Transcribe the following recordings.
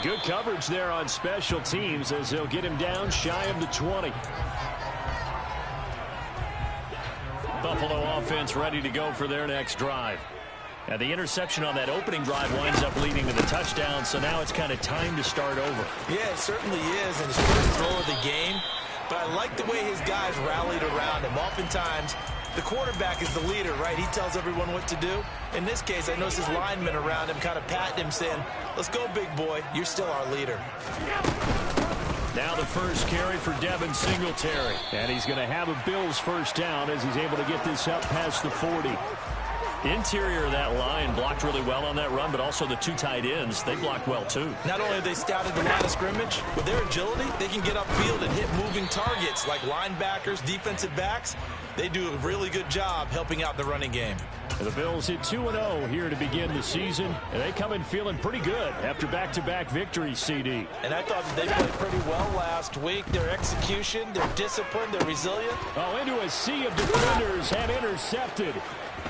Good coverage there on special teams as they'll get him down shy of the 20. Buffalo offense ready to go for their next drive. Now the interception on that opening drive winds up leading to the touchdown, so now it's kind of time to start over. Yeah, it certainly is, and his first throw of the game. But I like the way his guys rallied around him. Oftentimes, the quarterback is the leader, right? He tells everyone what to do. In this case, I noticed his linemen around him kind of patting him, saying, let's go, big boy. You're still our leader. Now the first carry for Devin Singletary. And he's going to have a Bills first down as he's able to get this up past the 40. Interior of that line blocked really well on that run, but also the two tight ends, they blocked well too. Not only have they scouted the line of scrimmage, with their agility, they can get upfield and hit moving targets like linebackers, defensive backs. They do a really good job helping out the running game. The Bills hit 2-0 here to begin the season, and they come in feeling pretty good after back-to-back victories, CD. And I thought that they played pretty well last week. Their execution, their discipline, their resilience. Oh, into a sea of defenders and intercepted.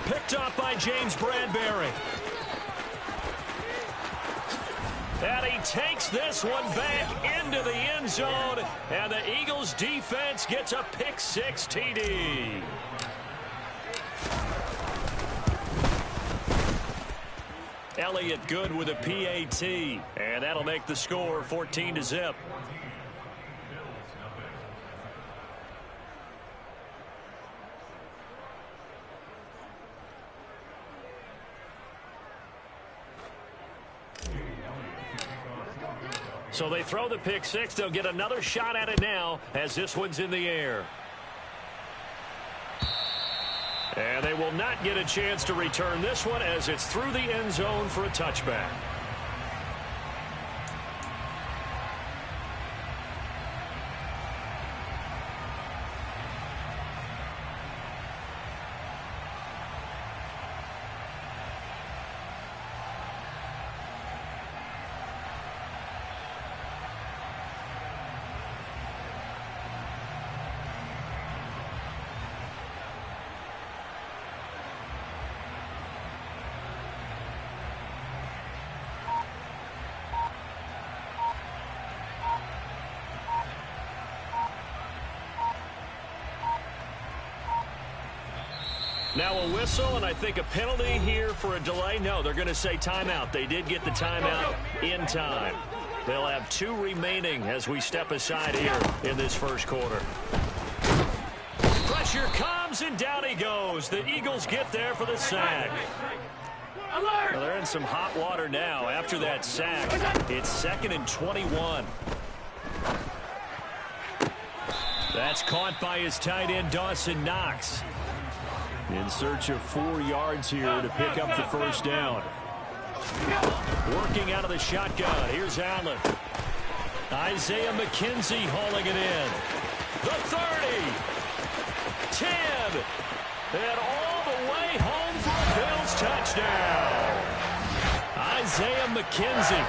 Picked off by James Bradbury. And he takes this one back into the end zone, and the Eagles defense gets a pick-six TD. Elliott good with a PAT, and that'll make the score 14-0. So they throw the pick six. They'll get another shot at it now as this one's in the air. And they will not get a chance to return this one as it's through the end zone for a touchback. Now a whistle, and I think a penalty here for a delay. No, they're going to say timeout. They did get the timeout in time. They'll have two remaining as we step aside here in this first quarter. Pressure comes, and down he goes. The Eagles get there for the sack. Well, they're in some hot water now after that sack. It's 2nd and 21. That's caught by his tight end, Dawson Knox. In search of 4 yards here to pick up the first down. Working out of the shotgun. Here's Allen. Isaiah McKenzie hauling it in. The 30. 10. And all the way home for a Bills touchdown. Isaiah McKenzie.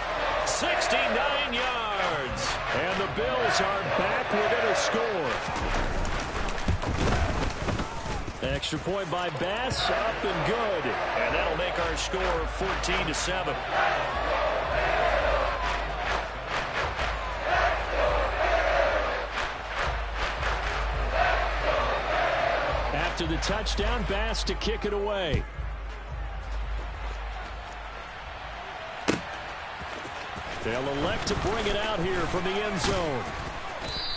69 yards. And the Bills are back within a score. Extra point by Bass, up and good. And that'll make our score 14-7. After the touchdown, Bass to kick it away. They'll elect to bring it out here from the end zone.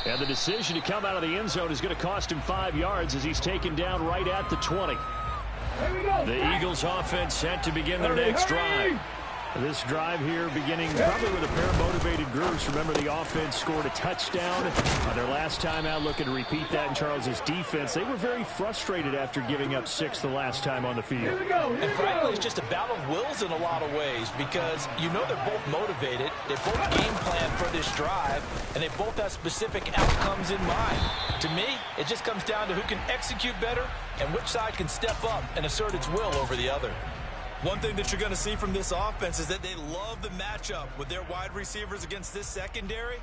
And the decision to come out of the end zone is going to cost him 5 yards as he's taken down right at the 20. The Eagles offense set to begin their next drive. This drive here beginning probably with a pair of motivated groups. Remember, the offense scored a touchdown on their last time out, looking to repeat that in Charles's defense. They were very frustrated after giving up 6 the last time on the field. And frankly, it's just a battle of wills in a lot of ways because you know they're both motivated. They both game plan for this drive, and they both have specific outcomes in mind. To me, it just comes down to who can execute better and which side can step up and assert its will over the other. One thing that you're going to see from this offense is that they love the matchup with their wide receivers against this secondary.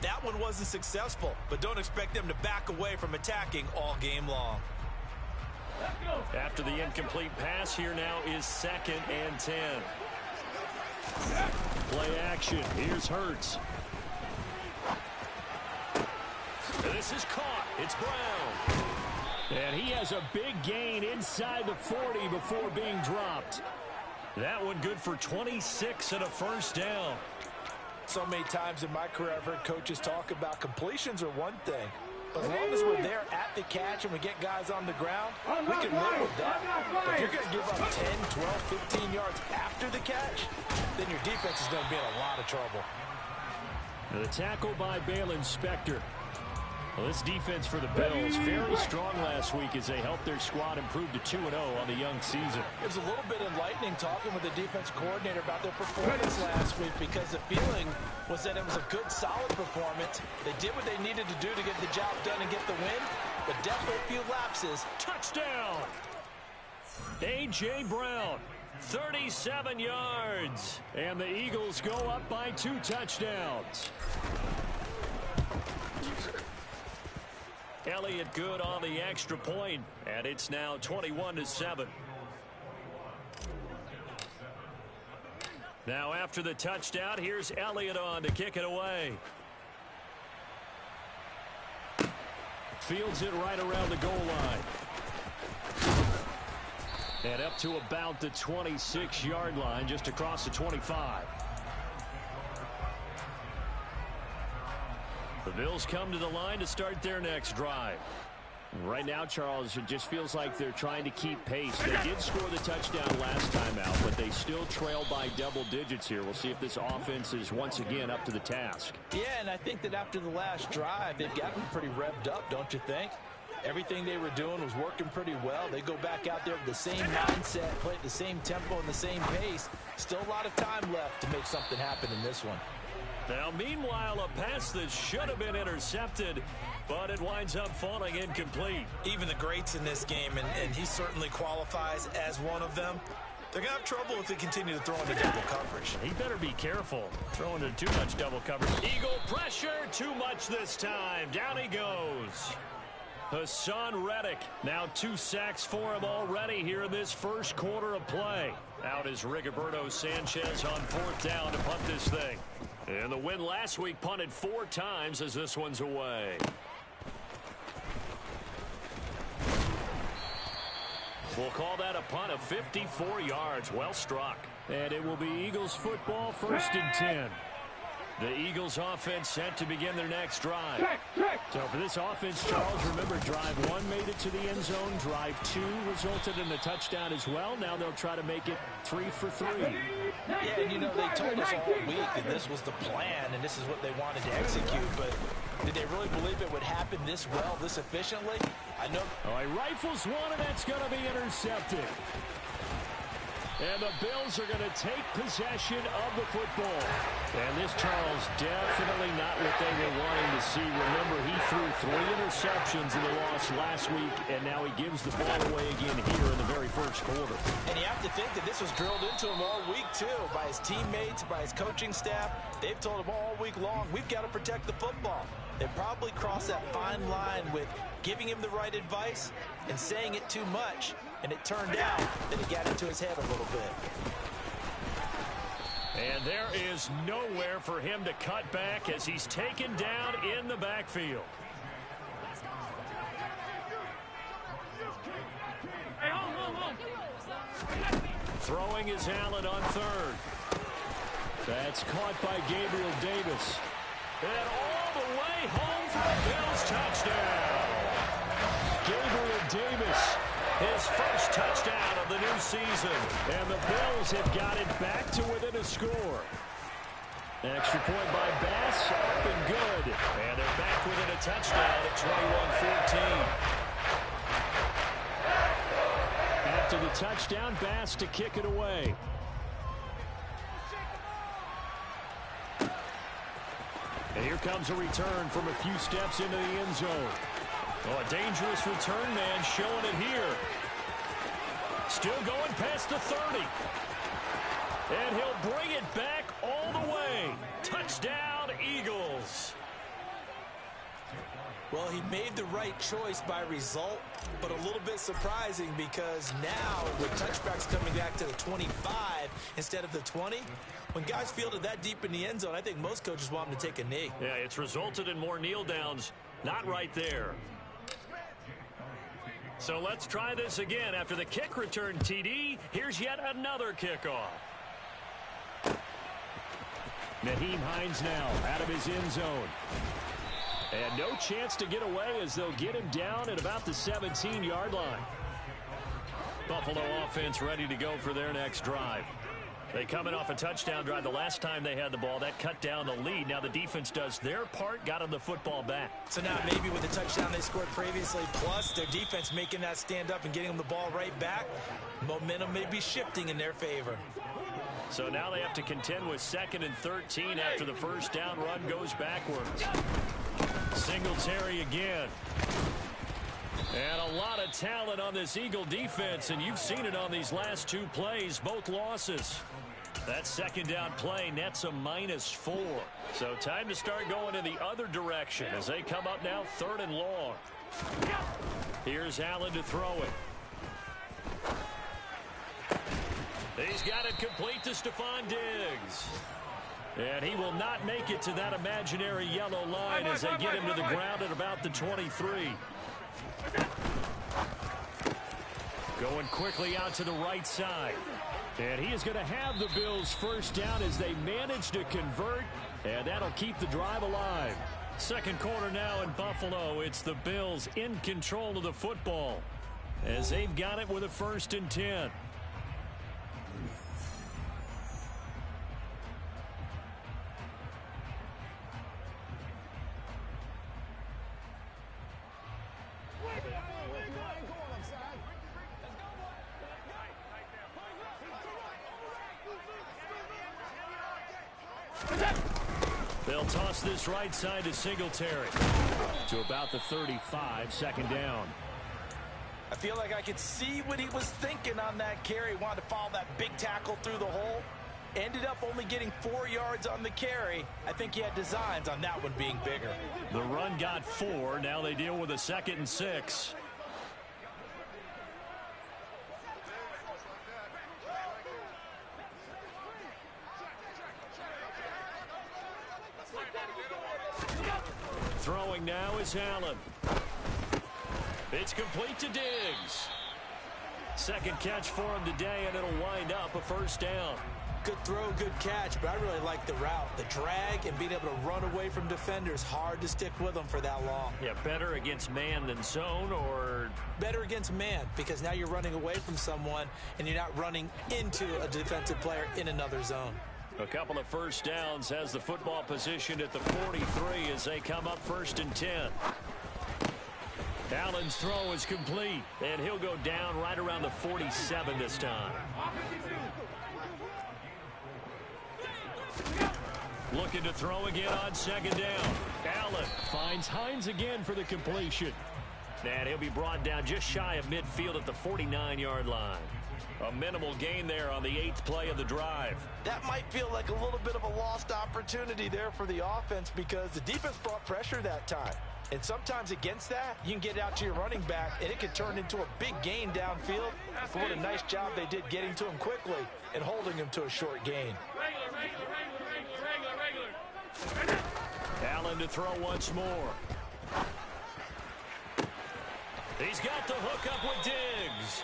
That one wasn't successful, but don't expect them to back away from attacking all game long. After the incomplete pass, here now is 2nd and 10. Play action. Here's Hurts. This is caught. It's Brown. And he has a big gain inside the 40 before being dropped. That one good for 26 and a first down. So many times in my career I've heard coaches talk about completions are one thing. But as long as we're there at the catch and we get guys on the ground, we can live with that. But if you're going to give up 10, 12, 15 yards after the catch, then your defense is going to be in a lot of trouble. The tackle by Balen Spector. Well, this defense for the Bills, very strong last week as they helped their squad improve to 2-0 on the young season. It was a little bit enlightening talking with the defense coordinator about their performance last week because the feeling was that it was a good, solid performance. They did what they needed to do to get the job done and get the win, but definitely a few lapses. Touchdown! A.J. Brown, 37 yards. And the Eagles go up by 2 touchdowns. Elliott good on the extra point, and it's now 21-7. Now after the touchdown, here's Elliott on to kick it away. Fields it right around the goal line. And up to about the 26-yard line, just across the 25. The Bills come to the line to start their next drive. Right now, Charles, it just feels like they're trying to keep pace. They did score the touchdown last time out, but they still trail by double digits here. We'll see if this offense is once again up to the task. Yeah, and I think that after the last drive, they've gotten pretty revved up, don't you think? Everything they were doing was working pretty well. They go back out there with the same mindset, play at the same tempo and the same pace. Still a lot of time left to make something happen in this one. Now, meanwhile, a pass that should have been intercepted, but it winds up falling incomplete. Even the greats in this game, and he certainly qualifies as one of them, they're going to have trouble if they continue to throw into double coverage. He better be careful throwing into too much double coverage. Eagle pressure, too much this time. Down he goes. Hassan Reddick, now 2 sacks for him already here in this first quarter of play. Out is Rigoberto Sanchez on 4th down to punt this thing. And the win last week punted 4 times as this one's away. We'll call that a punt of 54 yards. Well struck. And it will be Eagles football, 1st and 10. The Eagles offense set to begin their next drive. So for this offense, Charles, remember drive 1 made it to the end zone. Drive 2 resulted in a touchdown as well. Now they'll try to make it 3 for 3. Yeah, and you know, they told us all week that this was the plan and this is what they wanted to execute, but did they really believe it would happen this well, this efficiently? I know. Oh, he rifles one, and that's going to be intercepted. And the Bills are going to take possession of the football. And this, Charles, definitely not what they were wanting to see. Remember, he threw 3 interceptions in the loss last week, and now he gives the ball away again here in the very first quarter. And you have to think that this was drilled into him all week, too, by his teammates, by his coaching staff. They've told him all week long, we've got to protect the football. They probably crossed that fine line with giving him the right advice and saying it too much. And it turned out that it got into his head a little bit. And there is nowhere for him to cut back as he's taken down in the backfield. Throwing is Allen on 3rd. That's caught by Gabriel Davis. And all the way home for a Bills touchdown. Gabriel Davis, his first touchdown of the new season. And the Bills have got it back to within a score. Extra point by Bass, up and good. And they're back within a touchdown at 21-14. After the touchdown, Bass to kick it away. And here comes a return from a few steps into the end zone. Oh, a dangerous return man showing it here. Still going past the 30. And he'll bring it back all the way. Touchdown, Eagles. Well, he made the right choice by result, but a little bit surprising because now with touchbacks coming back to the 25 instead of the 20, when guys fielded that deep in the end zone, I think most coaches want them to take a knee. Yeah, it's resulted in more kneel downs. Not right there. So let's try this again. After the kick return TD, here's yet another kickoff. Nyheim Hines now out of his end zone. And no chance to get away as they'll get him down at about the 17-yard line. Buffalo offense ready to go for their next drive. They coming off a touchdown drive the last time they had the ball. That cut down the lead. Now the defense does their part, got them the football back. So now maybe with the touchdown they scored previously, plus their defense making that stand up and getting them the ball right back, momentum may be shifting in their favor. So now they have to contend with 2nd and 13 after the first down run goes backwards. Singletary again. And a lot of talent on this Eagle defense, and you've seen it on these last 2 plays, both losses. That second down play nets a -4. So time to start going in the other direction as they come up now 3rd and long. Here's Allen to throw it. He's got it complete to Stephon Diggs. And he will not make it to that imaginary yellow line as they get him to the ground at about the 23. Going quickly out to the right side. And he is going to have the Bills first down as they manage to convert. And that'll keep the drive alive. Second quarter now in Buffalo. It's the Bills in control of the football as they've got it with a 1st and 10. They'll toss this right side to Singletary. To about the 35, 2nd down. I feel like I could see what he was thinking on that carry. Wanted to follow that big tackle through the hole. Ended up only getting 4 yards on the carry. I think he had designs on that one being bigger. The run got 4. Now they deal with a 2nd and 6. Throwing now is Allen. It's complete to Diggs. Second catch for him today, and it'll wind up a 1st down. Good throw, good catch, but I really like the route. The drag and being able to run away from defenders, hard to stick with them for that long. Yeah, better against man than zone, or? Better against man, because now you're running away from someone, and you're not running into a defensive player in another zone. A couple of 1st downs has the football positioned at the 43 as they come up 1st and 10. Allen's throw is complete, and he'll go down right around the 47 this time. Looking to throw again on 2nd down. Allen finds Hines again for the completion. And he'll be brought down just shy of midfield at the 49-yard line. A minimal gain there on the 8th play of the drive. That might feel like a little bit of a lost opportunity there for the offense because the defense brought pressure that time. And sometimes against that, you can get out to your running back, and it can turn into a big gain downfield. But what a nice job they did getting to him quickly and holding him to a short gain. Allen to throw once more. He's got the hook up with Diggs.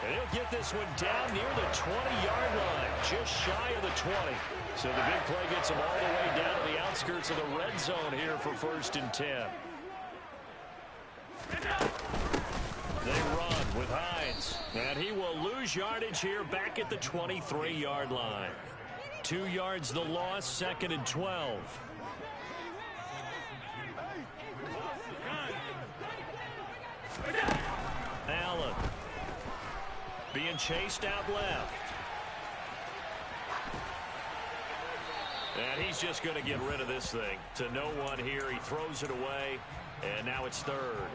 And he'll get this one down near the 20-yard line, just shy of the 20. So the big play gets him all the way down to the outskirts of the red zone here for 1st and 10. They run with Hines. And he will lose yardage here back at the 23-yard line. 2 yards the loss, 2nd and 12. Allen being chased out left. And he's just going to get rid of this thing to no one here. He throws it away, and now it's 3rd.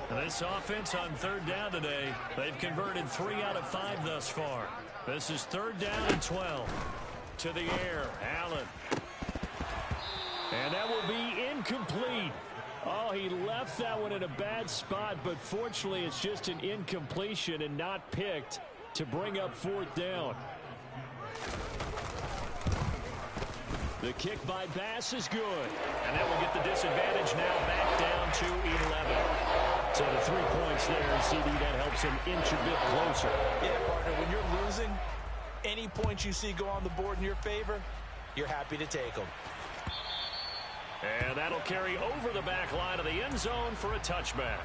And this offense on 3rd down today, they've converted 3 out of 5 thus far. This is 3rd down and 12. To the air, Allen. And that will be incomplete. Oh, he left that one in a bad spot, but fortunately it's just an incompletion and not picked to bring up 4th down. The kick by Bass is good. And that will get the disadvantage now back down to 11. So the 3 points there, CD, that helps him inch a bit closer. Yeah, partner, when you're losing, any points you see go on the board in your favor, you're happy to take them. And that'll carry over the back line of the end zone for a touchback.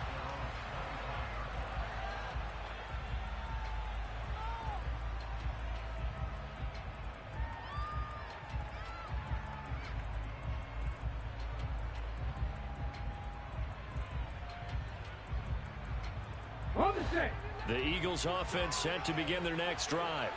The Eagles offense set to begin their next drive.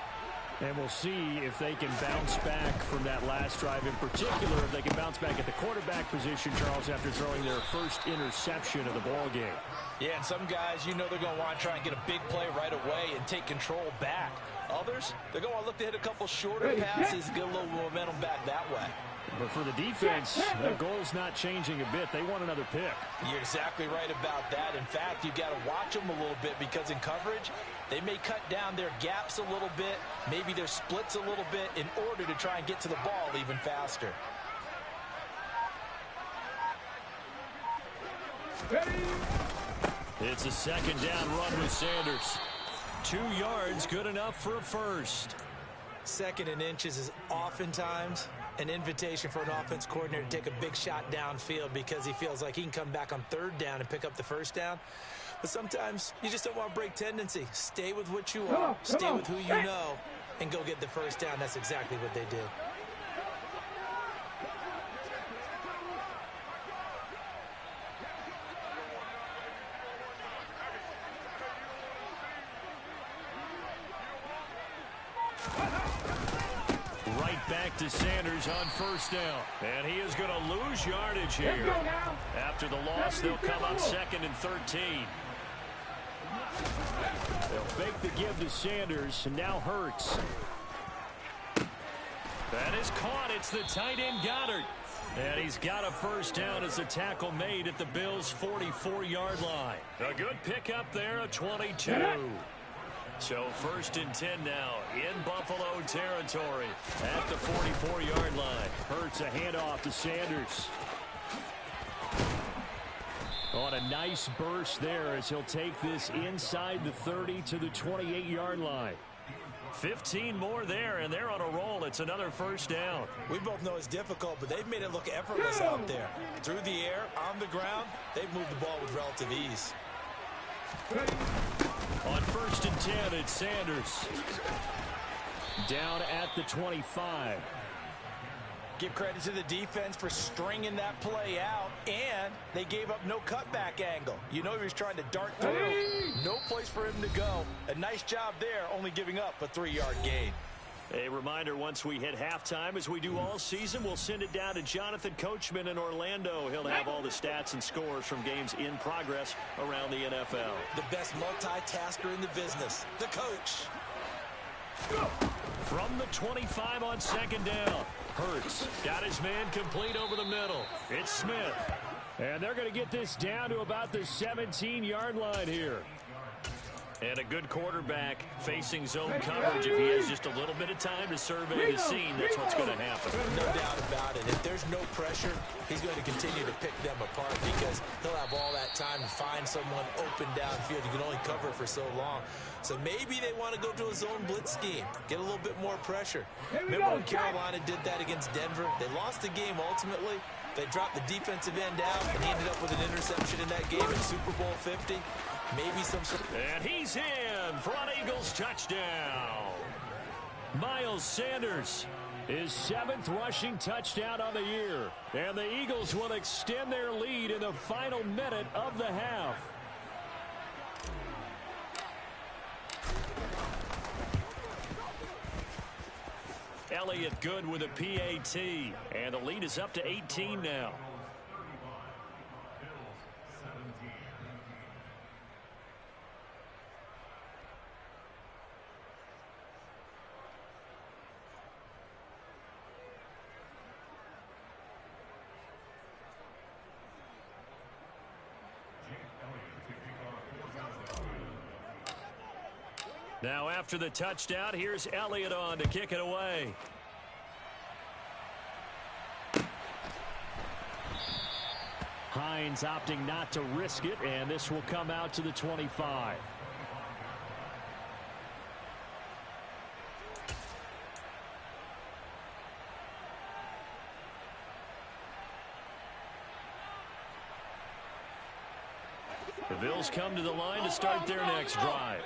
And we'll see if they can bounce back from that last drive. In particular, if they can bounce back at the quarterback position, Charles, after throwing their first interception of the ball game. Yeah, and some guys, you know they're going to want to try and get a big play right away and take control back. Others, they're going to want to look to hit a couple shorter passes, get a little momentum back that way. But for the defense, their goal's not changing a bit. They want another pick. You're exactly right about that. In fact, you've got to watch them a little bit because in coverage, they may cut down their gaps a little bit, maybe their splits a little bit in order to try and get to the ball even faster. It's a 2nd down run with Sanders. 2 yards, good enough for a first. 2nd and inches is oftentimes an invitation for an offense coordinator to take a big shot downfield because he feels like he can come back on 3rd down and pick up the first down. But sometimes you just don't want to break tendency. Stay with what you are, stay with who you know, and go get the first down. That's exactly what they did. Back to Sanders on 1st down. And he is going to lose yardage here. After the loss, they'll come up 2nd and 13. They'll fake the give to Sanders, and now Hurts. That is caught. It's the tight end Goddard. And he's got a first down as a tackle made at the Bills' 44-yard line. A good pickup there, a 22. So 1st and 10 now in Buffalo territory at the 44-yard line. Hurts a handoff to Sanders. On a nice burst there as he'll take this inside the 30 to the 28-yard line. 15 more there, and they're on a roll. It's another first down. We both know it's difficult, but they've made it look effortless out there. Through the air, on the ground, they've moved the ball with relative ease. On 1st and 10, it's Sanders. Down at the 25. Give credit to the defense for stringing that play out, and they gave up no cutback angle. You know he was trying to dart through. No place for him to go. A nice job there, only giving up a 3-yard gain. A reminder, once we hit halftime, as we do all season, we'll send it down to Jonathan Coachman in Orlando. He'll have all the stats and scores from games in progress around the NFL. The best multitasker in the business, the coach. From the 25 on 2nd down, Hurts got his man complete over the middle. It's Smith. And they're going to get this down to about the 17-yard line here. And a good quarterback facing zone coverage. If he has just a little bit of time to survey the scene, that's what's going to happen. No doubt about it. If there's no pressure, he's going to continue to pick them apart because he'll have all that time to find someone open downfield. You can only cover for so long. So maybe they want to go to a zone blitz scheme, get a little bit more pressure. Remember when Carolina did that against Denver? They lost the game ultimately. They dropped the defensive end out, and he ended up with an interception in that game in Super Bowl 50. Maybe some sort of... And he's in for an Eagles touchdown. Miles Sanders, his 7th rushing touchdown on the year. And the Eagles will extend their lead in the final minute of the half. Elliott good with a PAT. And the lead is up to 18 now. Now after the touchdown, here's Elliott on to kick it away. Hines opting not to risk it, and this will come out to the 25. The Bills come to the line to start their next drive.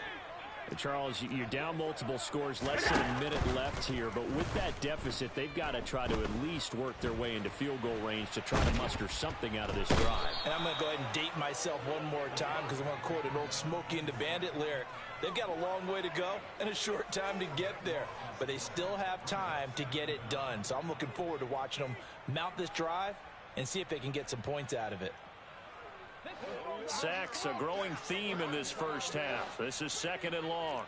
Charles, you're down multiple scores, less than a minute left here, but with that deficit, they've got to try to at least work their way into field goal range to try to muster something out of this drive. And I'm going to go ahead and date myself one more time because I'm going to quote an old Smokey and the Bandit lyric. They've got a long way to go and a short time to get there, but they still have time to get it done. So I'm looking forward to watching them mount this drive and see if they can get some points out of it. Sacks, a growing theme in this first half. This is 2nd and long.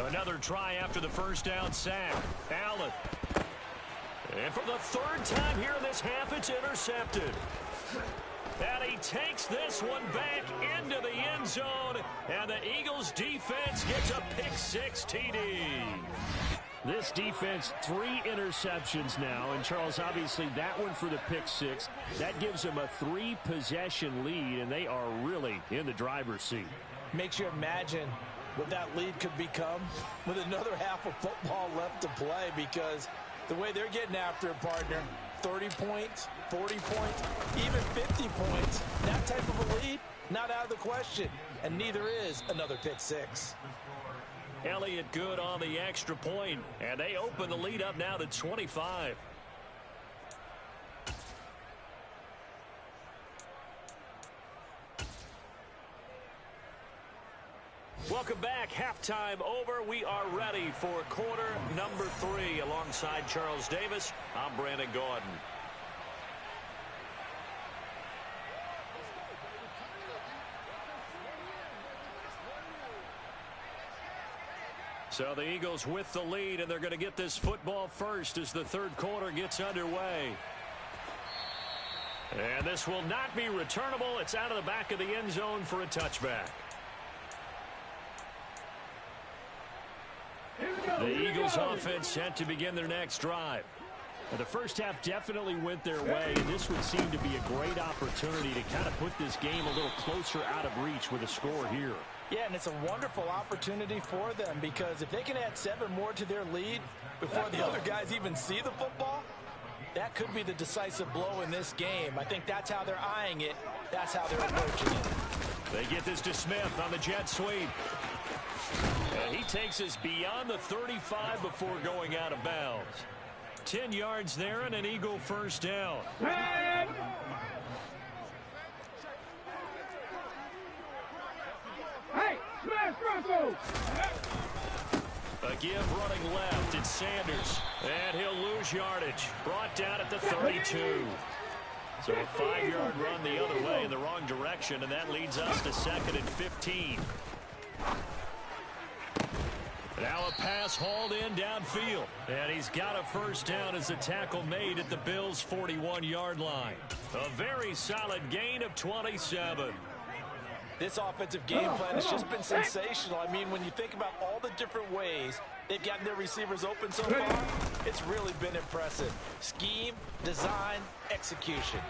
Another try after the first down sack. Allen. And for the 3rd time here in this half, it's intercepted. And he takes this one back into the end zone, and the Eagles defense gets a pick-6 TD. This defense, 3 interceptions now, and Charles, obviously that one for the pick-6, that gives them a 3-possession lead, and they are really in the driver's seat. Makes you imagine what that lead could become with another half of football left to play, because the way they're getting after a partner, 30 points, 40 points, even 50 points, that type of a lead, not out of the question. And neither is another pick-6. Elliott good on the extra point, and they open the lead up now to 25. Welcome back. Halftime over. We are ready for quarter number 3. Alongside Charles Davis, I'm Brandon Gordon. So the Eagles with the lead, and they're going to get this football first as the 3rd quarter gets underway. And this will not be returnable. It's out of the back of the end zone for a touchback. The Eagles offense set to begin their next drive. Now, the first half definitely went their way, and this would seem to be a great opportunity to kind of put this game a little closer out of reach with a score here. Yeah, and it's a wonderful opportunity for them, because if they can add 7 more to their lead before the other guys even see the football, that could be the decisive blow in this game. I think that's how they're eyeing it. That's how they're approaching it. They get this to Smith on the jet sweep. And he takes us beyond the 35 before going out of bounds. 10 yards there and an Eagle first down. Hey, smash Russell! A give running left. It's Sanders. And he'll lose yardage. Brought down at the 32. So a 5-yard run the other way in the wrong direction, and that leads us to 2nd and 15. Now a pass hauled in downfield. And he's got a first down as a tackle made at the Bills' 41-yard line. A very solid gain of 27. This offensive game plan has just been sensational. I mean, when you think about all the different ways they've gotten their receivers open so far, it's really been impressive. Scheme, design, execution.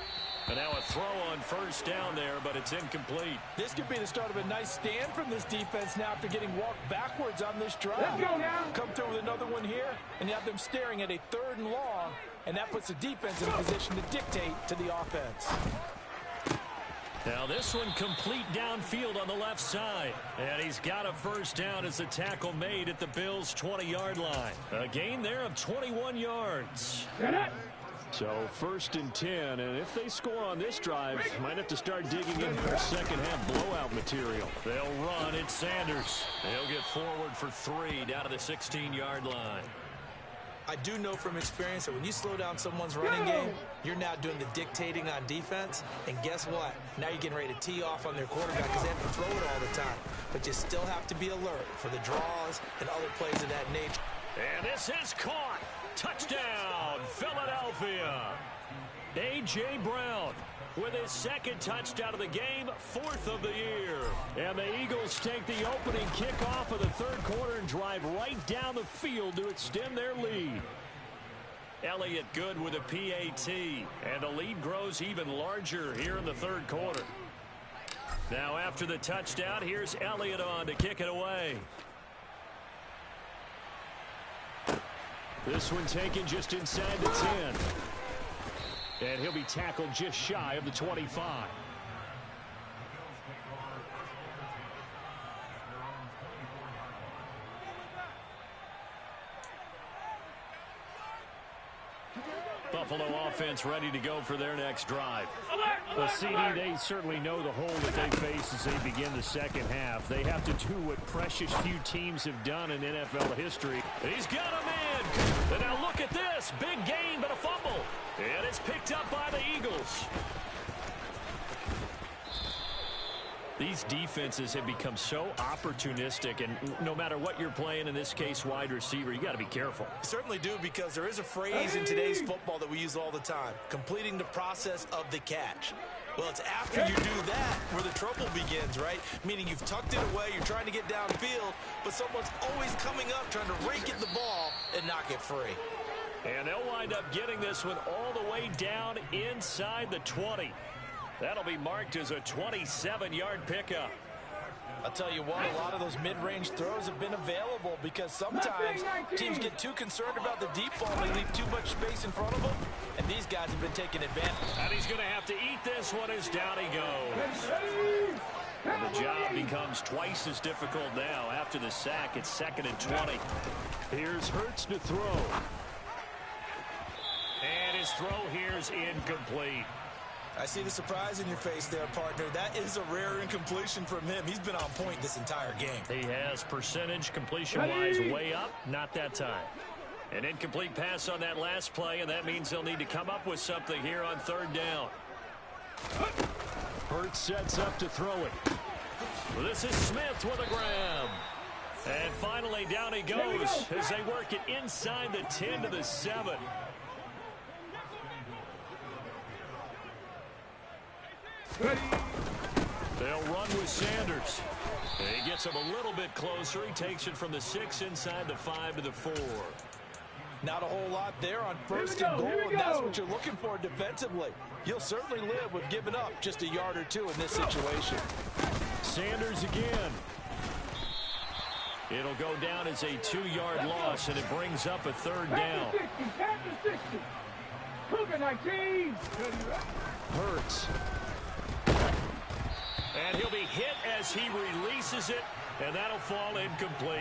And now a throw on first down there, but it's incomplete. This could be the start of a nice stand from this defense now after getting walked backwards on this drive. Let's go now. Come through with another one here, and you have them staring at a 3rd and long, and that puts the defense in a position to dictate to the offense. Now this one complete downfield on the left side. And he's got a first down as a tackle made at the Bills' 20-yard line. A gain there of 21 yards. So 1st and 10, and if they score on this drive, might have to start digging in their second half blowout material. They'll run. It's Sanders. They'll get forward for 3 down to the 16-yard line. I do know from experience that when you slow down someone's running game, you're now doing the dictating on defense. And guess what? Now you're getting ready to tee off on their quarterback because they have to throw it all the time. But you still have to be alert for the draws and other plays of that nature. And this is caught. Touchdown, Philadelphia. A.J. Brown with his second touchdown of the game, 4th of the year. And the Eagles take the opening kickoff of the third quarter and drive right down the field to extend their lead. Elliott good with a PAT, and the lead grows even larger here in the third quarter. Now after the touchdown, here's Elliott on to kick it away. This one taken just inside the 10. And he'll be tackled just shy of the 25. Buffalo offense ready to go for their next drive. Well, CD, they certainly know the hole that they face as they begin the second half. They have to do what precious few teams have done in NFL history. He's got him in. And now look at this. Big gain, but a fumble. And it's picked up by the Eagles. These defenses have become so opportunistic, and no matter what you're playing, in this case wide receiver, you got to be careful. You certainly do, because there is a phrase in today's football that we use all the time: completing the process of the catch. Well, it's after you do that where the trouble begins, right? Meaning you've tucked it away, you're trying to get downfield, but someone's always coming up trying to rake at the ball and knock it free. And they'll wind up getting this one all the way down inside the 20. That'll be marked as a 27-yard pickup. I'll tell you what, a lot of those mid-range throws have been available because sometimes teams get too concerned about the deep ball. They leave too much space in front of them, and these guys have been taking advantage. And he's going to have to eat this one as down he goes. And the job becomes twice as difficult now. After the sack, it's 2nd and 20. Here's Hurts to throw. And his throw here is incomplete. I see the surprise in your face there, partner. That is a rare incompletion from him. He's been on point this entire game. He has percentage completion-wise way up. Not that time. An incomplete pass on that last play, and that means they'll need to come up with something here on 3rd down. Hurts sets up to throw it. Well, this is Smith with a grab. And finally down he goes as they work it inside the 10 to the 7. They'll run with Sanders. He gets him a little bit closer. He takes it from the 6 inside the 5 to the 4. Not a whole lot there on 1st and goal, and that's what you're looking for defensively. You'll certainly live with giving up just a yard or two in this situation. Sanders again. It'll go down as a 2-yard loss, and it brings up a 3rd down. Hurts. And he'll be hit as he releases it, and that'll fall incomplete.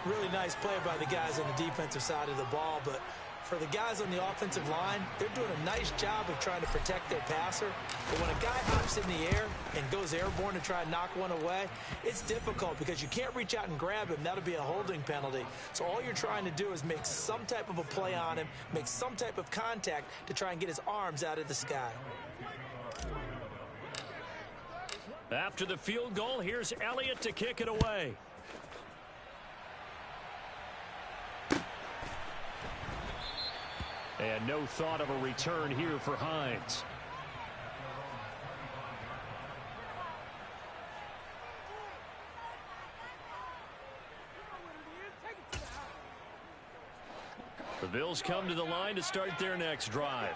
Really nice play by the guys on the defensive side of the ball, but for the guys on the offensive line, they're doing a nice job of trying to protect their passer. But when a guy hops in the air and goes airborne to try and knock one away, it's difficult because you can't reach out and grab him. That'll be a holding penalty. So all you're trying to do is make some type of a play on him, make some type of contact to try and get his arms out of the sky. After the field goal, here's Elliott to kick it away. And no thought of a return here for Hines. The Bills come to the line to start their next drive.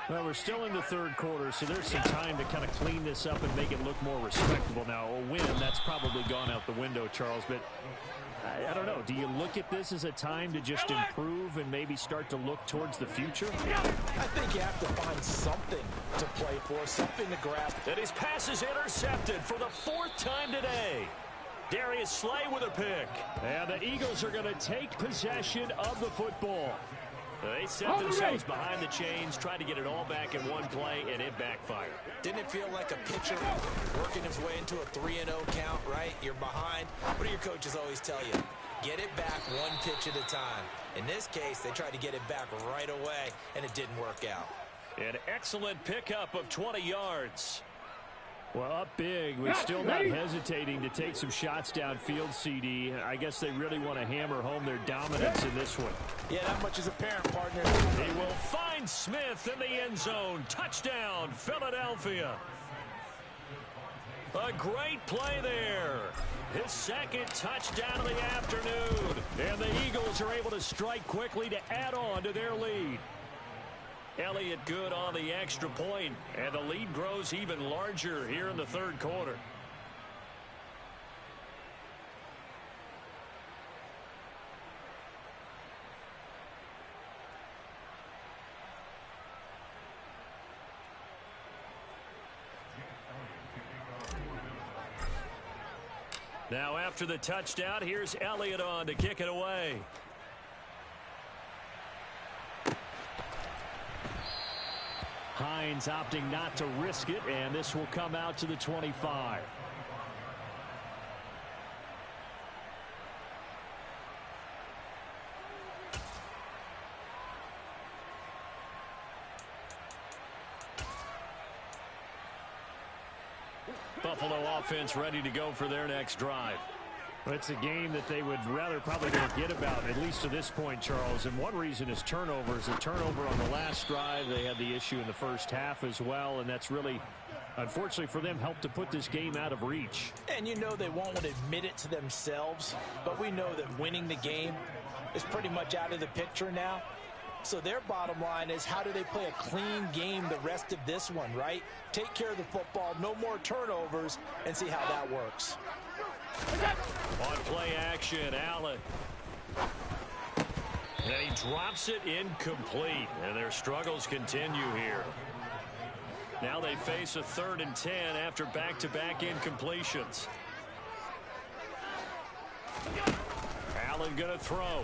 Well, we're still in the third quarter, so there's some time to kind of clean this up and make it look more respectable. Now, a win, that's probably gone out the window, Charles, but I don't know. Do you look at this as a time to just improve and maybe start to look towards the future? I think you have to find something to play for, something to grasp. And his pass is intercepted for the 4th time today. Darius Slay with a pick. And the Eagles are going to take possession of the football. They set themselves behind the chains, tried to get it all back in one play, and it backfired. Didn't it feel like a pitcher working his way into a 3-0 count, right? You're behind. What do your coaches always tell you? Get it back one pitch at a time. In this case, they tried to get it back right away, and it didn't work out. An excellent pickup of 20 yards. Well, up big, but still not hesitating to take some shots downfield, CD. I guess they really want to hammer home their dominance in this one. Yeah, that much is apparent, partner. He will find Smith in the end zone. Touchdown, Philadelphia. A great play there. His second touchdown of the afternoon. And the Eagles are able to strike quickly to add on to their lead. Elliott good on the extra point, and the lead grows even larger here in the third quarter. Now after the touchdown, here's Elliott on to kick it away. Hines opting not to risk it, and this will come out to the 25. Buffalo offense ready to go for their next drive. It's a game that they would rather probably forget about, at least to this point, Charles. And one reason is turnovers. A turnover on the last drive. They had the issue in the first half as well, and that's really, unfortunately for them, helped to put this game out of reach. And you know they won't admit it to themselves, but we know that winning the game is pretty much out of the picture now. So their bottom line is, how do they play a clean game the rest of this one, right? Take care of the football, no more turnovers, and see how that works. On play action, Allen. And he drops it incomplete. And their struggles continue here. Now they face a 3rd and 10 after back-to-back incompletions. Allen going to throw.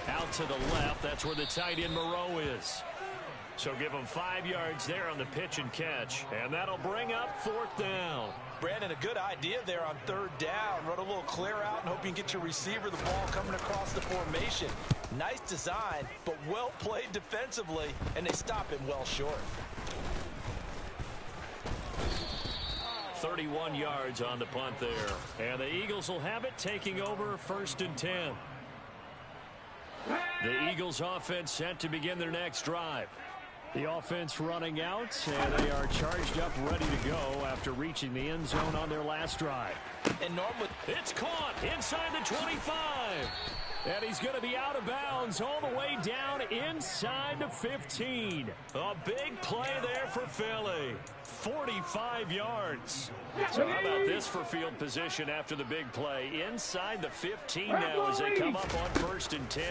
Out to the left. That's where the tight end Moreau is. So give him 5 yards there on the pitch and catch. And that'll bring up 4th down. Brandon, a good idea there on 3rd down. Run a little clear out and hope you can get your receiver the ball coming across the formation. Nice design, but well played defensively, and they stop him well short. 31 yards on the punt there. And the Eagles will have it, taking over 1st and 10. The Eagles offense set to begin their next drive. The offense running out, and they are charged up, ready to go after reaching the end zone on their last drive. And normally, it's caught inside the 25. And he's going to be out of bounds all the way down inside the 15. A big play there for Philly. 45 yards. So how about this for field position after the big play? Inside the 15 now as they come up on 1st and 10.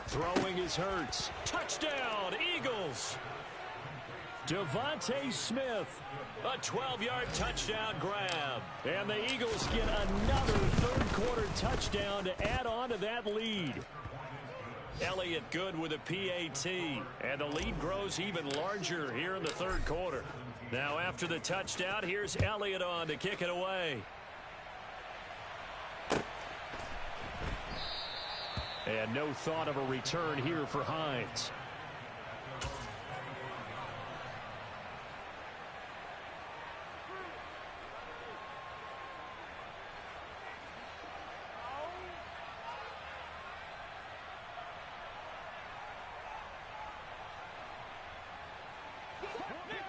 Throwing is Hurts. Touchdown, Eagles. Devontae Smith. A 12-yard touchdown grab. And the Eagles get another third-quarter touchdown to add on to that lead. Elliott good with a PAT. And the lead grows even larger here in the third quarter. Now after the touchdown, here's Elliott on to kick it away. And no thought of a return here for Hines.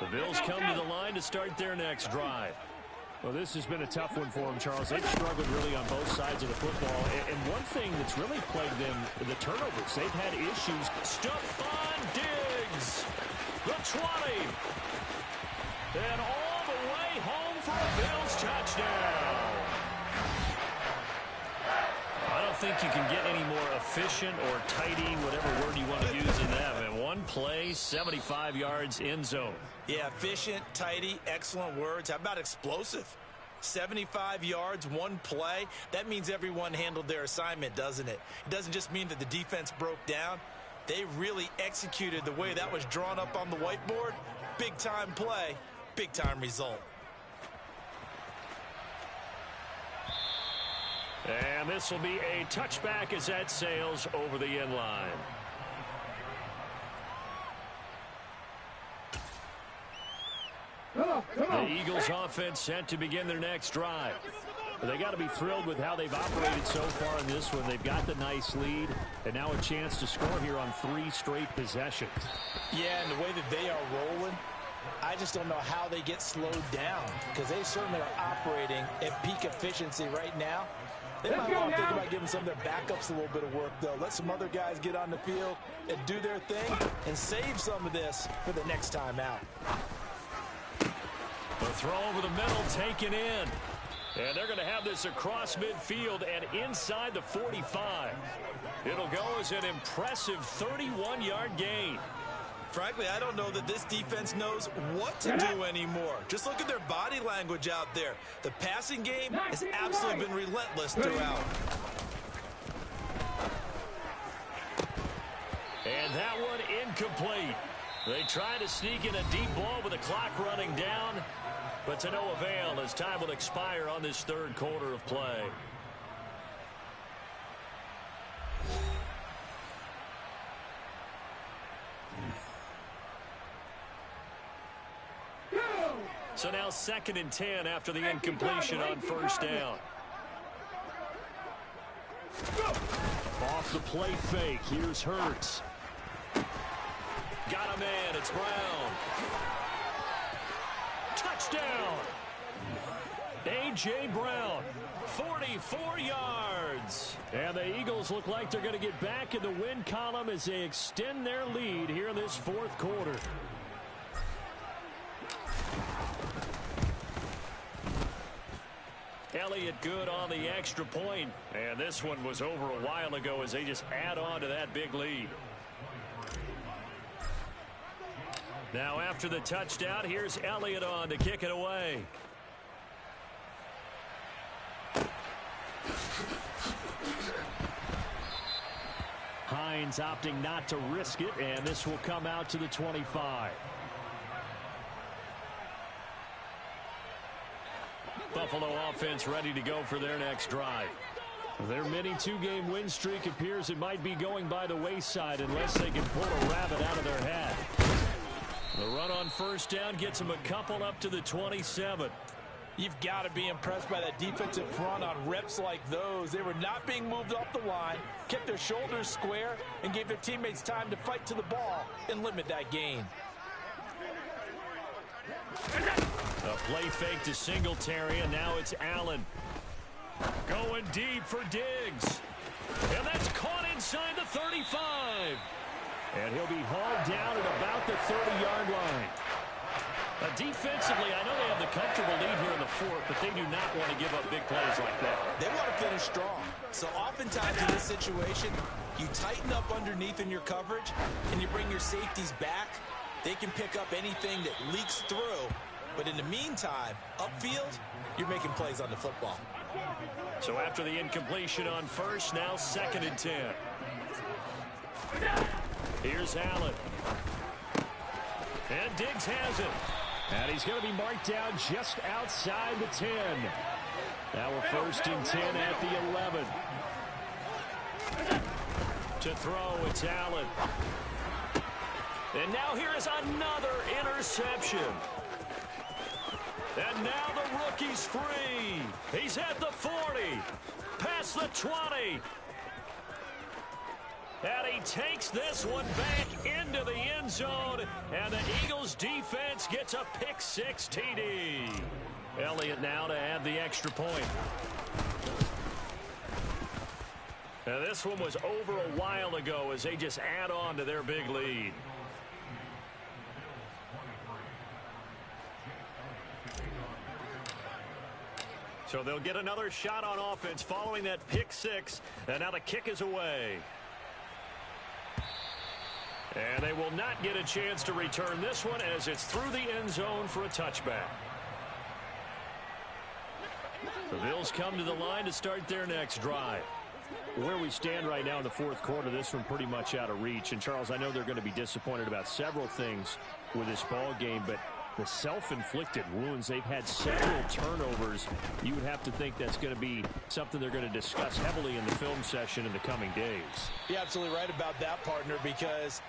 The Bills come to the line to start their next drive. Well, this has been a tough one for them, Charles. They've struggled really on both sides of the football. And one thing that's really plagued them, the turnovers. They've had issues. Stephon Diggs, the 20. And all the way home for a Bills touchdown. I don't think you can get any more efficient or tidy, whatever word you want to use in that. And one play, 75 yards, end zone. Yeah, efficient, tidy, excellent words. How about explosive? 75 yards, one play. That means everyone handled their assignment, doesn't it? It doesn't just mean that the defense broke down. They really executed the way that was drawn up on the whiteboard. Big-time play, big-time result. And this will be a touchback as that sails over the end line. Eagles offense set to begin their next drive. They got to be thrilled with how they've operated so far in this one. They've got the nice lead, and now a chance to score here on 3 straight possessions. Yeah, and the way that they are rolling, I just don't know how they get slowed down, because they certainly are operating at peak efficiency right now. They might want to think about giving some of their backups a little bit of work, though. Let some other guys get on the field and do their thing and save some of this for the next time out. The throw over the middle taken in. And they're going to have this across midfield and inside the 45. It'll go as an impressive 31-yard gain. Frankly, I don't know that this defense knows what to do anymore. Just look at their body language out there. The passing game has absolutely been relentless throughout. And that one incomplete. They try to sneak in a deep ball with the clock running down, but to no avail as time will expire on this third quarter of play. So now 2nd and 10 after the incompletion on first down. Off the play fake. Here's Hurts. Got a man. It's Brown. Touchdown. A.J. Brown. 44 yards. And the Eagles look like they're going to get back in the win column as they extend their lead here in this fourth quarter. Elliott good on the extra point. And this one was over a while ago as they just add on to that big lead. Now after the touchdown, here's Elliott on to kick it away. Hines opting not to risk it, and this will come out to the 25. Buffalo offense ready to go for their next drive. Their mini 2-game win streak appears it might be going by the wayside unless they can pull a rabbit out of their hat. The run on first down gets them a couple up to the 27. You've got to be impressed by that defensive front on reps like those. They were not being moved off the line, kept their shoulders square, and gave their teammates time to fight to the ball and limit that gain. A play fake to Singletary, and now it's Allen. Going deep for Diggs. And that's caught inside the 35. And he'll be hauled down at about the 30-yard line. Defensively, I know they have the comfortable lead here in the fourth, but they do not want to give up big plays like that. They want to finish strong. So oftentimes in this situation, you tighten up underneath in your coverage, and you bring your safeties back. They can pick up anything that leaks through. But in the meantime, upfield, you're making plays on the football. So after the incompletion on first, now 2nd and 10. Here's Allen. And Diggs has it. And he's going to be marked down just outside the 10. Now we're 1st and 10 at the 11. To throw, it's Allen. And now here is another interception. And now the rookie's free. He's at the 40. Past the 20. And he takes this one back into the end zone. And the Eagles defense gets a pick-6 TD. Elliott now to add the extra point. Now this one was over a while ago as they just add on to their big lead. So they'll get another shot on offense following that pick-6. And now the kick is away. And they will not get a chance to return this one as it's through the end zone for a touchback. The Bills come to the line to start their next drive. Where we stand right now in the fourth quarter, this one pretty much out of reach. And, Charles, I know they're going to be disappointed about several things with this ball game, but the self-inflicted wounds, they've had several turnovers. You would have to think that's going to be something they're going to discuss heavily in the film session in the coming days. You're absolutely right about that, partner, because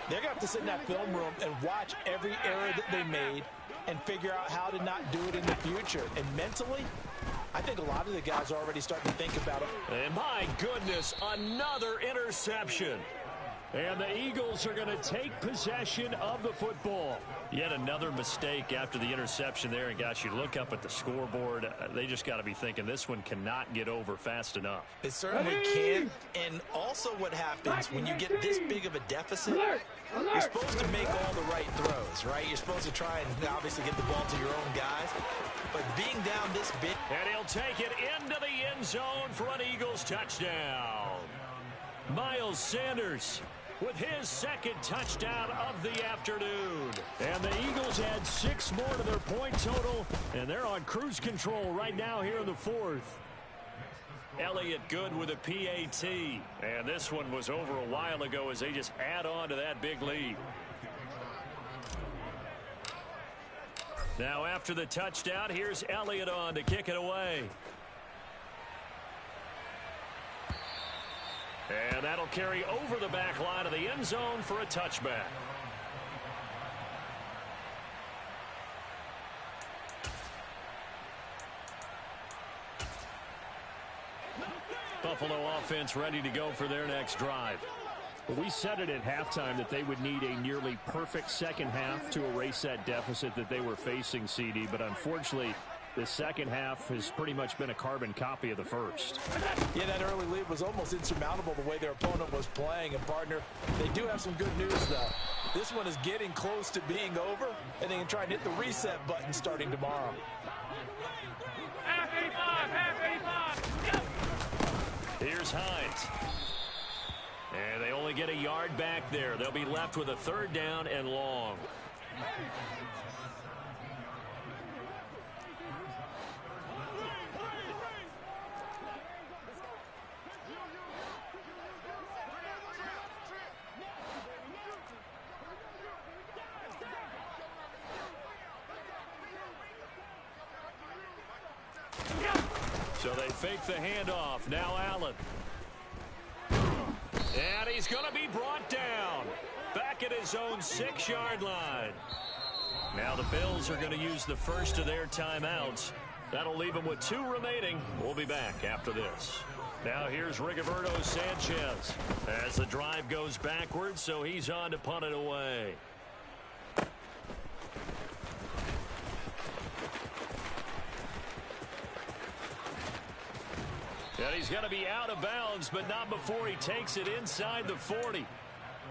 they're going to have to sit in that film room and watch every error that they made, and figure out how to not do it in the future. And mentally, I think a lot of the guys are already starting to think about it. And my goodness, another interception. And the Eagles are going to take possession of the football. Yet another mistake after the interception there. And, gosh, you look up at the scoreboard. They just got to be thinking this one cannot get over fast enough. It certainly can. And also what happens when you get this big of a deficit, you're supposed to make all the right throws, right? You're supposed to try and obviously get the ball to your own guys. But being down this big. And he'll take it into the end zone for an Eagles touchdown. Miles Sanders with his second touchdown of the afternoon. And the Eagles add 6 more to their point total, and they're on cruise control right now here in the fourth. Elliott good with a PAT. And this one was over a while ago as they just add on to that big lead. Now after the touchdown, here's Elliott on to kick it away. And that'll carry over the back line of the end zone for a touchback. Buffalo offense ready to go for their next drive. Well, we said it at halftime that they would need a nearly perfect second half to erase that deficit that they were facing, CD. But unfortunately, the second half has pretty much been a carbon copy of the first. Yeah, that early lead was almost insurmountable the way their opponent was playing. And, partner, they do have some good news, though. This one is getting close to being over, and they can try and hit the reset button starting tomorrow. Half 85, half 85. Here's Hines. And they only get a yard back there. They'll be left with a 3rd down and long. So they fake the handoff. Now Allen. And he's going to be brought down. Back at his own 6-yard line. Now the Bills are going to use the first of their timeouts. That'll leave them with 2 remaining. We'll be back after this. Now here's Rigoberto Sanchez as the drive goes backwards, so he's on to punt it away. And he's going to be out of bounds, but not before he takes it inside the 40.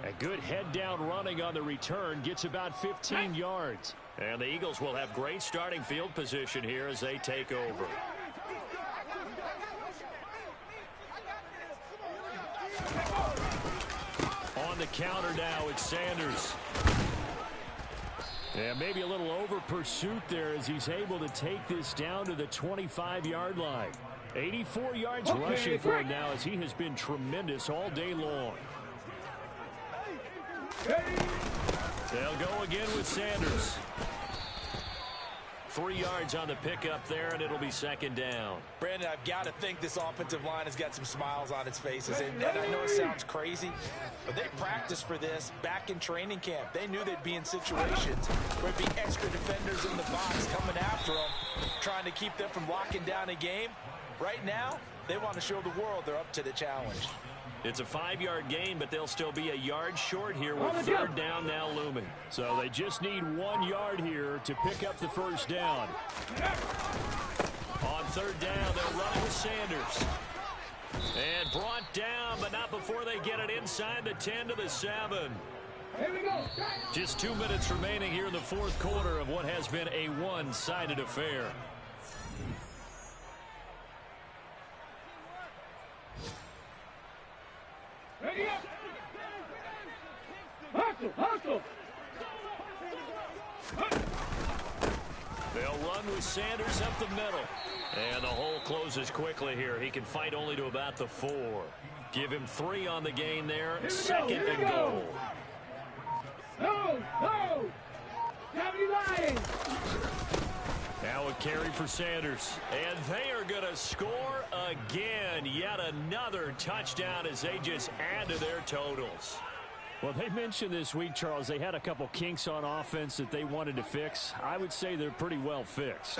A good head-down running on the return gets about 15 yards. And the Eagles will have great starting field position here as they take over. On the counter now, it's Sanders. And maybe a little over pursuit there as he's able to take this down to the 25-yard line. 84 yards rushing for him now as he has been tremendous all day long. They'll go again with Sanders. 3 yards on the pickup there, and it'll be 2nd down. Brandon, I've got to think this offensive line has got some smiles on its faces. And I know it sounds crazy, but they practiced for this back in training camp. They knew they'd be in situations where there'd be extra defenders in the box coming after them, trying to keep them from locking down a game. Right now, they want to show the world they're up to the challenge. It's a 5-yard gain, but they'll still be a yard short here with 3rd down now looming. So they just need 1 yard here to pick up the first down. On 3rd down, they'll run it with Sanders. And brought down, but not before they get it inside the 10 to the 7. Here we go. Just 2 minutes remaining here in the 4th quarter of what has been a one-sided affair. Ready up. Hustle, hustle. They'll run with Sanders up the middle. And the hole closes quickly here. He can fight only to about the 4. Give him 3 on the gain there. 2nd and goal. Ho, ho. County Lions. Now a carry for Sanders. And they are going to score again. Yet another touchdown as they just add to their totals. Well, they mentioned this week, Charles, they had a couple kinks on offense that they wanted to fix. I would say they're pretty well fixed.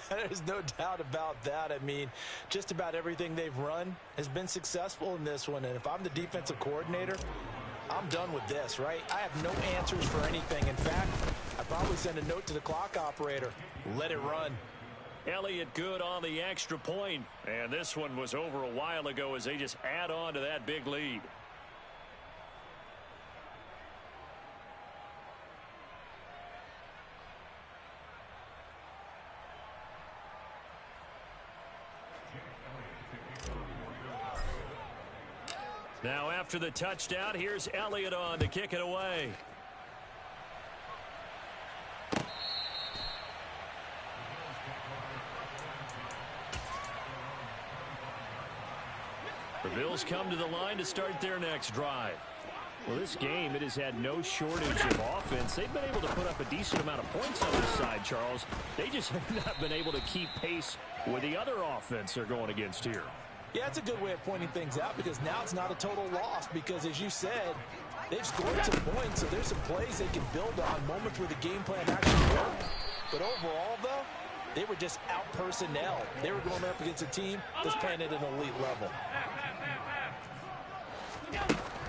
There's no doubt about that. I mean, just about everything they've run has been successful in this one. And if I'm the defensive coordinator, I'm done with this, right? I have no answers for anything. In fact, I'd probably send a note to the clock operator. Let it run. Elliott good on the extra point. And this one was over a while ago as they just add on to that big lead. Now after the touchdown, here's Elliott on to kick it away. The Bills come to the line to start their next drive. Well, this game, it has had no shortage of offense. They've been able to put up a decent amount of points on this side, Charles. They just have not been able to keep pace with the other offense they're going against here. Yeah, it's a good way of pointing things out because now it's not a total loss because, as you said, they've scored some points, so there's some plays they can build on, moments where the game plan actually worked. But overall, though, they were just out-personnel. They were going up against a team that's playing at an elite level.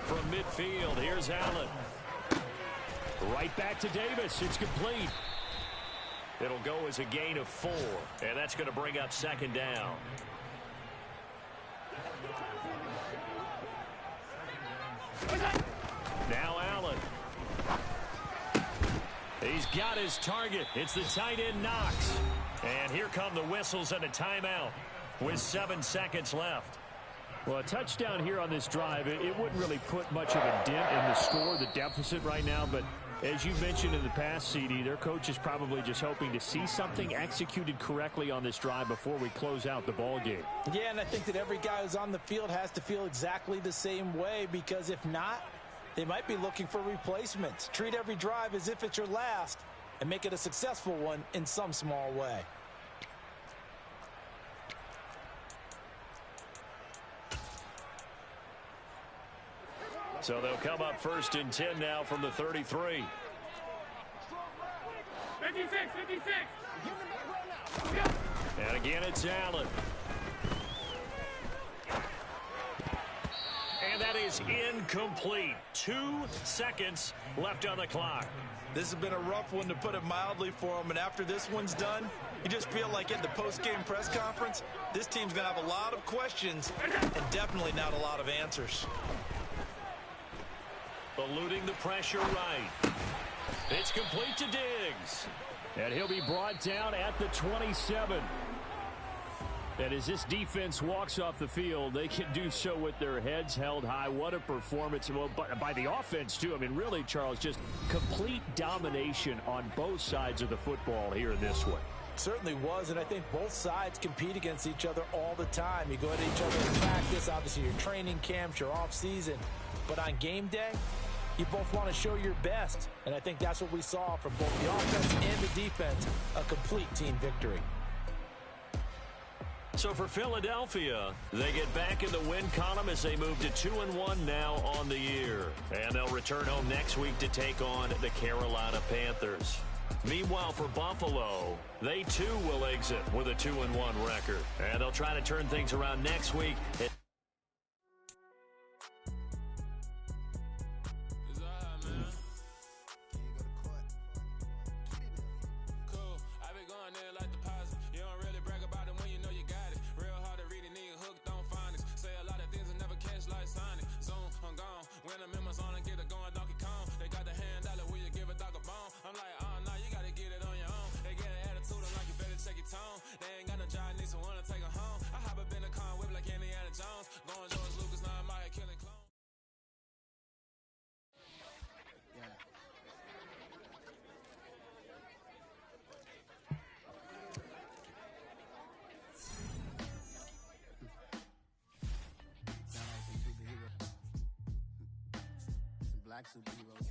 From midfield, here's Allen. Right back to Davis. It's complete. It'll go as a gain of 4, and that's going to bring up second down. Now Allen. He's got his target. It's the tight end Knox. And here come the whistles and a timeout with 7 seconds left. Well, a touchdown here on this drive, it wouldn't really put much of a dent in the score, the deficit right now. But as you mentioned in the past, CD, their coach is probably just hoping to see something executed correctly on this drive before we close out the ball game. Yeah, and I think that every guy who's on the field has to feel exactly the same way because if not, they might be looking for replacements. Treat every drive as if it's your last and make it a successful one in some small way. So they'll come up 1st and 10 now from the 33. 56, 56. And again, it's Allen. And that is incomplete. 2 seconds left on the clock. This has been a rough one, to put it mildly, for him. And after this one's done, you just feel like in the post-game press conference, this team's going to have a lot of questions and definitely not a lot of answers. Eluding the pressure right. It's complete to Diggs. And he'll be brought down at the 27. And as this defense walks off the field, they can do so with their heads held high. What a performance. Well, by the offense, too. I mean, really, Charles, just complete domination on both sides of the football here in this one. Certainly was, and I think both sides compete against each other all the time. You go at each other in practice, obviously your training camps, your off-season. But on game day, you both want to show your best. And I think that's what we saw from both the offense and the defense, a complete team victory. So for Philadelphia, they get back in the win column as they move to 2-1 now on the year. And they'll return home next week to take on the Carolina Panthers. Meanwhile, for Buffalo, they too will exit with a 2-1 record. And they'll try to turn things around next week. Black superheroes.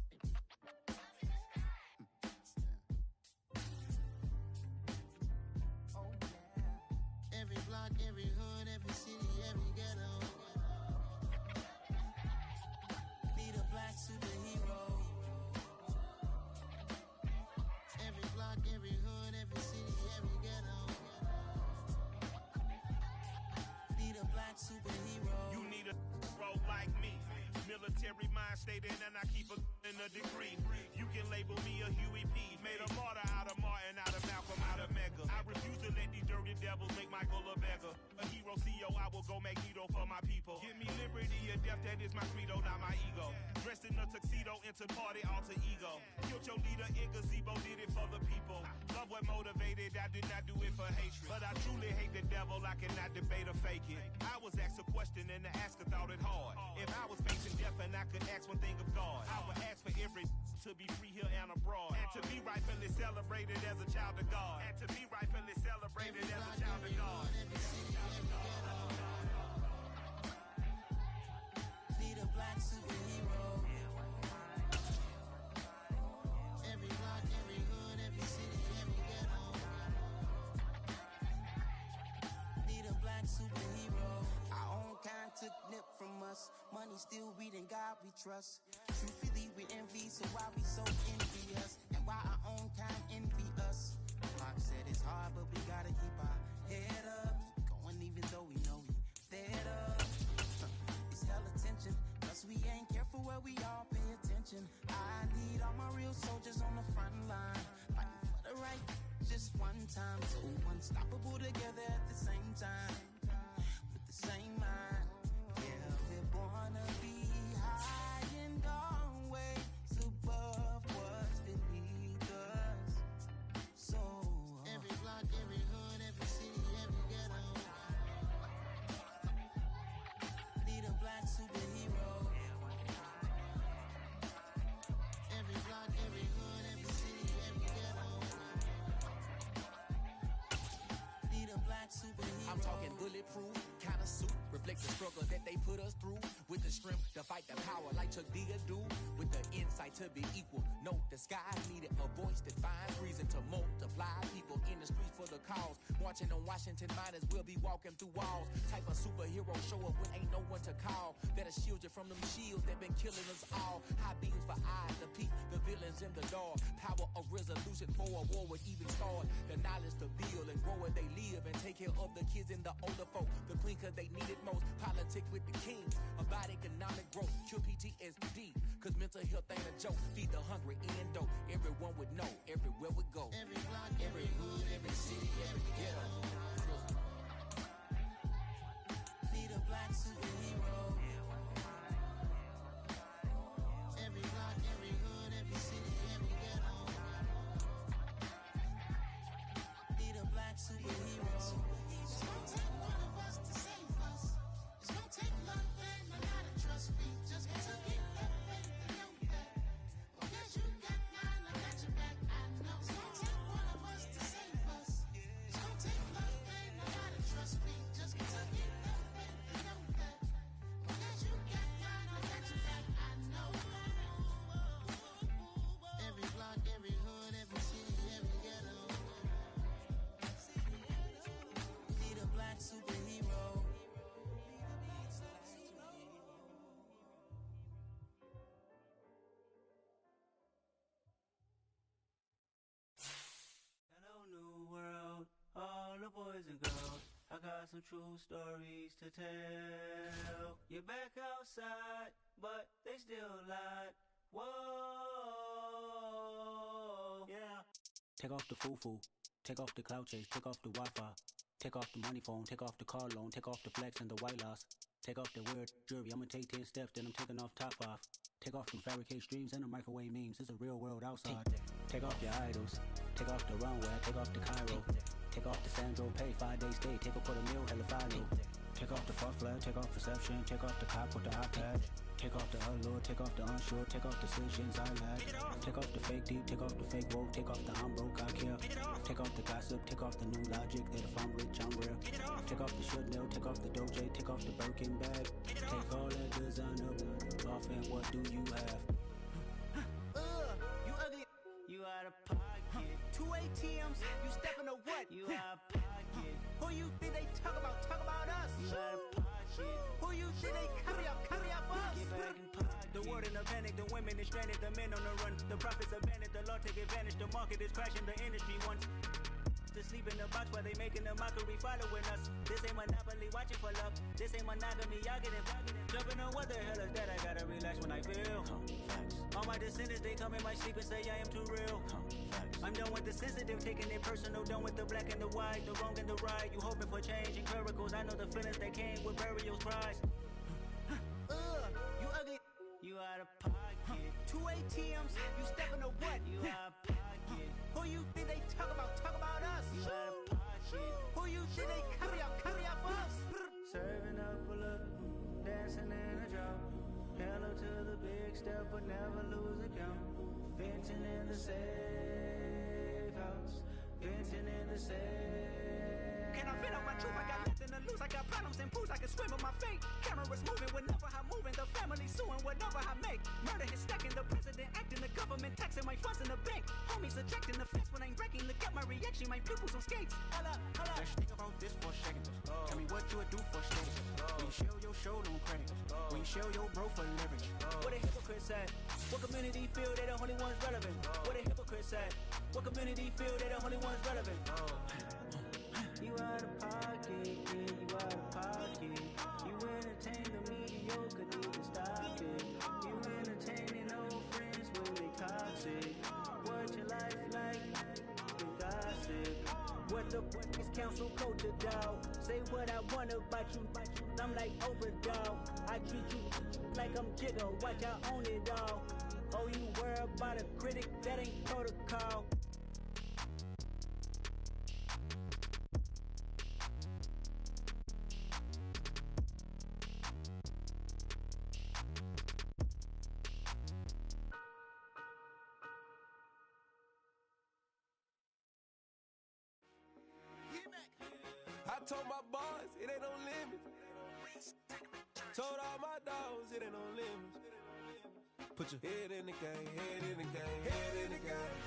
Oh yeah. Every block, every hood, every city, every ghetto. Need a black superhero. like me. Military mind stated, and I keep in a degree. You can label me a Huey P. Made a martyr out of Martin, out of Malcolm, out of Mega. I refuse to let these dirty devils make Michael a beggar. A hero CEO, I will go Magneto for my people. Give me liberty or death, that is my credo, not my ego. Dressed in a tuxedo, into party, alter ego. Killed your leader in gazebo, did it for the people. Love what motivated, I did not do it for hatred. But I truly hate the devil, I cannot debate or fake it. I was asked a question and the asker thought it hard. If I was facing death and I could ask one thing of God, I would ask for every to be free here and abroad. And to be rightfully celebrated as a child of God. And to be rightfully celebrated as a child of God. Need a black superhero. Every block, every hood, every city, every ghetto. Need a black superhero. Our own kind took nip from us. Money still reading God we trust. Truthfully we envy, so why we so envious? And why our own kind envy us? Pac said it's hard, but we gotta keep our head up. Going even though we know we fed up. It's hell attention, plus we ain't careful where we all pay attention. I need all my real soldiers on the front line, fighting for the right just one time. So unstoppable together at the same time, with the same mind. Yeah, we're born to be high and always above what's beneath us. So every block, every hood, every city, every ghetto. Need a black superhero. Every block, every hood, every city, every ghetto. Need a black superhero. I'm talking bulletproof kind of suit, reflects the struggle that they put us through. With the strength to fight the power like Chuck Digger do. With the insight to be equal. No, the sky needed a voice that finds reason to multiply. People in the streets for the cause. Marching on Washington, might as well be walking through walls. Type of superhero show up when ain't no one to call. That'll shield you from them shields that been killing us all. High beams for eyes to peek the villains in the dark. Power of resolution for a war would even start. The knowledge to build and grow where they live and take care of the kids and the older folk. The queen cause they need it most. Politic with the king. About economic growth. Cure PTSD. Cause mental health ain't a joke. Feed the hungry and dope. Everyone would know. Everywhere we go. Every block, every hood, every city, every ghetto. Need a black superhero. Every block, every hood, every city, every ghetto. Need a black superhero. It's gonna take one of us to save us. It's gonna take love and a lot of trust. We just got to get that faith and know that. Well, guess you got mine, I got your back. I know it's gonna take one of us to save us. It's gonna take love and a lot of trust. We just got to get that faith and know that. Well, guess you got mine, I got your back. I know. Every block, every hood, every city, every ghetto. Need a black superhero. Hello, new world, all the boys and girls. I got some true stories to tell. You're back outside, but they still lied. Whoa, yeah. Take off the foo-foo, take off the cloud chase, take off the Wi-Fi. Take off the money phone, take off the car loan, take off the flex and the white loss. Take off the weird jewelry, I'ma take 10 steps, then I'm taking off top off. Take off them fabricate streams and the microwave memes, it's a real world outside. Take off your idols, take off the runway, take off the Cairo. Take off the Sandro Pay, 5 days stay, take off for the meal, hella follow. Take off the fuck flag, take off perception, take off the cop with the iPad. Take off the allure, take off the unsure, take off decisions I lack. Take off the fake deep, take off the fake woke, take off the I'm broke, I care. Take off the gossip, take off the new logic that if I'm rich, I'm real. Take off the Chanel, take off the Doja, take off the Birkin bag. Take all that designer off and what do you have? You ugly. You out of pocket. 2 ATMs, you stepping to what? You out of pocket. Who you think they talk about? Talk about us. You out of pocket. Who you think they carry up for us? Get back in pocket. The world in a panic, the women is stranded, the men on the run. The profits abandoned, the law take advantage, the market is crashing, the industry wants. to sleep in the box while they making a mockery following us. This ain't Monopoly, watching for love. This ain't monogamy, y'all get it. Jumping on what the hell is that? I gotta relax when I feel. All my descendants, they come in my sleep and say I am too real. I'm done with the sensitive, taking it personal. Done with the black and the white, the wrong and the right. You hoping for change and miracles. I know the feelings that came with burial cries. You ugly. You out of pocket. 2 ATMs, you stepping to what? You out of pocket. Who you think they talk about? Talk about us. You out of pocket. Who you think they copy out for us? Serving up a look, dancing in a drop. Hello to the big step, but never lose a count. Venting in the safe house. Venting in the safe. Can I fit out my truth? I got nothing to lose. I got problems and pools. I can swim with my fate. Cameras moving whenever I'm moving. The family suing whatever I make. Murder is stacking. The president acting. The government taxing my funds in the bank. Homies ejecting the fence when I'm breaking. Look at my reaction. My pupils on skates. Hold up. Let's think about this for a second. Tell me what you would do for status. When you show your show no credit. When you show your bro for leverage. What a hypocrite said. What community feel they the only ones relevant? What a hypocrite said. What community feel they the only ones relevant? You out of pocket, yeah, you out of pocket. You entertain the mediocre, need to stop it. You entertaining old friends when they toxic. What your life like? The gossip. What the fuck is council culture, dog? Say what I want about you, I'm like overdog. I treat you like I'm Jigga, watch I own it all. Oh, you worry about a critic, that ain't protocol. I told my boys it ain't no limits. Told all my dogs it ain't no limits. Put your head in the game, head in the game, head in the game.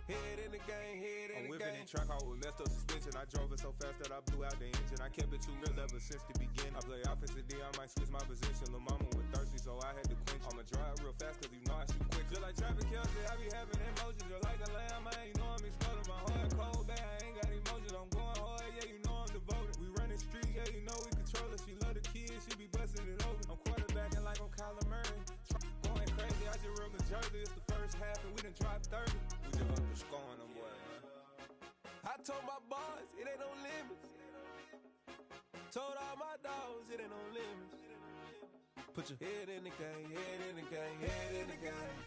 Head in the game, head in the game. I'm whipping that track out with messed up suspension. I drove it so fast that I blew out the engine. I kept it too real ever since the beginning. I play offensive D, I might switch my position. Lil' mama was thirsty, so I had to quench. I'ma drive real fast, cause you know I shoot quick. Just like traffic Kelsey, I be having emotions. Just like a lamb, man, you know I'm exploding. My heart cold, bad, I ain't got emotions. I'm going hard, yeah, you know I'm devoted. We running streets, yeah, you know we control it. She love the kids, she be busting it open. I'm quarterbacking like I'm Kyler Murray. Going crazy, I just rode the jersey. It's the first half and we done dropped 30. We just up the score on them boys, man. I told my boys it ain't no limits. Told all my dogs it ain't no limits. Put your head in the game, head in the game, head in the game.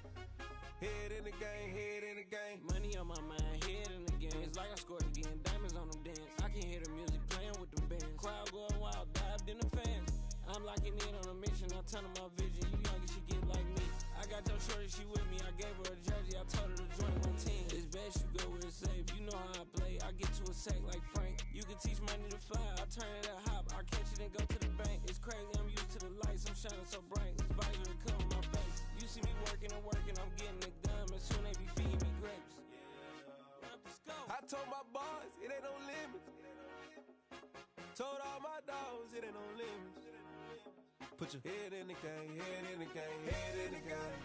Head in the game, head in the game. Money on my mind, head in the game. It's like I scored again, diamonds on them dance. I can hear the music playing with them bands. Crowd going wild, dived in the fans. I'm locking in on a mission, I turn on my vision. You young and she get like me. I got your shorty, she with me. I gave her a jersey, I told her to join my team. It's best you go where it's safe. You know how I play. I get to a sack like Frank. You can teach money to fly. I turn it a hop. I catch it and go to the bank. It's crazy, I'm used to the lights. I'm shining so bright. This visor will cover my face. You see me working and working, I'm getting it done. And soon they be feeding me grapes. I told my boys it ain't no limits. Told all my dogs it ain't no limits. Put your head in the game, head in the game, head in the game.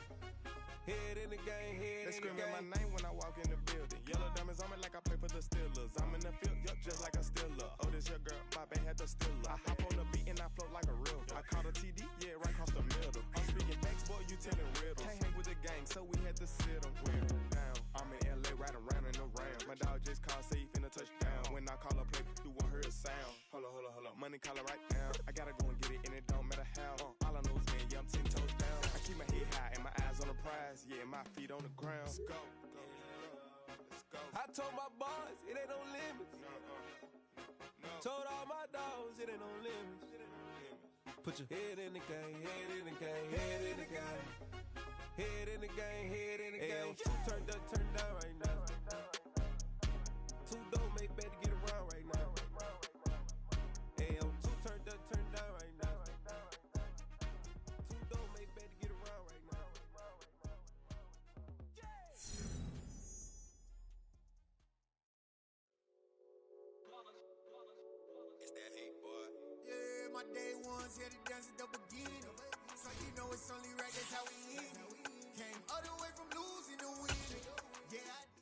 Head in the game, head in the game. They screaming my name when I walk in the building. Yellow diamonds on me like I play for the Steelers. I'm in the field, yup, just like a Steeler. Oh, this your girl, my band had the Steeler. I hop on the beat and I float like a real. I caught a TD, yeah, right across the middle. I'm speaking facts, boy, you telling riddles. Can't hang with the gang, so we had to sit them down. I'm in LA, riding around in the round. My dog just called, say he finna touchdown. When I call a play, you won't hear a sound. Hold up, money calling right now. I gotta go and get it, and it don't matter how. All I know is, man, yeah, I'm 10 toes down. I keep my head high and my eyes on the prize. Yeah, my feet on the ground. Let's go. I told my boys it ain't no limits. Told all my dogs it ain't no limits. Put your head in the game, head in the game, head in the game. Head in the game, head in the game. Two turned up, turned down right now. Two don't make bad to get around right now. Two turned up, turned down right now. Two don't make bad to get around right now. It's that hate, boy. Yeah, my day ones here to dance at the beginning. So you know it's only right, that's how we end it. Came all the way from losing to winning. Yeah, I did.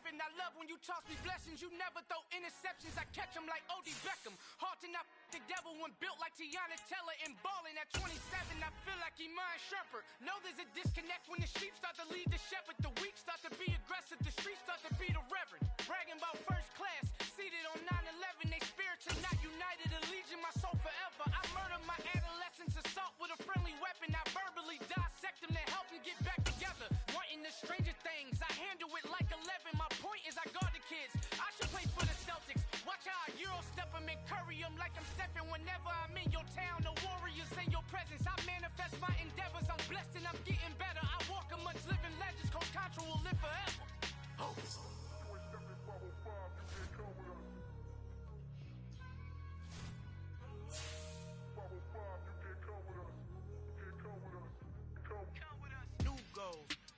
heaven. I love when you toss me blessings. You never throw interceptions. I catch them like O.D. Beckham. Hard to not the devil when built like Tiana Teller and balling at 27. I feel like Iman Shumpert. Know there's a disconnect when the sheep start to lead the shepherd. The weak start to be aggressive. The streets start to be the reverend. Bragging about first class. Seated on 9/11. They spirits are not united. A legion, my soul forever. I murder my adolescence. Assault with a friendly weapon. I verbally dissect them to help them get back together. Wanting the stranger things. I handle it like 11. My point is I guard the kids. I should play for the Celtics. Watch how I Euro step them and curry them like I'm stepping whenever I'm in your town. The warriors in your presence. I manifest my endeavors. I'm blessed and I'm getting better. I walk amongst living legends. Coach Contra will live forever. Oh.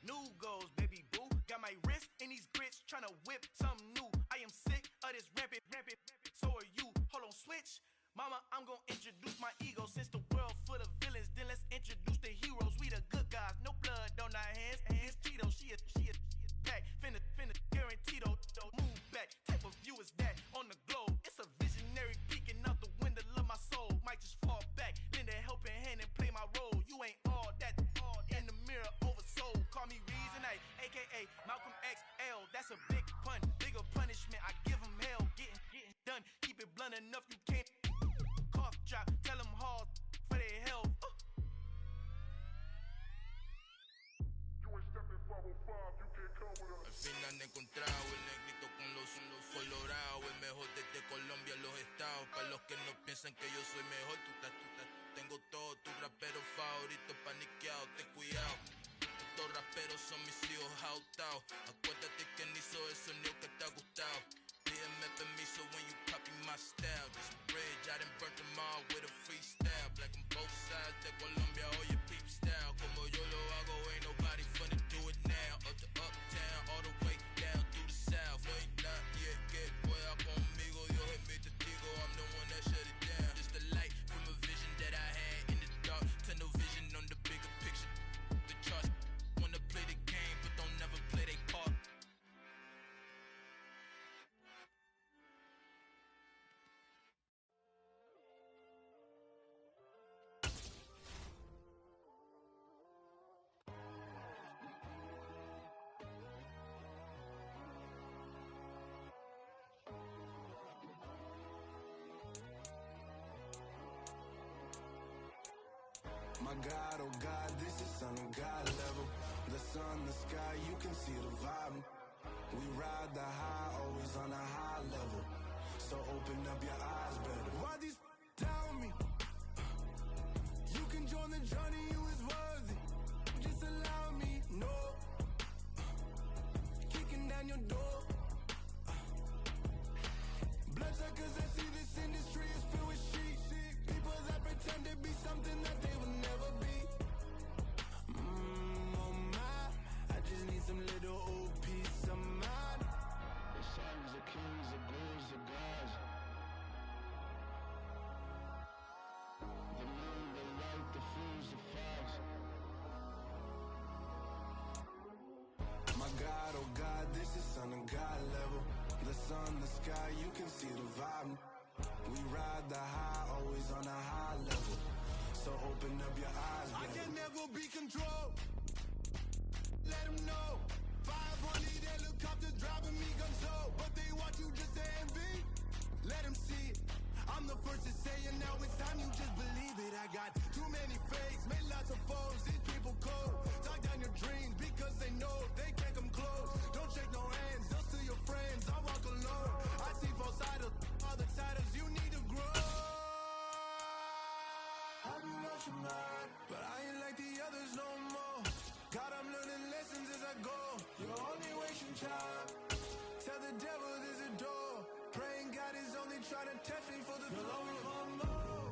New goals, baby boo. Got my wrist in these grits, tryna whip something new. I am sick of this rampant. So are you. Hold on, switch. Mama, I'm gonna introduce my ego. Since the world full of villains, then let's introduce the heroes. We the good guys, no blood on our hands. Hands Tito, she a pack. Finna, guaranteed. Move back. Type of view is that on the globe? It's a visionary peeking out the window of my soul. Might just fall back, lend a helping hand and play my role. You ain't all that. In the mirror, oversold. Call me Reason A, aka Malcolm XL. That's a big pun, bigger punishment. I give him hell, getting done. Keep it blunt enough, you can't. Cough drop, tell them hard for their health. Al final he encontrado el negrito con los colorados. El mejor desde Colombia a los estados. Para los que no piensan que yo soy mejor, tengo todo, tus raperos favoritos paniqueados, ten cuidado. Estos raperos son mis hijos jautados. Acuérdate que ni hizo el sonido que te ha gustado. Pídeme permiso when you copy my style. This bridge, I done burnt them all with a freestyle. Black on both sides de Colombia, oye peep style. Como yo lo hago, ain't nobody finna do it now. Up to uptown, all the way down through the south. No hay nadie que pueda conmigo, Dios es mi testigo. I'm the one that shut it down. Just the light from a vision that I had in the dark. Tunnel vision on the bigger picture. The charts wanna play the game, but don't never play their part. My God, oh God, this is Son of God level. The sun, the sky, you can see the vibe. We ride the high, always on a high level. So open up your eyes better. Why these tell me? You can join the journey, you is worthy. Just allow me, no. Kicking down your door. Bloodsuckers, I see this industry is filled with shit. People that pretend to be something that they will never be. Oh my, I just need some little old peace of mind. The sons, the kings, the bulls, the gods. The moon, the light, the fools, the fogs. My God, oh God, this is Son of God level. The sun, the sky, you can see the vibe. We ride the high, always on a high level. So open up your eyes, baby. I can never be controlled. Let them know. 500 helicopters driving me gunso. But they want you just to envy. Let them see it. I'm the first to say it, now it's time you just believe it. I got too many fakes, made lots of foes. These people cold. Talk down your dreams because they know they can't come close. Don't shake no hands, they'll steal your friends. I walk alone. I see both sides of other titles. You need to grow. Have you lost your mind? But I ain't like the others no more. God, I'm learning lessons as I go. You're only wasting time. Tell the devil there's a door. Praying God is only trying to test me for the glory of more.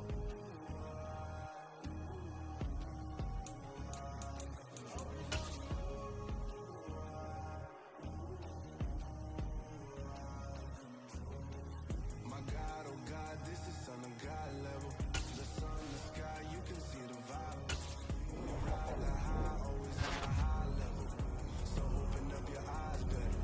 My God, oh God, this is Son of God level. The sun, the sky, you can see the vibe. We ride the high, always on a high level. So open up your eyes better.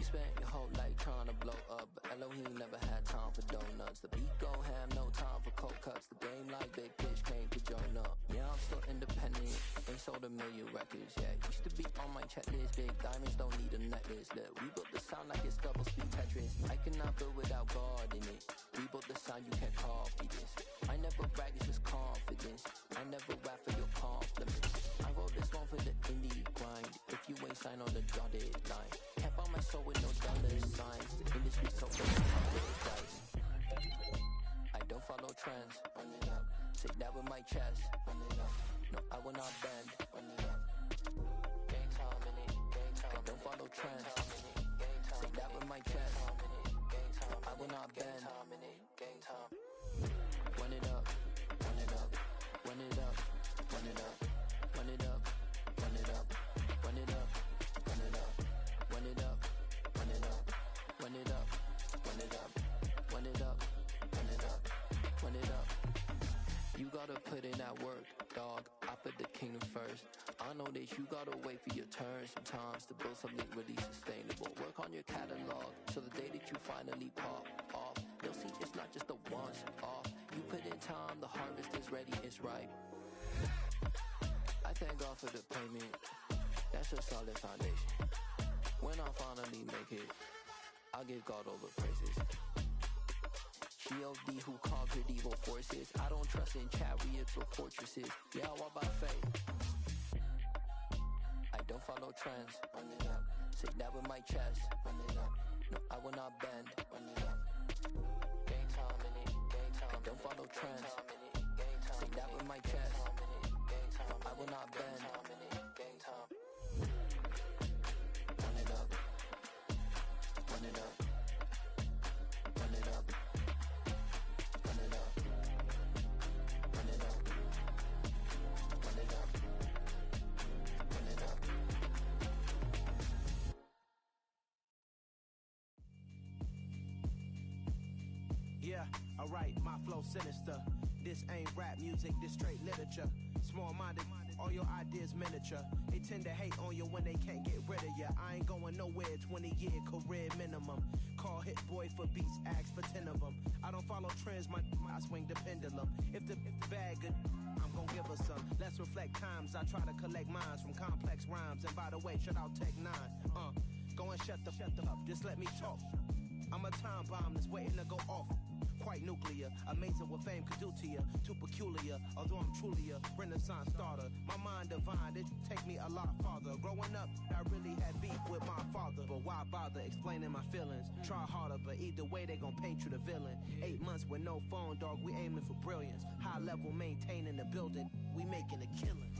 You spent your whole life trying to blow up, but Elohim never had time for donuts. The beat go ham, no time for cold cuts. The game like Big Fish came to join up. Yeah, I'm still independent, ain't sold a million records yet. Used to be on my checklist, big diamonds don't need a necklace. Look, we built the sound like it's double speed Tetris. I cannot build without God in it. We built the sound, you can't copy this. I never brag, it's just confidence. I never rap for your compliments. I wrote this one for the indie grind. If you ain't signed on the dotted line, can't buy my soul with no dollar signs. The industry so price. I don't follow trends. Say that with my chest. No, I will not bend. Gang time in it. I don't follow trends. Say that with my chest. No, I will not bend. Gang time. Run it up. Run it up. Run it up. Run it up. Run it up. Run it up. Run it up. Run it up. Run it up. Run it up. Run it up. Run it up. Run it up. Run it up. Run it up. You gotta put in that work, dog. I put the kingdom first. I know that you gotta wait for your turn sometimes to build something really sustainable. Work on your catalog, so the day that you finally pop off, you'll see it's not just a once off. You put in time, the harvest is ready, it's ripe. I thank God for the payment. That's a solid foundation. When I finally make it, I'll give God all the praises. G.O.D. who conquered evil forces. I don't trust in chariots or fortresses. Yeah, I walk by faith. I don't follow trends. Run it up. Say that with my chest. Run it up. No, I will not bend. Run it up. Gang time in it. Gang time. I don't follow trends. Say that with my chest. No, I will not bend. Gang time. Run it up. Run it up. Run it up. Run it up. Run it up. Run it up. Run it up. Yeah, alright, my flow sinister. This ain't rap music, this straight literature. Small-minded, all your ideas miniature. They tend to hate on you when they can't get rid of you. I ain't going nowhere, 20-year career minimum. Call Hit Boy for beats, ask for 10 of them. I don't follow trends, I swing the pendulum. If the bag good, I'm gon' give her some. Let's reflect times, I try to collect minds from complex rhymes. And by the way, shout out Tech 9. Go and shut the up, just let me talk. I'm a time bomb that's waiting to go off. Quite nuclear, amazing what fame could do to you. Too peculiar, although I'm truly a renaissance starter. My mind divine, it take me a lot farther. Growing up, I really had beef with my father. But why bother explaining my feelings? Try harder, but either way they gon' paint you the villain. 8 months with no phone, dog, we aiming for brilliance. High level maintaining the building, we making a killing.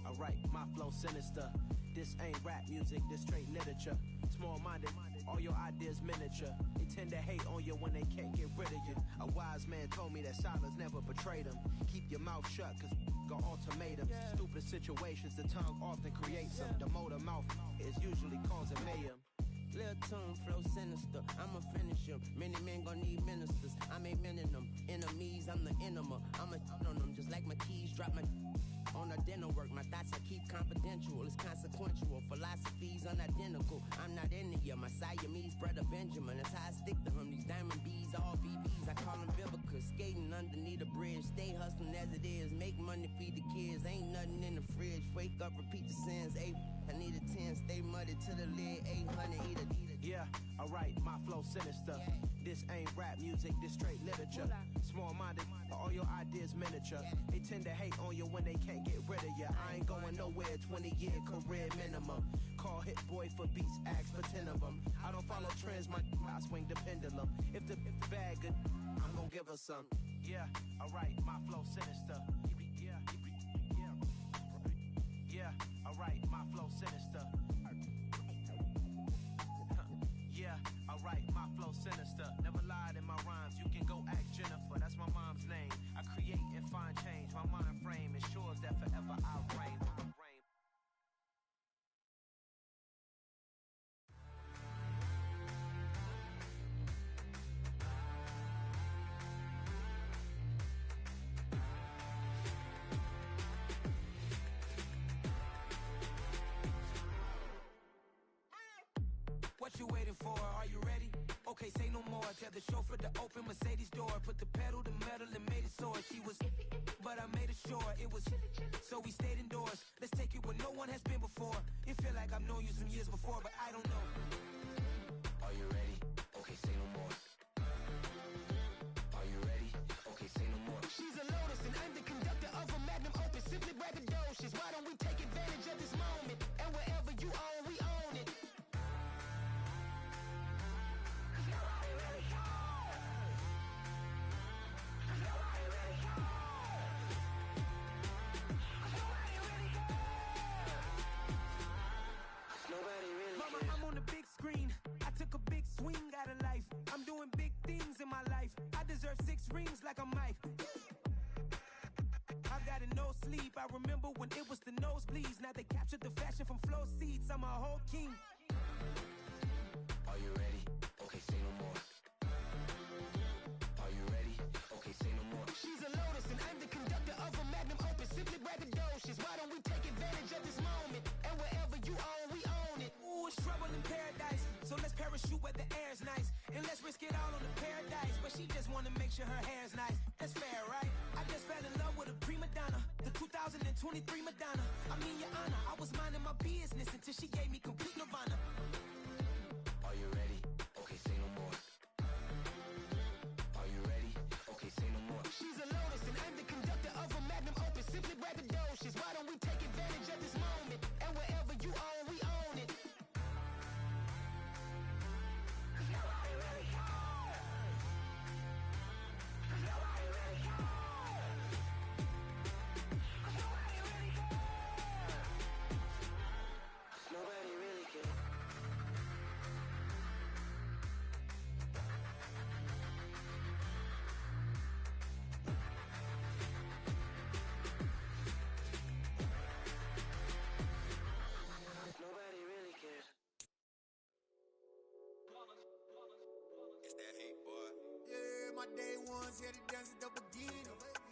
Alright, my flow sinister. This ain't rap music, this straight literature. Small-minded, all your ideas miniature. They tend to hate on you when they can't get rid of you. A wise man told me that silence never betrayed him. Keep your mouth shut, cause got ultimatums. Stupid situations, the tongue often creates them. The motor mouth is usually causing mayhem. Lil' tune, flow sinister, I'ma finish him. Many men gon' need ministers, I make men in them. Enemies, I'm the enema, I'ma on them. Just like my keys, drop my on the dinner work. My thoughts I keep confidential, it's consequential. Philosophies unidentical, I'm not in the my Siamese brother Benjamin. That's how I stick to him, these diamond bees, all BBs. I call them Vivica, skating underneath the bridge. Stay hustling as it is, make money, feed the kids. Ain't nothing in the fridge, wake up, repeat the sins. I need a 10, stay muddy to the lid. 800, eat it. Yeah, alright, my flow sinister. This ain't rap music, this straight literature. Small-minded, all your ideas miniature. They tend to hate on you when they can't get rid of you. I ain't going nowhere, 20-year career minimum. Call Hit Boy for beats, ask for 10 of them. I don't follow trends, I swing the pendulum. If the bag good, I'm gon' give her some. Yeah, alright, my flow sinister. Yeah, alright, my flow sinister. Yeah, alright, my flow sinister. Never lied in my rhymes, you can go ask Jennifer, that's my mom's name. I create and find change, my mind frame ensures that forever I reign. What you waiting for? Okay, say no more. Tell the chauffeur to open Mercedes door. Put the pedal to metal and made it soar. She was, but I made it sure it was. So we stayed indoors. Let's take it where no one has been before. It feel like I've known you some years before, but I don't know. Are you ready? Okay, say no more. Are you ready? Okay, say no more. She's a Lotus and I'm the conductor of a Magnum Opus. Simply braggadocious. Why don't we take advantage of this moment? And wherever you own, we own it. Mama, I'm on the big screen. I took a big swing out of life. I'm doing big things in my life. I deserve 6 rings like I'm Mike. I've got no sleep. I remember when it was the nosebleeds. Now they captured the fashion from flow seats. I'm a whole king. Are you ready? Okay, say no more. Are you ready? Okay, say no more. She's a Lotus and I'm the conductor of a Magnum Opus. Simply braggadocious. Why don't we take advantage of this moment? And wherever you own, we own it. Ooh, it's trouble in paradise. So let's parachute where the air's nice. And let's risk it all on the paradise. But she just wanna make sure her hair's nice. That's fair, right? I just fell in love with a prima donna. The 2023 Madonna. I mean, your honor, I was minding my business until she gave me complete nirvana. Are you ready? Okay, say no more. Are you ready? Okay, say no more. She's a Lotus and I'm the conductor of a Magnum Opus. Simply braggadocious. Why don't we take advantage of this moment? And wherever you own, we own it. Nobody really cares. Nobody really cares. It's that hate, boy. Yeah, my day ones here to dance at the beginning.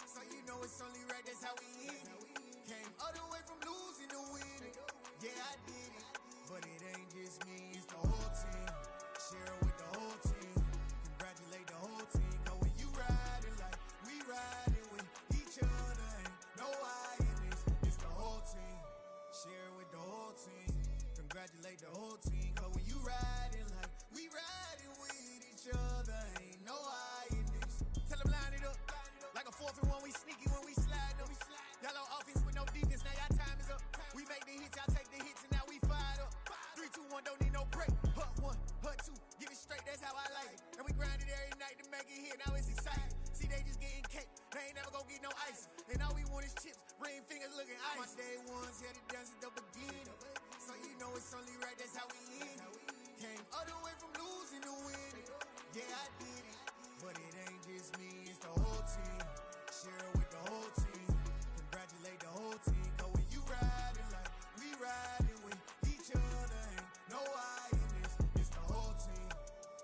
So you know it's only right, that's how we end it. Came all the way from losing to winning. Yeah, I did it. But it ain't just me, it's the whole team. Share it with the whole team. Congratulate the whole team. Cause when you riding like we riding with each other, ain't no I in this. It's the whole team. Share it with the whole team. Congratulate the whole team. Cause when you riding like we riding with each other, ain't no I in this. Tell them line it up. Like a 4th and 1, we sneaky when we slide up. Y'all on offense with no defense, now y'all time is up. We make the hits, y'all take the hits, and now we fired up. 3, 2, 1, don't need no break. Hut 1, hut 2, give it straight, that's how I like it. And we grind it every night to make it hit, now it's exciting. See, they just getting cake, they ain't never gonna get no ice. And all we want is chips, ring fingers looking ice. My day ones here to dance at the beginning. So you know it's only right, that's how we end it. Came all the way from losing to winning. Yeah, I did it. But it ain't just me, it's the whole team. Share it with the whole team. Congratulate the whole team. Cause when you riding like we riding with each other, ain't no I in this. It's the whole team.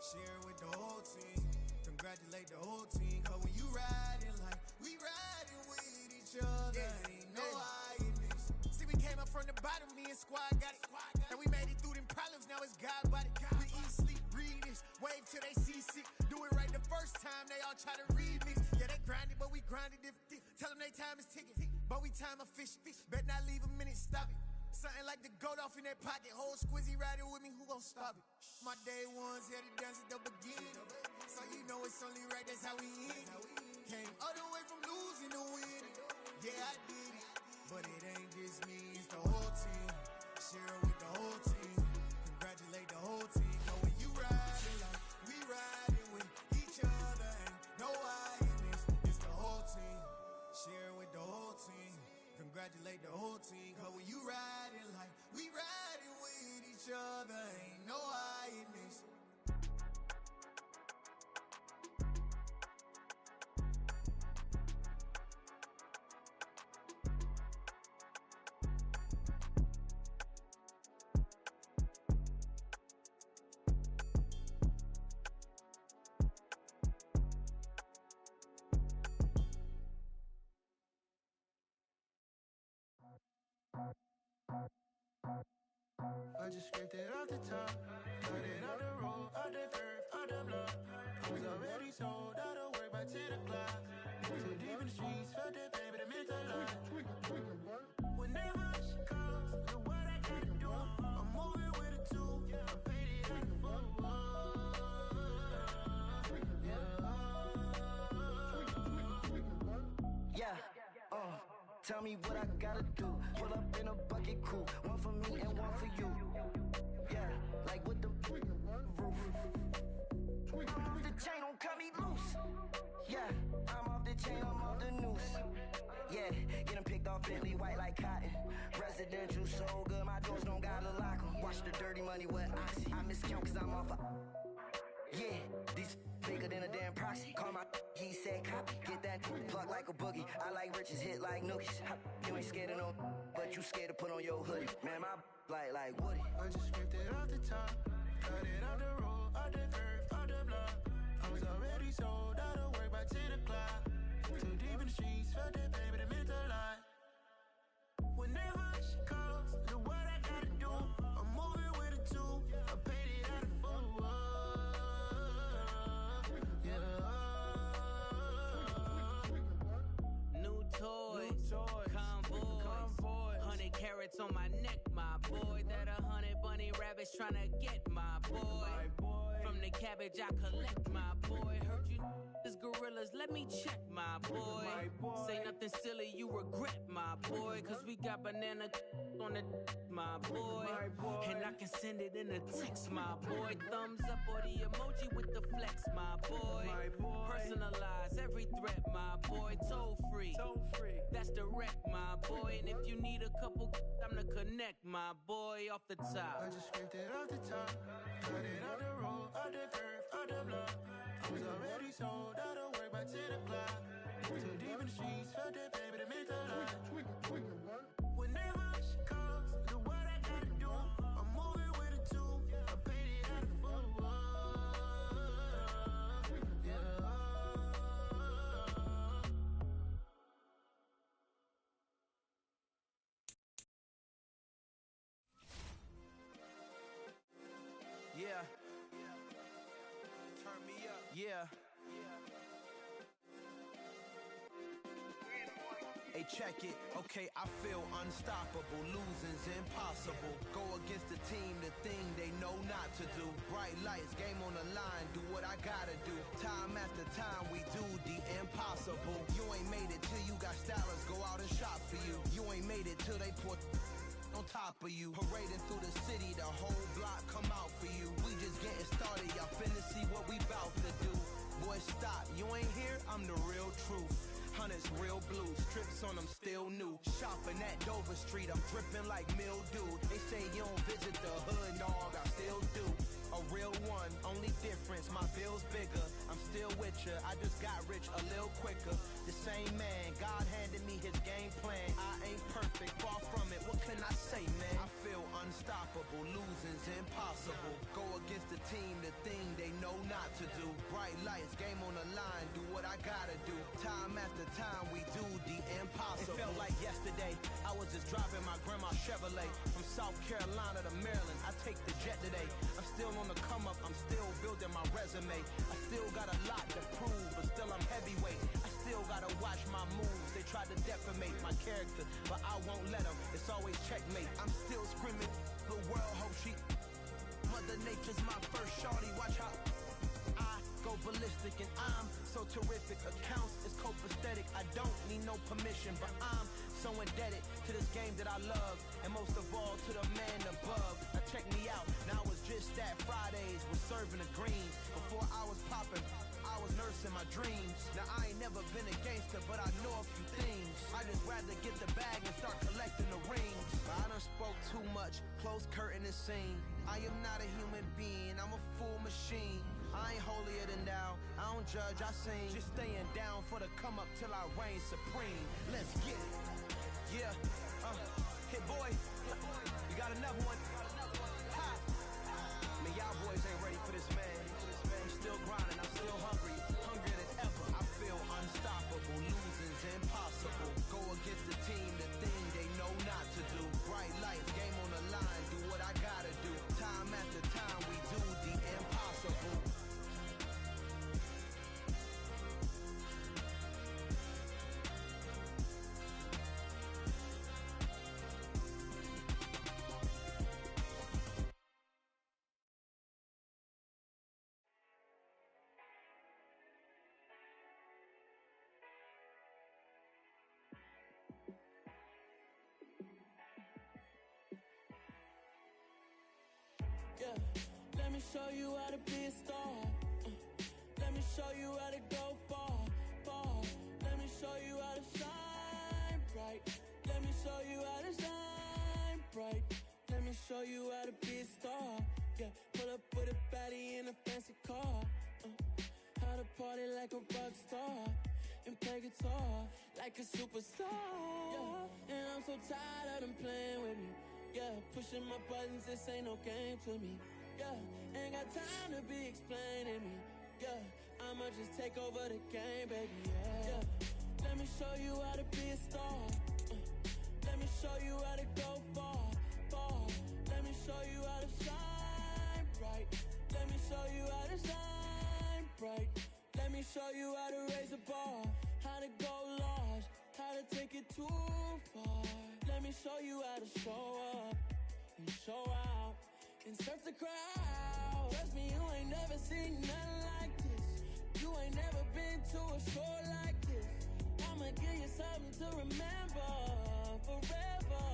Share it with the whole team. Congratulate the whole team. Cause when you riding like we riding with each other, ain't no I in this. See, we came up from the bottom, me and squad got it. And we made it through them problems, now it's God body. We eat, sleep, breathe this. Wave till they see sick. Do it right the first time, they all try to remix. Yeah, they grinded, but we grinded different. Tell them they time is ticking, but we time efficient. Bet not leave a minute, stop it. Something like the goat off in that pocket. Whole squizzy riding with me, who gon' stop it? My day ones here to dance at the beginning. So you know it's only right, that's how we end it. Came all the way from losing to winning. Yeah, I did it. But it ain't just me, it's the whole team. Share it with the whole team. Congratulate the whole team. Cause when you riding like we riding with each other, ain't no I in this. It's the whole team. Share it with the whole team. Congratulate the whole team. Cause when you riding like we riding with each other, ain't no I in this. I just scraped it off the top, cut it out the road. out the earth, out the block. I was already sold out of work by 10 o'clock. Too deep in the streets, felt that baby, the mental lie. Whenever she calls, look what I gotta do. I'm moving with a two, I paid it out the full. Yeah, tell me what I gotta do. Pull up in a bucket crew, one for me and one for you. Yeah, like with the roof. I'm off the chain, don't cut me loose. Yeah, I'm off the chain, I'm off the noose. Yeah, get them picked off Bentley, white like cotton. Residential, so good, my doors don't gotta lock 'em. Watch the dirty money with oxy. I miscount cause I'm off a... Yeah, these bigger than a damn proxy. Call my he said copy. Get that plug like a boogie. I like riches, hit like nookies. You ain't scared of no, but you scared to put on your hoodie. Man, my like Woody. I just ripped it off the top. Cut it out the road, out the earth, out the block. I was already sold out of work by 10 o'clock. Too deep in the streets, felt that baby, the mental lie. Whenever she calls, look what I gotta do. I'm moving with a two, I paid it out of full. New toy, convoy, 100 carats on my neck, my boy. That 100 bunny rabbits tryna get my boy. From the cabbage I collect, my boy. Heard you is gorillas, let me check, my boy. Say nothing silly, you regret, my boy. Cause we got banana on the my boy. And I can send it in a text, my boy. Thumbs up or the emoji with the flex, my boy. Personalize every threat, my boy. Toll free, that's direct, my boy. And if you need a couple, I'm to connect, my boy, off the top. I just ripped it off the top. Cut it out the road, out the earth, out the block. I was already sold out of work by 10 o'clock. Too deep in the streets, felt that baby, the mental lie. Whenever she calls, look what I gotta do. I'm moving with a two, I paid it out of full. Yeah. Turn me up. Yeah. Hey, check it. Okay, I feel unstoppable. Losing's impossible. Go against the team, the thing they know not to do. Bright lights, game on the line. Do what I gotta do. Time after time, we do the impossible. You ain't made it till you got stylists go out and shop for you. You ain't made it till they put on top of you. Parading through the city, the whole block come out for you. We just getting started, y'all finna see what we bout to do. Boy, stop, you ain't here, I'm the real truth. Hunters, real blues, strips on them still new. Shopping at Dover Street, I'm dripping like mildew. They say you don't visit the hood, dog, I still do. A real one, only difference, my bill's bigger. I'm still with ya, I just got rich a little quicker. The same man, God handed me his game plan. I ain't perfect, far from it, what can I say, man? I feel unstoppable, losing's impossible. Go against the team, the thing they know not to do. Bright lights, game on the line, do what I gotta do. Time after time, we do the impossible. It felt like yesterday, I was just driving my grandma's Chevrolet. From South Carolina to Maryland, I take the jet today. I'm still on the come up, I'm still building my resume. I still got a lot to prove, but still I'm heavyweight. I still gotta watch my moves, they tried to defamate my character, but I won't let them, it's always checkmate. I'm still screaming, the world hope she... Mother Nature's my first shorty, watch how I go ballistic and I'm so terrific. Accounts is copacetic, I don't need no permission, but I'm so indebted to this game that I love, and most of all to the man above. Now check me out, now I was just at Fridays, was serving the greens. Before I was popping, I was nursing my dreams. Now I ain't never been a gangster, but I know a few things. I just rather get the bag and start collecting the rings. I done spoke too much, close curtain and scene. I am not a human being, I'm a full machine. I ain't holier than thou, I don't judge, I sing. Just staying down for the come up till I reign supreme. Let's get it. Yeah, hit boy, you got another one. Ha! Man, y'all boys ain't ready for this, man. I'm still grinding, I'm still hungry, hungrier than ever. I feel unstoppable, losing's impossible. Go against the team, the thing they know not to do. Bright lights, game on the line, do what I gotta do. Time after time, we do the impossible. me show you how to be a star. Let me show you how to go far, far. Let me show you how to shine bright. Let me show you how to shine bright. Let me show you how to be a star. Yeah, pull up with a baddie in a fancy car. How to party like a rock star and play guitar like a superstar. Yeah, and I'm so tired of them playing with me. Yeah, pushing my buttons, this ain't no game to me. Yeah, ain't got time to be explaining me. Yeah, I'ma just take over the game, baby. Yeah, let me show you how to be a star. Let me show you how to go far, far. Let me show you how to shine bright. Let me show you how to shine bright. Let me show you how to raise the bar, how to go large, how to take it too far. Let me show you how to show up and show out and surf the crowd. Trust me, you ain't never seen nothing like this. You ain't never been to a show like this. I'ma give you something to remember forever.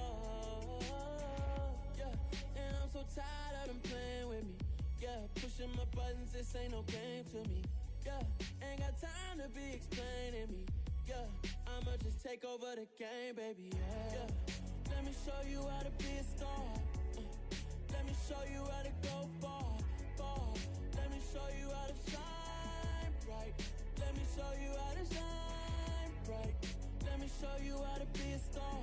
Yeah, and I'm so tired of them playing with me. Yeah, pushing my buttons, this ain't no game to me. Yeah, ain't got time to be explaining me. Yeah, I'ma just take over the game, baby. Yeah, let me show you how to be a star. Let me show you how to go far, far. Let me show you how to shine bright. Let me show you how to shine bright. Let me show you how to be a star.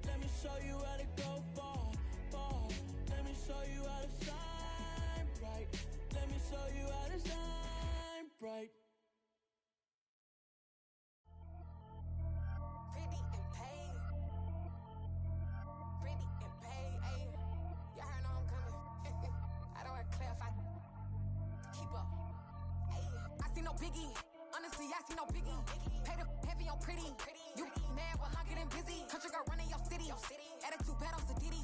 Let me show you how to go far, far. Let me show you how to shine bright. Let me show you how to shine bright. Pretty and paid. Pretty and paid, ayy. Y'all heard know I'm coming. I don't want to clarify. Keep up. Ayy. I see no biggie. Honestly, I see no biggie. Pay the heavy on pretty. You mad while I'm getting busy. Country girl running your city. Attitude bad on Sadiddy.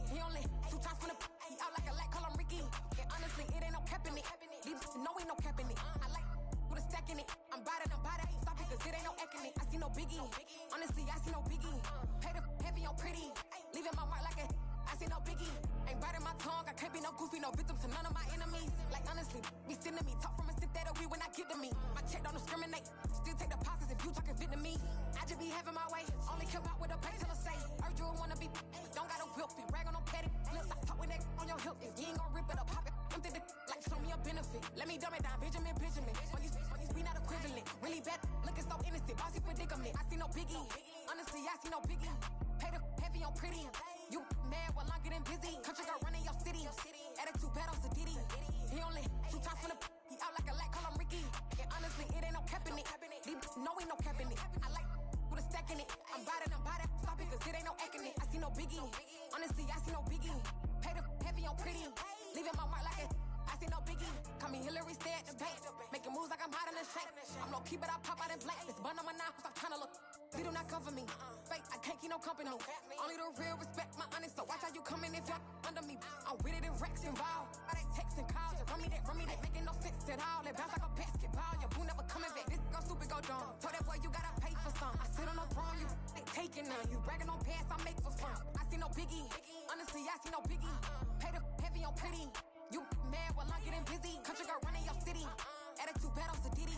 He only 2 times from the he out like a light, call him Ricky. And honestly, it ain't no cap in it. These know ain't no cap in it. I like with a stack in it. I'm bad. Stop it, cause it ain't no eck in it. I see no biggie. Honestly, I see no biggie. Pay the heavy on pretty. Leaving my mark like a I see no biggie. Ain't biting my tongue. I can't be no goofy, no victim to none of my enemies. Like honestly, be sending me talk from a sit that we when I get to me. My check don't discriminate. Still take deposits if you talking Vietnamese. I just be having my way. Only come out with a pay till I say. Urge you wanna be, don't got no whip. Rag on no petty. Lips, I talk with that on your hip. If you ain't gon' rip it up, pop it. Empty the like show me a benefit. Let me dumb it down, Benjamin. For you, we not equivalent. Really bad, looking so innocent. Bossy predicament. I see no biggie. Honestly, I see no biggie. Pay the heavy on pretty. You mad while I'm getting busy. Country girl running your city. Attitude bad on Sadiddy. He only 2 times from the he out like a light, call him Ricky. And honestly, it ain't no cap in it. These know ain't no cap in it. I like with a stack in it. I'm bad. Stop it, cause it ain't no eck in it. I see no biggie. Honestly, I see no biggie. Pay the heavy on pretty. Leaving my mark like a I see no biggie. Call me Hillary, stay at the bank. Making moves like I'm hot in the shank. I'm low key, but I pop out in blank. This bun on my knife, stop trying to look. They do not cover me. Fake, I can't keep no company. Only the real respect my honest. So watch how you coming if you're under me. I'm with it and Rex involved. I they text and calls. Just run me that. Making no sense at all. They bounce like a basketball. Your boo never coming back. This go stupid, go dumb. Told that boy you gotta pay for some. I sit on no throne, you ain't taking none. You bragging on pants, I make for fun. I see no biggie. Honestly, I see no biggie. Pay the heavy on pretty. You mad while I'm getting busy. Country girl running your city. Attitude bad on Sadiddy.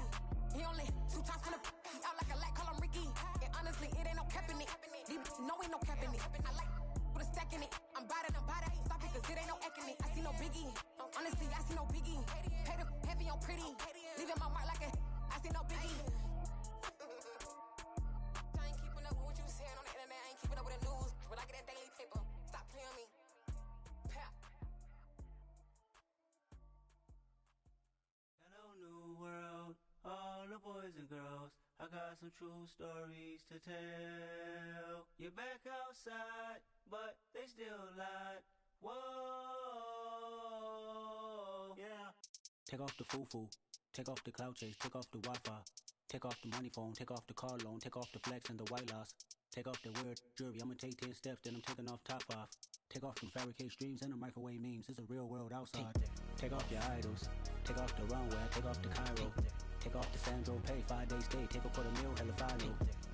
He only 2 times from the he out like a light, call him Ricky. And honestly, it ain't no cap in it. These know ain't no cap in it. I like with a stack in it. I'm bad. Stop it, cause it ain't no eck in it. I see no biggie. Honestly, I see no biggie. Pay the heavy on pretty. Leaving my mark like a I see no biggie. I ain't keeping up with what you saying on the internet. I ain't keeping up with the news. But I get that daily paper. Stop playing on me. Pap. Hello, new world, all the boys and girls. I got some true stories to tell. You're back outside, but they still lied. Whoa, yeah. Take off the foo-foo, take off the cloud chase, take off the Wi-Fi, take off the money phone, take off the car loan, take off the flex and the white loss. Take off the weird jewelry, I'ma take 10 steps, then I'm taking off top off. Take off the fabricate streams and the microwave memes, it's a real world outside. Take off your idols, take off the runway, take off the Cairo. Take off the Sandro pay, 5 days stay, take a $250,000, hella follow.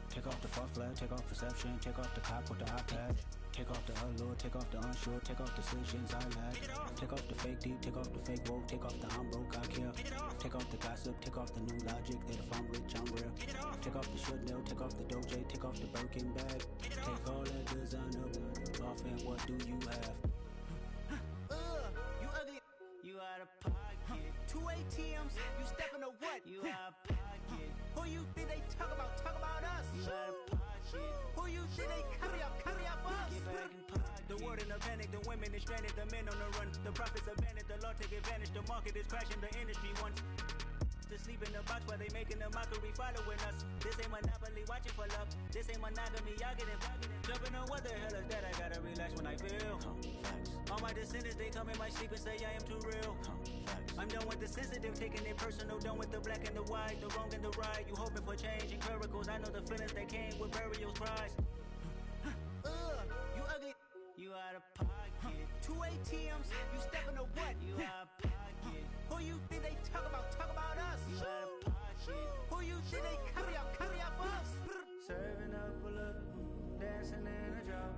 Take off the false flag, take off perception, take off the cop with the iPad. Take off the allure, take off the unsure, take off decisions I lack. Take off the fake deep, take off the fake woke, take off the I'm broke, I care. Take off the gossip, take off the new logic that if I'm rich, I'm real. Take off the should know, take off the Doja, take off the Birkin bag. Take all that designer off and what do you have? You ugly. You out of pocket. 2 ATMs, you stepping to what? You out of pocket. Who you think they talk about? Talk about us. You out of pocket. Who you think they carry up for us? Get back in pocket. The world in a panic, the women is stranded, the men on the run. The profits abandoned, the law take advantage. The market is crashing, the industry wants to sleep in the box while they making a mockery following us. This ain't monopoly, watching for love. This ain't monogamy, y'all getting jumping on what the hell is that? I gotta relax when I feel. All my descendants, they come in my sleep and say I am too real. I'm done with the sensitive, taking it personal. Done with the black and the white, the wrong and the right. You hoping for change and miracles. I know the feelings that came with burial cries. You ugly. You out of pocket. 2 ATMs, you stepping to what? You out of pocket. Who you think they talk about? Talk about us. You out of pocket. Who you think they carry up for us? Serving up a look, dancing in a drop.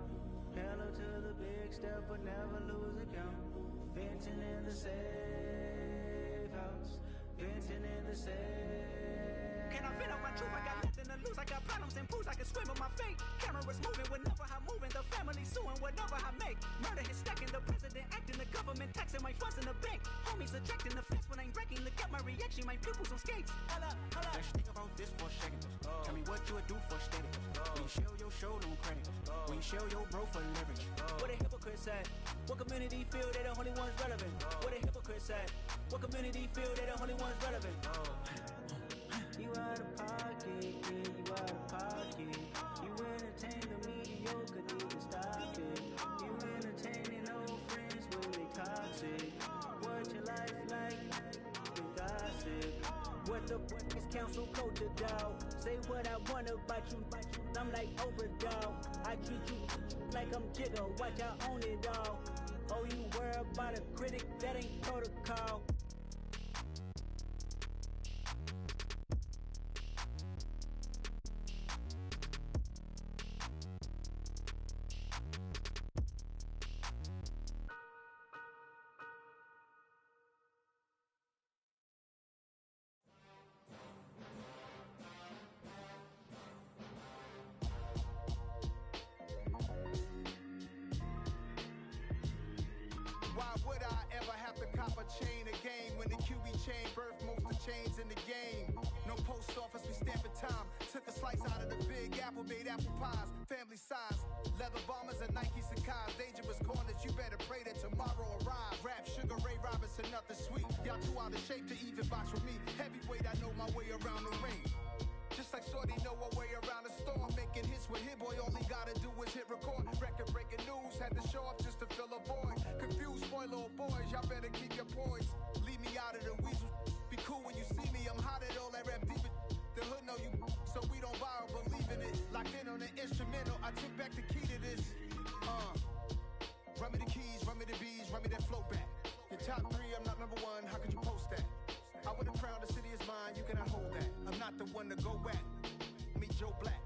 Hello to the big step, but never lose a count. Venting in the safe house. Venting in the safe. Can I fit out my truth? I got nothing to lose. I got problems and pools. I can swim with my fate. Cameras moving whenever I'm moving. The family suing whatever I make. Murder is stacking. The president acting. The government taxing my funds in the bank. Homies attracting the fence when I'm breaking. Look at my reaction. My pupils on skates. Holla, holla. Let's think about this for a second. Tell me what you would do for status. When you show your show, no credit. When you show your bro for leverage. What a hypocrite said. What community feel they the only ones relevant? What a hypocrite said. What community feel they the only ones relevant? You out of pocket, yeah, you out of pocket. You entertain the mediocre, need to stop it. You entertaining old friends when they toxic. What your life like? The gossip. What the is council culture, dog? Say what I want about you. I'm like overdog. I treat you like I'm Jigga. Watch I own it all. Oh, you worry about a critic? That ain't protocol. Why would I ever have to cop a chain again when the QB chain birthed most of the chains in the game? No post office, we stamping time. Took a slice out of the big apple, made apple pies, family size. Leather bombers and Nike Sacai's. Dangerous corners, you better pray that tomorrow arrive. Rap, Sugar Ray Robinson, nothing sweet. Y'all too out of shape to even box with me. Heavyweight, I know my way around the ring. Just like Shorty know her way around the storm. Making hits with Hit Boy, all he gotta do is hit record. Record breaking news, had to show up just to fill a void. Confused boy, little boys, y'all better keep your poise. Leave me out of the weasel. Be cool when you see me, I'm hot at all that rap deep. The hood know you, so we don't borrow, believe in it. Locked in on the instrumental, I took back the key to this. Run me the keys, run me the bees, run me that flow back. Your top 3, I'm not number 1, how could you post that? I would've crowned the city is mine, you cannot hold that. I'm not the one to go back. Meet Joe Black.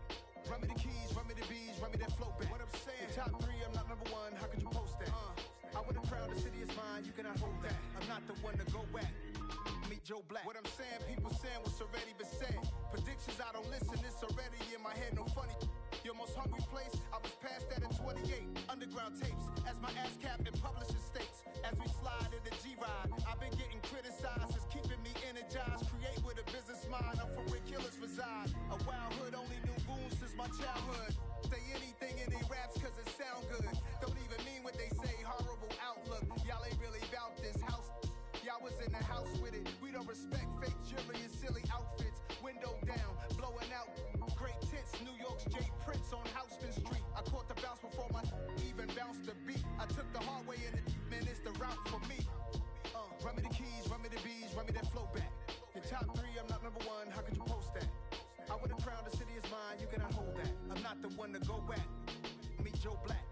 Run me the keys, run me the bees, run me that flow back. What I'm saying, your top 3, I'm not number 1, how could you post that? I would've crowned the city is mine, you cannot hold that. I'm not the one to go back. Meet Joe Black. What I'm saying, people saying what's already been said. Predictions, I don't listen, it's already in my head, no funny. Your most hungry place, I was past that in 28. Underground tapes, as my ass cap in publishing states. As we slide in the G-Ride, I've been getting criticized, it's keeping me energized. Create with a business mind, I'm from where killers reside. A wild hood, only knew goons since my childhood. Say anything in they raps cause it sound good. Don't even mean what they say, horrible outlook. Y'all ain't really about this house. Y'all was in the house with it. We don't respect fake jewelry and silly outfits. Window down, blowing out great tits. New York's Jay Prince on Houston Street. I caught the bounce before my even bounced the beat. I took the hard way in it, man, it's the route for me. Run me the keys, run me the bees, run me that flow back. Your top 3, I'm not number 1, how could you post that? I would've crowned the city is mine, you cannot hold that. I'm not the one to go back. Meet Joe Black.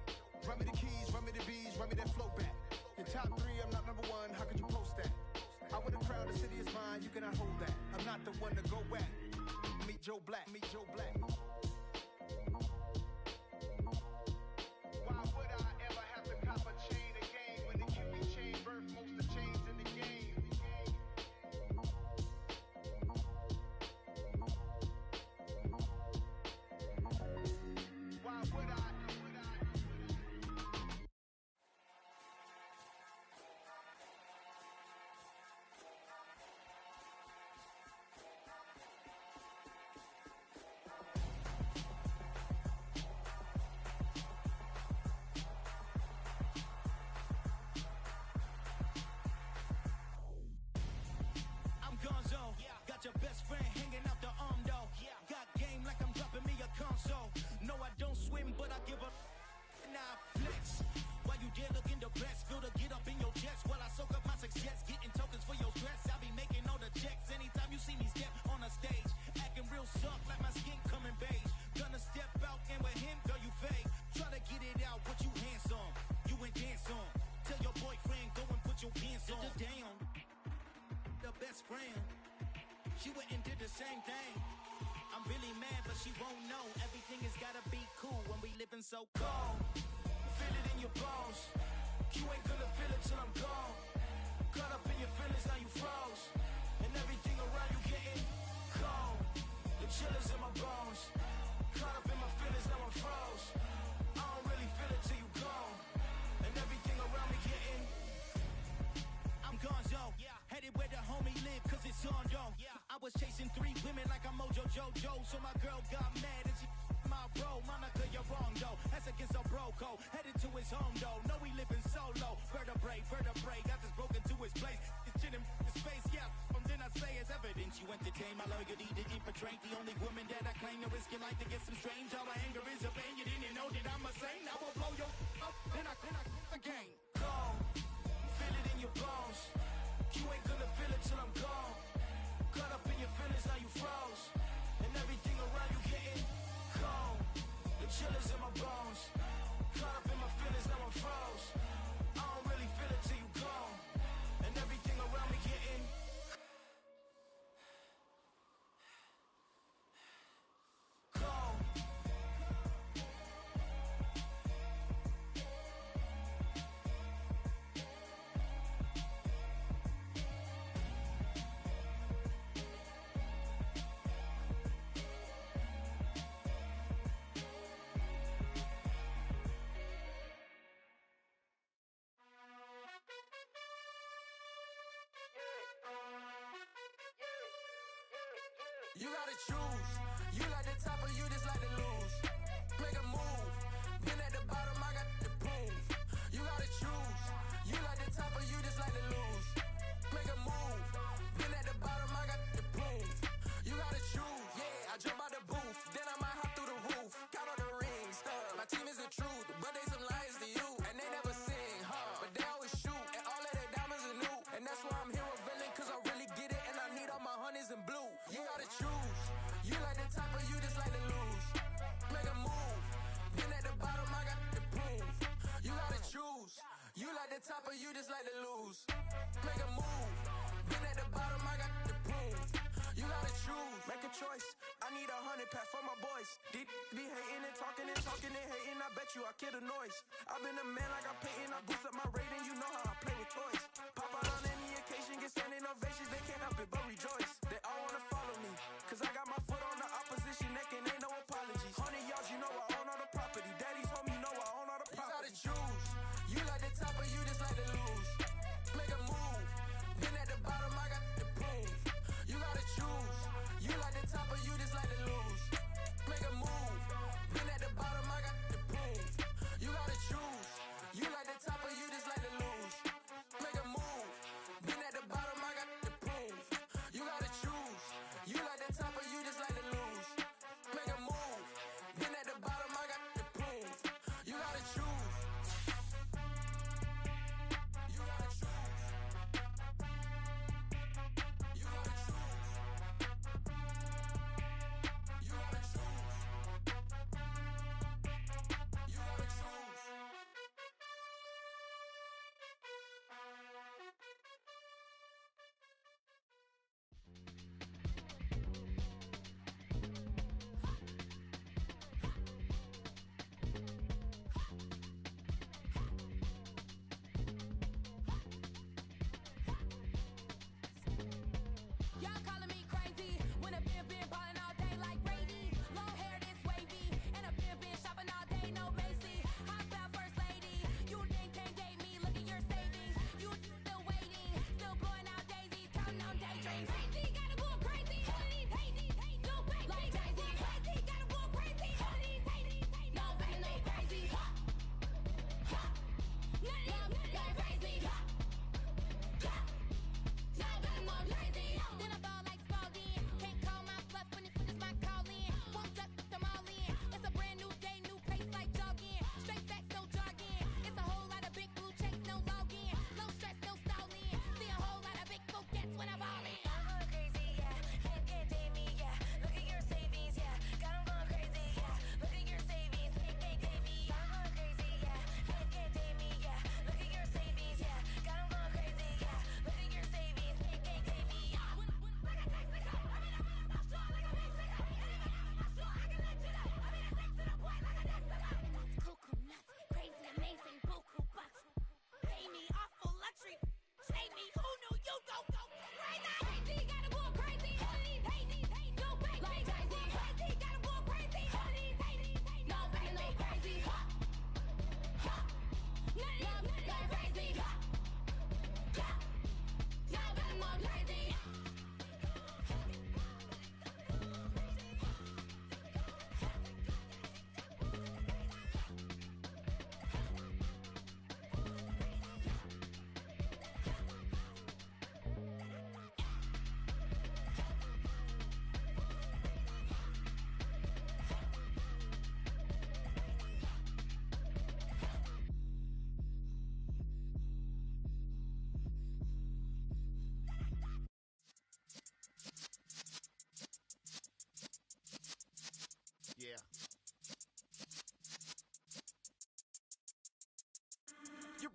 Run me the keys, run me the bees, run me that flow back. Your top 3, I'm not number 1, how could you post that? I would've crowned proud, the city is mine, you cannot hold that. I'm not the one to go at. Meet Joe Black, meet Joe Black. Why would I ever have to cop a chain again when it can be chain birth most of chains in the game? Why would I? I'm Gonzo, got your best friend hanging out the arm though. Got game like I'm dropping me a console. No, I don't swim, but I give a nah flex. While you there looking the best, feel the get up in your chest while I soak up my success, getting tokens for your stress. I be making all the checks anytime you see me step on a stage, acting real soft like my skin coming beige. Gonna step out and with him, girl, you fake. Try to get it out, what you handsome, you ain't dance on. Tell your boyfriend go and put your pants on. Down. The best friend, she went and did the same thing. I'm really mad, but she won't know. Everything has gotta be cool when we living so cold. Feel it in your bones. You ain't gonna feel it till I'm gone. Caught up in your feelings, now you froze. And everything around you getting cold. The chill is in my bones. Caught up in my feelings, now I'm froze. I don't really feel it till you gone. And everything around me getting. I'm Gonzo, headed where the homie live, cause it's on though. I was chasing 3 women like I'm Mojo Jojo, so my girl got mad and she my bro. Monica, you're wrong though, that's against a bro code. Headed to his home though, no we living solo. Vertebrae, got this broken to his place. It's chin in his face, yeah, then I say it's evidence. You entertain my loyalty to infiltrate the only woman that I claim to risk your life to get some strange. All my anger is a pain, you didn't know that I'm a saint. I will blow your up, then I again. Go, feel it in your bones. You ain't gonna feel it till I'm gone. Caught up in your feelings, now you froze. And everything around you getting cold. The chill is in my bones. Caught up in my feelings, now I'm froze. I don't really feel it till you gone. And everything around me getting cold. You gotta choose. You like the top or you just like to lose. Make a move. Been at the bottom, I got the proof. You gotta choose. You like the top or you just like to lose. Make a move. Been at the bottom, I got the proof. You gotta choose. Yeah, I jump out the booth, then I might hop through the roof. Count on the rings, stuff. My team is the truth, but they some liars to you. And they never sing, but they always shoot. And all of their diamonds are new. And that's why I'm here with villain, cause I really get it. And I need all my honeys in blue. You gotta choose. You like the top or you just like to lose. Make a move. Been at the bottom, I got the proof. You gotta choose. You like the top or you just like to lose. Make a move. Been at the bottom, I got the proof. You gotta choose. Make a choice. I need 100 pack for my boys. Deep be hating and talking and hating. I bet you I kill the noise. I've been a man like I'm painting. I boost up my rating. You know how I play with toys. Pop out on any occasion, get standing ovations. They can't help it but rejoice. They all wanna follow me, cause I got my foot on the opposition neck and ain't no apologies. 100 yards, you know I own all the property. Daddy's home, you know I own all the property. You gotta choose. You like the top or you just like to lose. Make a move. Been at the bottom, I got the proof. You gotta choose. You like the top or you just like to lose. Make a move. Been at the bottom, I got the proof. You gotta choose. You like the top or you just like to lose. Make a move. Been at the bottom, I got the proof. You gotta choose. You like the top or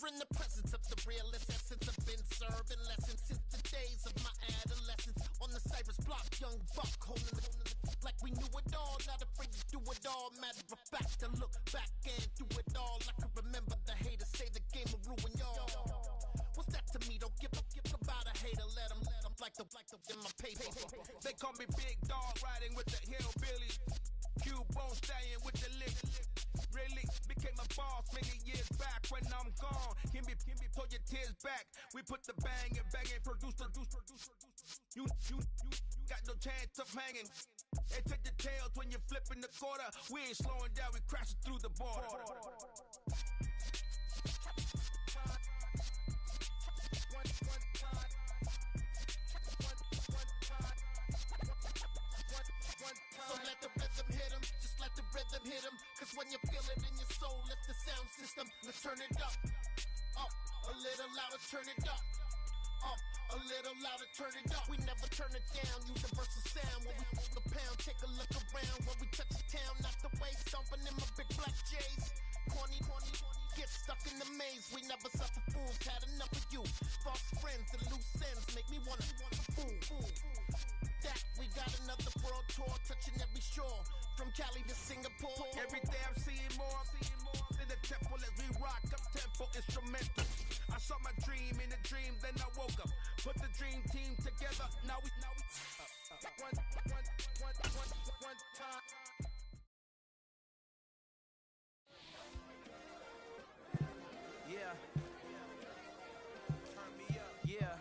in the presence of the realest essence. I've been serving lessons since the days of my adolescence. On the Cypress block, young buck holding it like we knew it all. Not afraid to do it all. Matter of fact, I look back and do it all. I can remember the haters say the game will ruin y'all. What's that to me? Don't give about a hater. Let them like the in my paper. They call me Big Dog, riding with the hillbillies. Q-Bone stallion with the lick. Really became a boss many years back. When I'm gone, can be pull your tears back. We put the bang and produce. You got no chance of hanging. They take the tails when you're flipping the quarter. We ain't slowing down, we crashing through the border. So let the rhythm hit 'em, just let the rhythm hit 'em. Cause when you feel it in your soul, let the sound system, let's turn it up. Up, a little louder, turn it up. Up, a little louder, turn it up. We never turn it down, universal sound. When we pull the pound, take a look around. When we touch the town, knock the way, stomping in my big black J's. Corny, get stuck in the maze. We never suffer fools, had enough of you. False friends and loose ends make me wanna fool. That we got another world tour, touching every shore, from Cali to Singapore. Every day I'm seeing more in the temple as we rock up tempo instrumental. I saw my dream in a dream, then I woke up. Put the dream team together. Now we one time. Yeah. Turn me up. Yeah.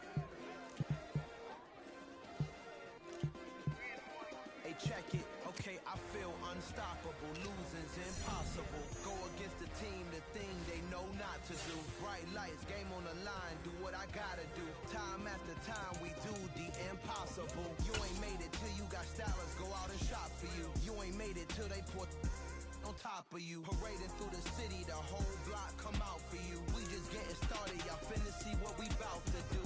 Hey, check it. Okay, I feel unstoppable. Losing's impossible. Go against the team, the thing they know not to do. Bright lights, game on the line. Do what I gotta do. Time after time, we do the impossible. You ain't made it till you got stylists go out and shop for you. You ain't made it till they put on top of you. Parading through the city, the whole block come out for you. We just getting started, y'all finna see what we bout to do.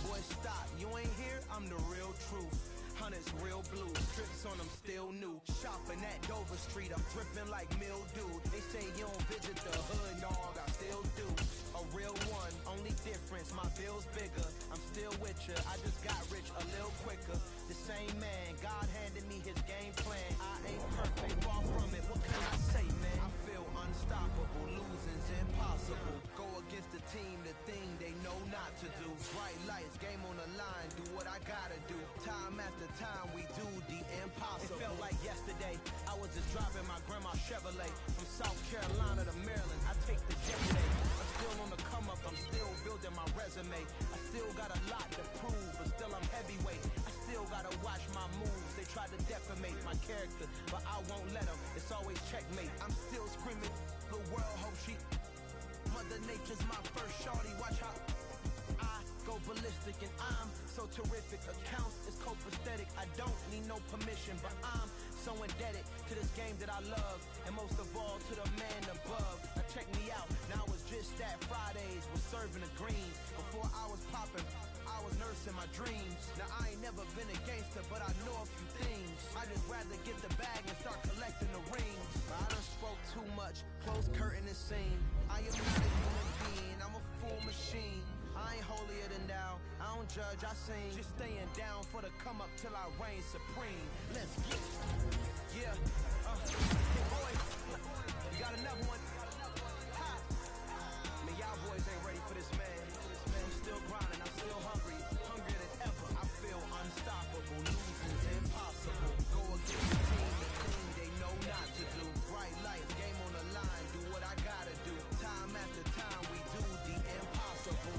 Boy, stop, you ain't here, I'm the real truth. Hunters real blue, strips on them still new. Shopping at Dover Street, I'm dripping like mildew. They say you don't visit the hood, dog, I still do. A real one, only difference, my bill's bigger. I'm still with ya, I just got rich a little quicker. The same man, God handed me his game plan. I ain't perfect, far from it, what can I say, man? I feel unstoppable, losing's impossible. Go against the team, the thing they know not to do. Bright lights, game on the line, do what I gotta do. Time after time, we do the impossible. It felt like yesterday, I was just driving my grandma's Chevrolet from South Carolina to Maryland. I take the jet today. I'm still on the come up, I'm still building my resume. I still got a lot to prove, but still I'm heavyweight. I still gotta watch my moves. They try to defamate my character, but I won't let them. It's always checkmate. I'm still screaming, the world hope she. Mother Nature's my first shorty, watch how I go ballistic and I'm so terrific. Accounts is copacetic, I don't need no permission, but I'm so indebted to this game that I love, and most of all to the man above. Now check me out, now it's just that Fridays was serving the greens. Before I was popping, I was nursing my dreams. Now I ain't never been a gangster, but I know a few things. I just rather get the bag and start collecting the rings. But I done spoke too much, close curtain and scene. I am not a human being, I'm a full machine. I ain't holier than thou, I don't judge, I sing. Just staying down for the come up till I reign supreme. Let's get it. Yeah, hey boy, you got another one? Ha! Man, y'all boys ain't ready for this, man. I'm still grinding, I'm still hungry, hungrier than ever. I feel unstoppable, losing's impossible. Go against the team, the thing they know not to do. Bright lights, game on the line, do what I gotta do. Time after time, we do the impossible.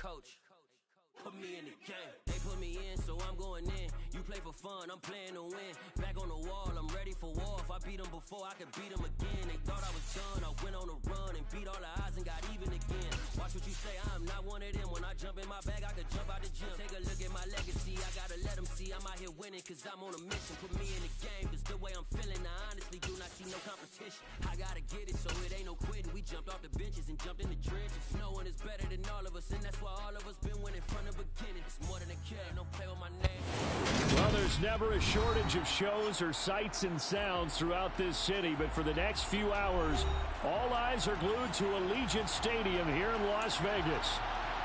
coach, put me in the game. They put me in, so I'm going in. You play for fun, I'm playing to win. Back on the wall, I'm ready for war. If I beat them before, I could beat them again. They thought I was done, I went on a run and beat all the odds and got even again. Watch what you say, I'm not one of them. When I jump in my bag, I could jump out the gym. Take a look at my legacy, I gotta let them see I'm out here winning, cause I'm on a mission. Put me in the game, cause the way I'm feeling, I honestly do not see no competition. I gotta get it, so it ain't no quitting. We jumped off the benches and jumped in the trenches. No one is better than all of us, and that's why all of us been winning from the beginning. It's more than a kid, don't play with my name. Well, there's never a shortage of shows or sights and sounds throughout this city, but for the next few hours, all eyes are glued to Allegiant Stadium here in Las Vegas.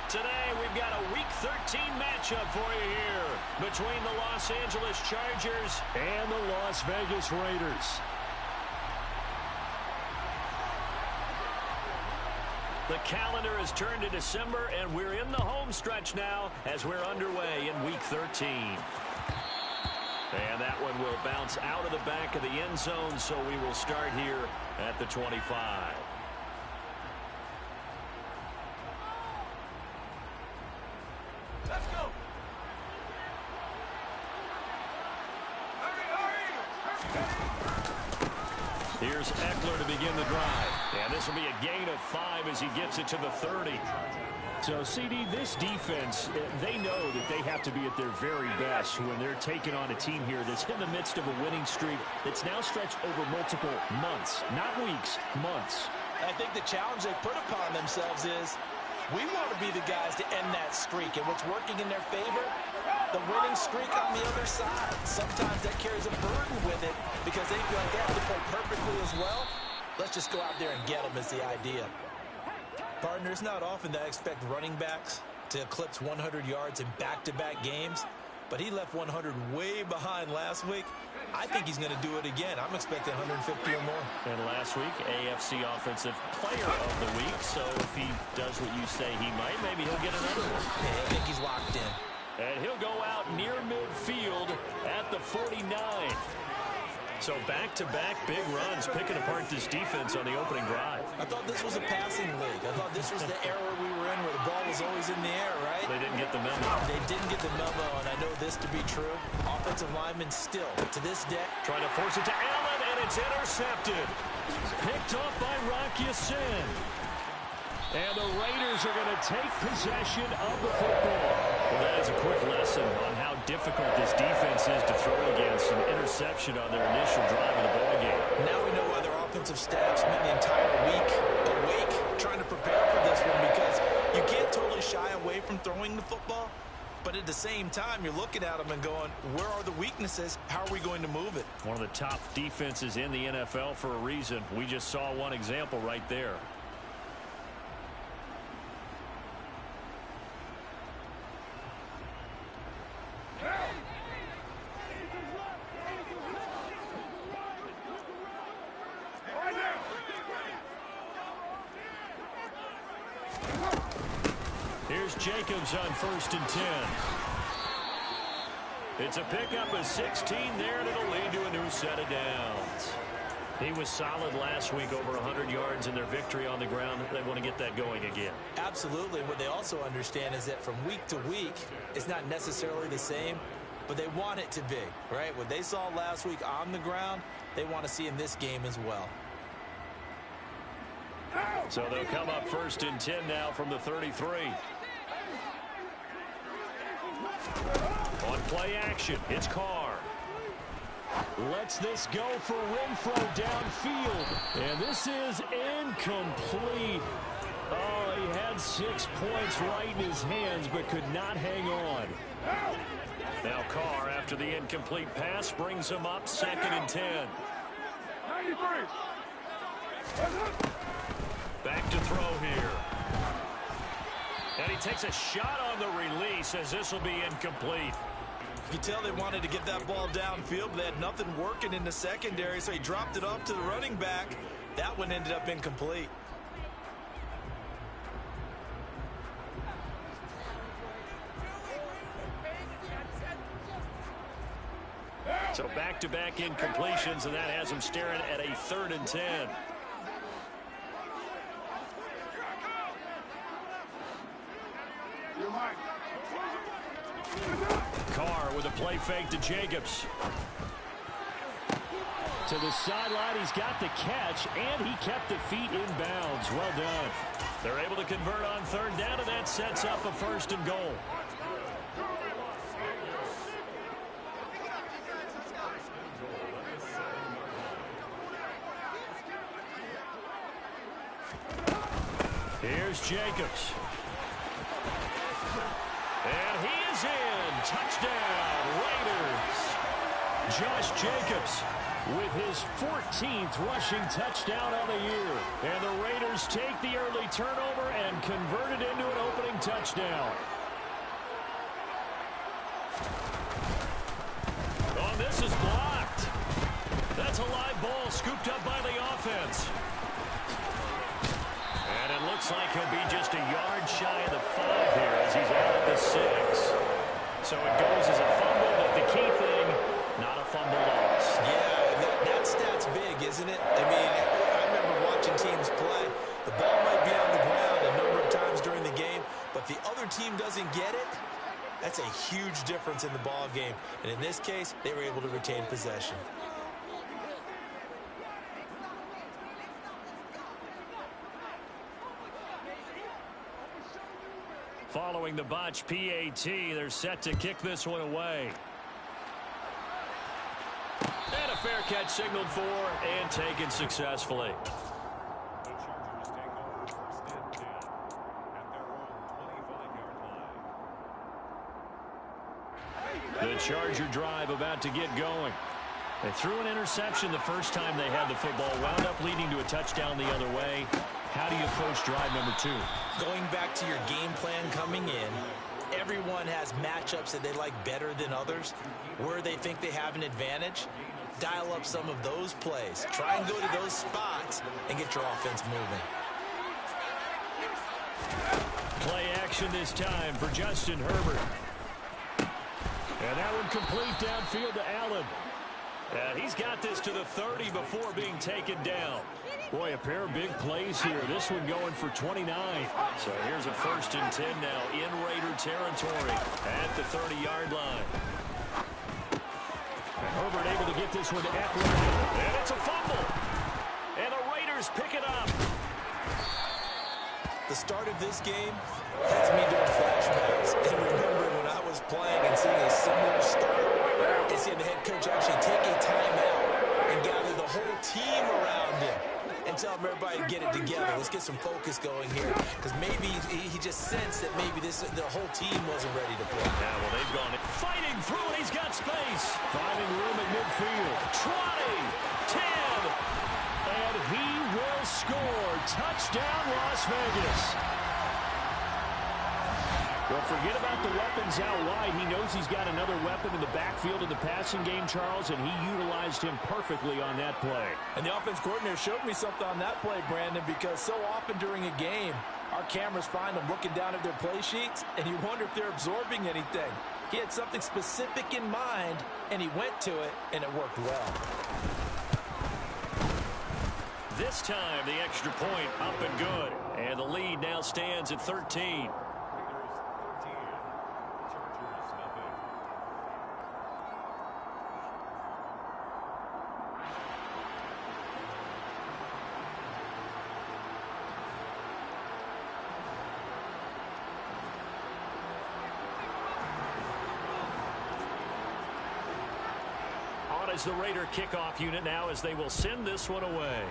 Today, we've got a Week 13 matchup for you here between the Los Angeles Chargers and the Las Vegas Raiders. The calendar has turned to December, and we're in the home stretch now as we're underway in Week 13. And that one will bounce out of the back of the end zone, so we will start here at the 25. Let's go. Here's Eckler to begin the drive. And this will be a gain of 5 as he gets it to the 30. So, CD, this defense, they know that they have to be at their very best when they're taking on a team here that's in the midst of a winning streak that's now stretched over multiple months, not weeks, months. I think the challenge they put upon themselves is we want to be the guys to end that streak. And what's working in their favor? The winning streak on the other side. Sometimes that carries a burden with it because they feel like they have to play perfectly as well. Let's just go out there and get them is the idea. Partner, it's not often that I expect running backs to eclipse 100 yards in back-to-back games, but he left 100 way behind last week. I think he's going to do it again. I'm expecting 150 or more. And last week, AFC Offensive Player of the Week. So if he does what you say he might, maybe he'll get another one. Yeah, I think he's locked in. And he'll go out near midfield at the 49. So back-to-back big runs, picking apart this defense on the opening drive. I thought this was a passing league. I thought this was the era we were in where the ball was always in the air, right? They didn't get the memo. They didn't get the memo, and I know this to be true. Offensive linemen still, to this day. Trying to force it to Allen, and it's intercepted. Picked off by Rocky Sin. And the Raiders are going to take possession of the football. Well, that is a quick lesson on how difficult this defense is to throw against. An interception on their initial drive of the ballgame. Now we know why their offensive staff spent the entire week awake trying to prepare for this one, because you can't totally shy away from throwing the football, but at the same time, you're looking at them and going, where are the weaknesses? How are we going to move it? One of the top defenses in the NFL for a reason. We just saw one example right there. Here's Jacobs on 1st and 10. It's a pickup of 16 there, and it'll lead to a new set of downs. He was solid last week, over 100 yards in their victory on the ground. They want to get that going again. Absolutely. What they also understand is that from week to week, it's not necessarily the same, but they want it to be, right? What they saw last week on the ground, they want to see in this game as well. So they'll come up 1st and 10 now from the 33. On play action, it's Carr. Lets this go for Renfro downfield. And this is incomplete. Oh, he had 6 points right in his hands, but could not hang on. Now Carr, after the incomplete pass, brings him up 2nd and 10. 93. Back to throw here. And he takes a shot on the release as this will be incomplete. You tell they wanted to get that ball downfield, but they had nothing working in the secondary, so he dropped it off to the running back. That one ended up incomplete. So back-to-back incompletions, and that has him staring at a 3rd and 10. Carr with a play fake to Jacobs. To the sideline, he's got the catch, and he kept the feet in bounds. Well done. They're able to convert on third down, and that sets up a 1st and goal. Here's Jacobs. And he is in. Touchdown, Raiders. Josh Jacobs with his 14th rushing touchdown on the year. And the Raiders take the early turnover and convert it into an opening touchdown. Oh, this is blocked. That's a live ball scooped up by the offense. And it looks like he'll be just a yard shy of the 5 here as he's out of the 6. So it goes as a fumble, but the key thing, not a fumble loss. Yeah, that stat's big, isn't it? I mean, I remember watching teams play. The ball might be on the ground a number of times during the game, but the other team doesn't get it. That's a huge difference in the ball game. And in this case, they were able to retain possession. Following the botch PAT, they're set to kick this one away. And a fair catch signaled for and taken successfully. The Charger drive about to get going. They threw an interception the first time they had the football, wound up leading to a touchdown the other way. How do you approach drive number 2? Going back to your game plan coming in, everyone has matchups that they like better than others. Where they think they have an advantage, dial up some of those plays. Try and go to those spots and get your offense moving. Play action this time for Justin Herbert. And that one complete downfield to Allen. And he's got this to the 30 before being taken down. Boy, a pair of big plays here. This one going for 29. So here's a 1st and 10 now in Raider territory at the 30-yard line. And Herbert able to get this one to Eckler. And it's a fumble. And the Raiders pick it up. The start of this game has me doing flashbacks and remembering when I was playing and seeing a similar start and seeing the head coach actually take a timeout and gather the whole team around him and tell everybody to get it together. Let's get some focus going here, because maybe he just sensed that maybe the whole team wasn't ready to play. Yeah, well, they've gone fighting through it. He's got space. Finding room at midfield. 20, 10, and he will score. Touchdown, Las Vegas. Well, forget about the weapons out wide. He knows he's got another weapon in the backfield in the passing game, Charles, and he utilized him perfectly on that play. And the offense coordinator showed me something on that play, Brandon, because so often during a game, our cameras find them looking down at their play sheets, and you wonder if they're absorbing anything. He had something specific in mind, and he went to it, and it worked well. This time, the extra point up and good. And the lead now stands at 13. Is the Raider kickoff unit now as they will send this one away.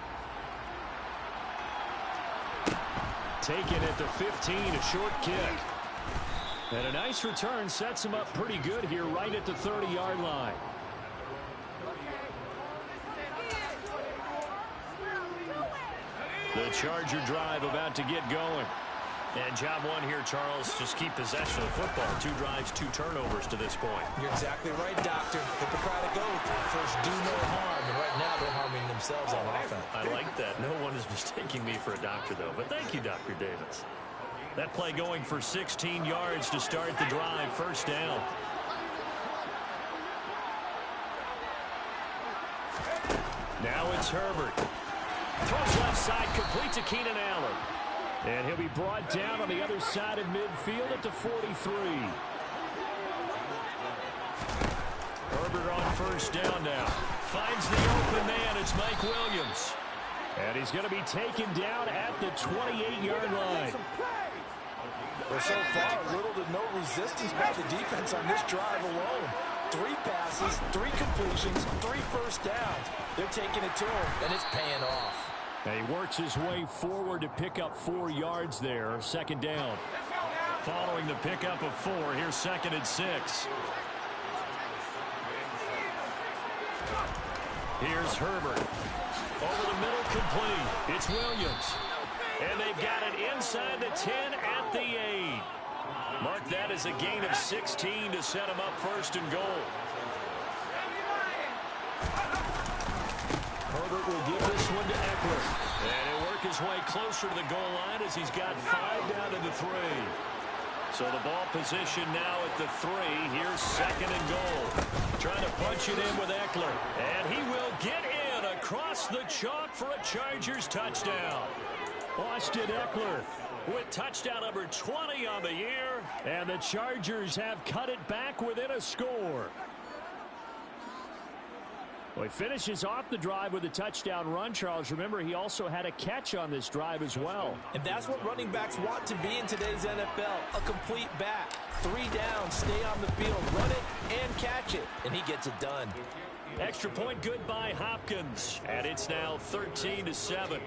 Taken at the 15, a short kick. And a nice return sets him up pretty good here right at the 30-yard line. The Charger drive about to get going. And job one here, Charles, just keep possession of the football. 2 drives, 2 turnovers to this point. You're exactly right, Doctor. Hippocratic oath. First, do no harm. And right now, they're harming themselves on offense. I like that. No one is mistaking me for a doctor, though. But thank you, Dr. Davis. That play going for 16 yards to start the drive. 1st down. Now it's Herbert. Throws left side, complete to Keenan Allen. And he'll be brought down on the other side of midfield at the 43. Herbert on first down now. Finds the open man. It's Mike Williams. And he's going to be taken down at the 28-yard line. Well, so far, little to no resistance by the defense on this drive alone. 3 passes, 3 completions, 3 first downs. They're taking it to him, and it's paying off. And he works his way forward to pick up 4 yards there. Second down. Following the pickup of 4, here's 2nd and 6. Here's Herbert. Over the middle, complete. It's Williams. And they've got it inside the 10 at the 8. Mark that as a gain of 16 to set him up 1st and goal. Herbert will give this one to Eckler. And he'll work his way closer to the goal line as he's got 5 down to the 3. So the ball position now at the 3. Here's 2nd and goal. Trying to punch it in with Eckler. And he will get in across the chalk for a Chargers touchdown. Austin Eckler with touchdown number 20 on the year. And the Chargers have cut it back within a score. Well, he finishes off the drive with a touchdown run, Charles. Remember, he also had a catch on this drive as well. And that's what running backs want to be in today's NFL, a complete back. 3 down, stay on the field, run it, and catch it. And he gets it done. Extra point good by Hopkins. And it's now 13-7.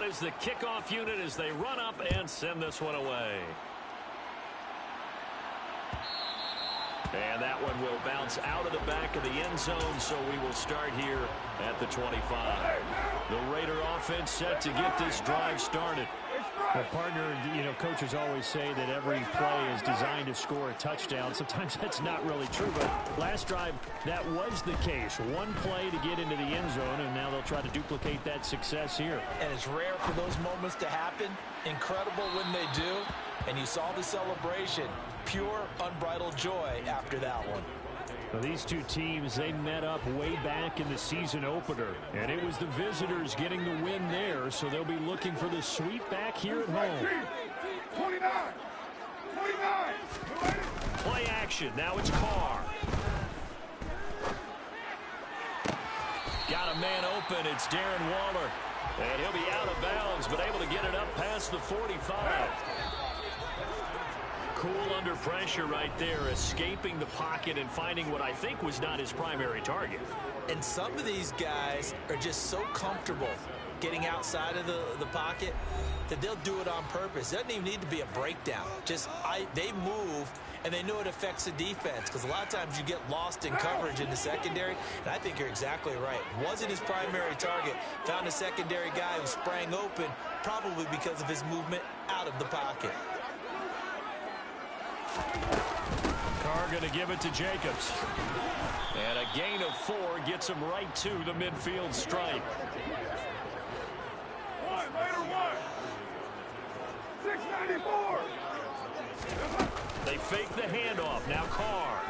Is the kickoff unit as they run up and send this one away. And that one will bounce out of the back of the end zone, so we will start here at the 25. The Raider offense set to get this drive started. Well, partner, coaches always say that every play is designed to score a touchdown. Sometimes that's not really true, but last drive, that was the case. One play to get into the end zone, and now they'll try to duplicate that success here. And it's rare for those moments to happen. Incredible when they do. And you saw the celebration. Pure, unbridled joy after that one. Well, these two teams, they met up way back in the season opener, and it was the visitors getting the win there, so they'll be looking for the sweep back here at home. 29. Play action. Now it's Carr. Got a man open. It's Darren Waller. And he'll be out of bounds, but able to get it up past the 45. Cool under pressure right there, escaping the pocket and finding what I think was not his primary target. And some of these guys are just so comfortable getting outside of the pocket that they'll do it on purpose. It doesn't even need to be a breakdown. They move, and they know it affects the defense, because a lot of times you get lost in coverage in the secondary, and I think you're exactly right. Wasn't his primary target. Found a secondary guy who sprang open, probably because of his movement out of the pocket. Carr going to give it to Jacobs. And a gain of 4 gets him right to the midfield stripe. 694. They fake the handoff. Now Carr.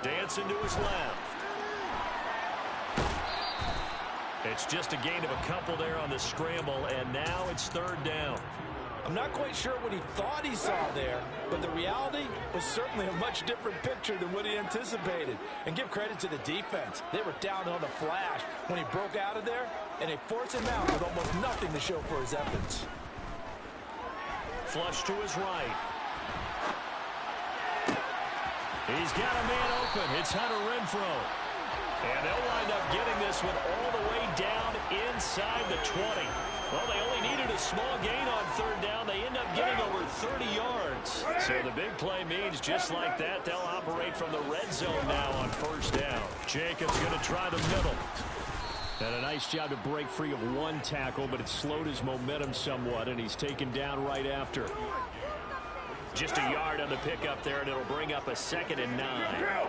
Dancing to his left. It's just a gain of a couple there on the scramble, and now it's 3rd down. I'm not quite sure what he thought he saw there, but the reality was certainly a much different picture than what he anticipated. And give credit to the defense. They were down on the flash when he broke out of there, and they forced him out with almost nothing to show for his efforts. Flush to his right. He's got a man open. It's Hunter Renfrow. And they'll wind up getting this one all the way down inside the 20. Well, they only needed a small gain on 3rd down. They end up getting over 30 yards. So the big play means just like that, they'll operate from the red zone now on 1st down. Jacobs going to try the middle. And a nice job to break free of one tackle, but it slowed his momentum somewhat, and he's taken down right after. Just a yard on the pickup there, and it'll bring up a 2nd and 9.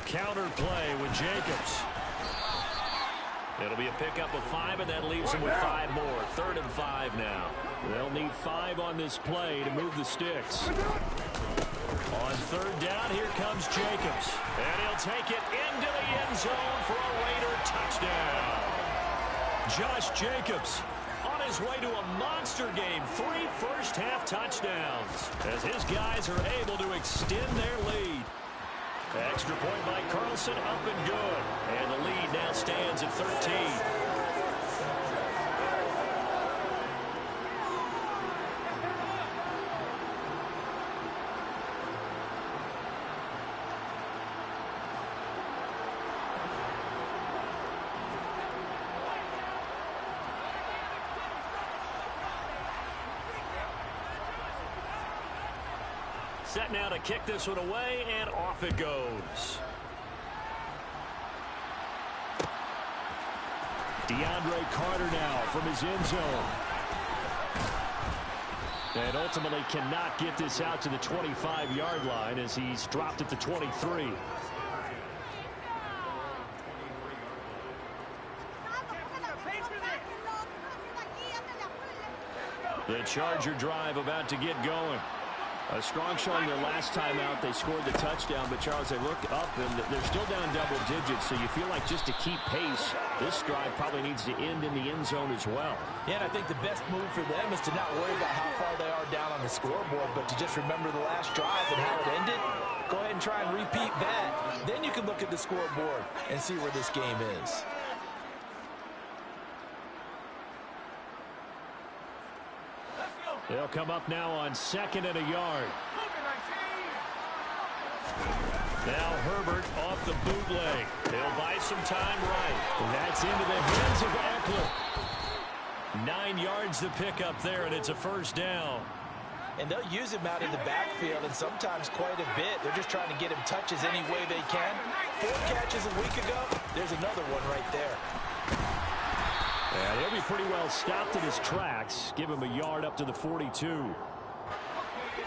Counter play with Jacobs. It'll be a pickup of 5, and that leaves him with 5 more. 3rd and 5 now. They'll need 5 on this play to move the sticks. On third down, here comes Jacobs. And he'll take it into the end zone for a Raider touchdown. Josh Jacobs on his way to a monster game. 3 first-half touchdowns as his guys are able to extend their lead. Extra point by Carlson, up and good. And the lead now stands at 13. Set now to kick this one away, and off it goes. DeAndre Carter now from his end zone. And ultimately cannot get this out to the 25-yard line as he's dropped at the 23. The Charger drive about to get going. A strong showing their last time out. They scored the touchdown, but Charles, they look up and they're still down double digits, so you feel like just to keep pace, this drive probably needs to end in the end zone as well. Yeah, and I think the best move for them is to not worry about how far they are down on the scoreboard, but to just remember the last drive and how it ended. Go ahead and try and repeat that. Then you can look at the scoreboard and see where this game is. They'll come up now on 2nd and a yard. Now Herbert off the bootleg. They'll buy some time right. And that's into the hands of Eckler. 9 yards to pick up there, and it's a first down. And they'll use him out in the backfield, and sometimes quite a bit. They're just trying to get him touches any way they can. 4 catches a week ago. There's another one right there. And he'll be pretty well stopped in his tracks. Give him a yard up to the 42. The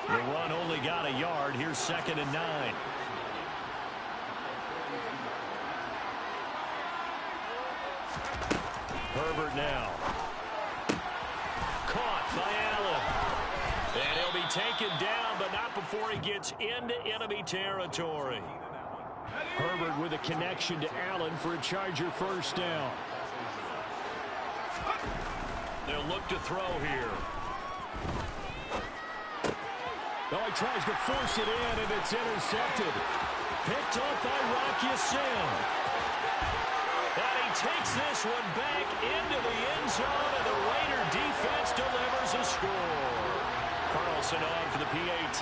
run only got a yard. Here's 2nd and 9. Herbert now. Caught by Allen. And he'll be taken down, but not before he gets into enemy territory. Herbert with a connection to Allen for a Charger first down. They'll look to throw here. Oh, he tries to force it in, and it's intercepted. Picked off by Rocky Sin. And he takes this one back into the end zone, and the Raider defense delivers a score. Carlson on for the PAT.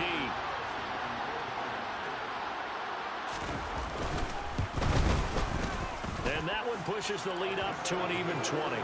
And that one pushes the lead up to an even 20.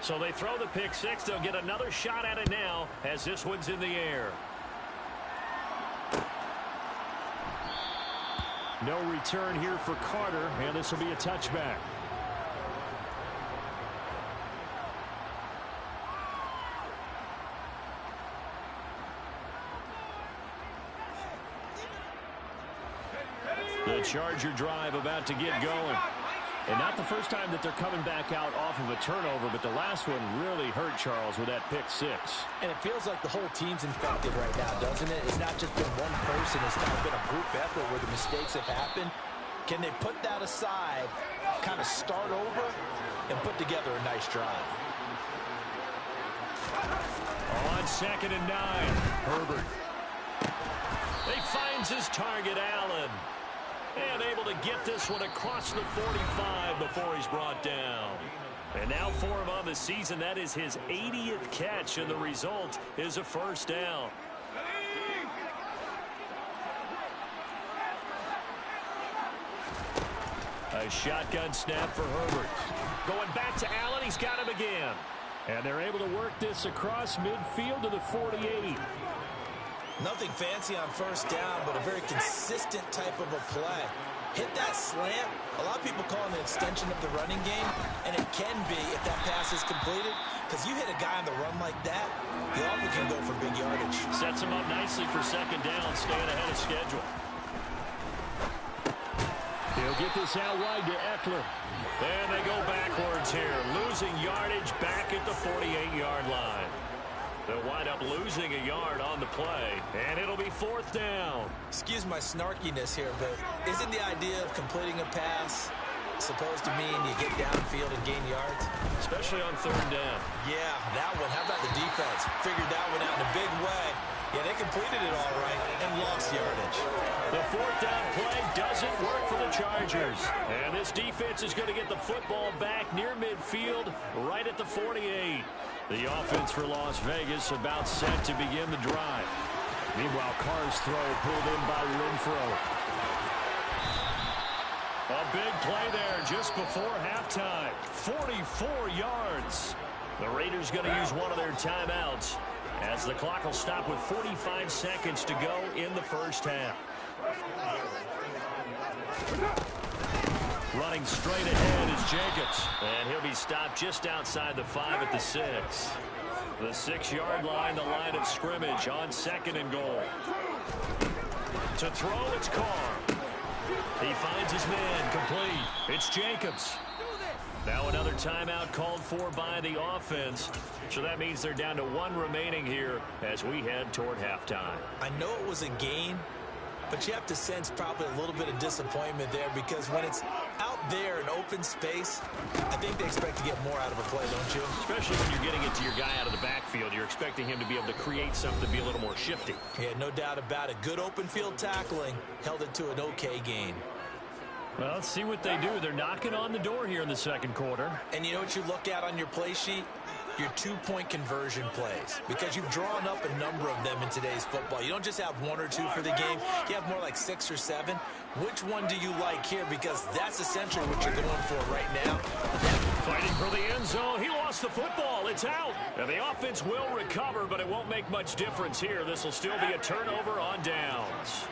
So they throw the pick six. They'll get another shot at it now as this one's in the air. No return here for Carter, and this will be a touchback. The Charger drive about to get going. And not the first time that they're coming back out off of a turnover, but the last one really hurt Charles with that pick six. And it feels like the whole team's infected right now, doesn't it? It's not just been one person. It's kind of been a group effort where the mistakes have happened. Can they put that aside, kind of start over, and put together a nice drive? On 2nd and 9, Herbert. He finds his target, Allen. And able to get this one across the 45 before he's brought down. And now for him on the season, that is his 80th catch, and the result is a first down. A shotgun snap for Herbert. Going back to Allen, he's got him again. And they're able to work this across midfield to the 48. Nothing fancy on first down, but a very consistent type of a play. Hit that slant. A lot of people call it an extension of the running game, and it can be if that pass is completed, because you hit a guy on the run like that, you often can go for big yardage. Sets him up nicely for second down, staying ahead of schedule. He'll get this out wide to Eckler. And they go backwards here, losing yardage back at the 48-yard line. They'll wind up losing a yard on the play, and it'll be fourth down. Excuse my snarkiness here, but isn't the idea of completing a pass supposed to mean you get downfield and gain yards? Especially on third down. Yeah, that one. How about the defense? Figured that one out in a big way. Yeah, they completed it all right and lost yardage. The fourth down play doesn't work for the Chargers. And this defense is going to get the football back near midfield, right at the 48. The offense for Las Vegas about set to begin the drive. Meanwhile, Carr's throw pulled in by Renfro. A big play there just before halftime. 44 yards. The Raiders going to use one of their timeouts as the clock will stop with 45 seconds to go in the first half. Running straight ahead is Jacobs, and he'll be stopped just outside the 5 at the 6. The 6-yard line, the line of scrimmage on second and goal. To throw, it's Carr. He finds his man, complete. It's Jacobs. Now another timeout called for by the offense. So that means they're down to 1 remaining here as we head toward halftime. I know it was a gain, but you have to sense probably a little bit of disappointment there, because when it's out there in open space, I think they expect to get more out of a play, don't you? Especially when you're getting it to your guy out of the backfield. You're expecting him to be able to create something, be a little more shifty. Yeah, no doubt about it. Good open field tackling held it to an okay gain. Well, let's see what they do. They're knocking on the door here in the second quarter. And you know what you look at on your play sheet? Your 2-point conversion plays, because you've drawn up a number of them in today's football. You don't just have 1 or 2 for the game. You have more like 6 or 7. Which one do you like here? Because that's essentially what you're going for right now. Fighting for the end zone. He lost the football. It's out. And the offense will recover, but it won't make much difference here. This will still be a turnover on downs.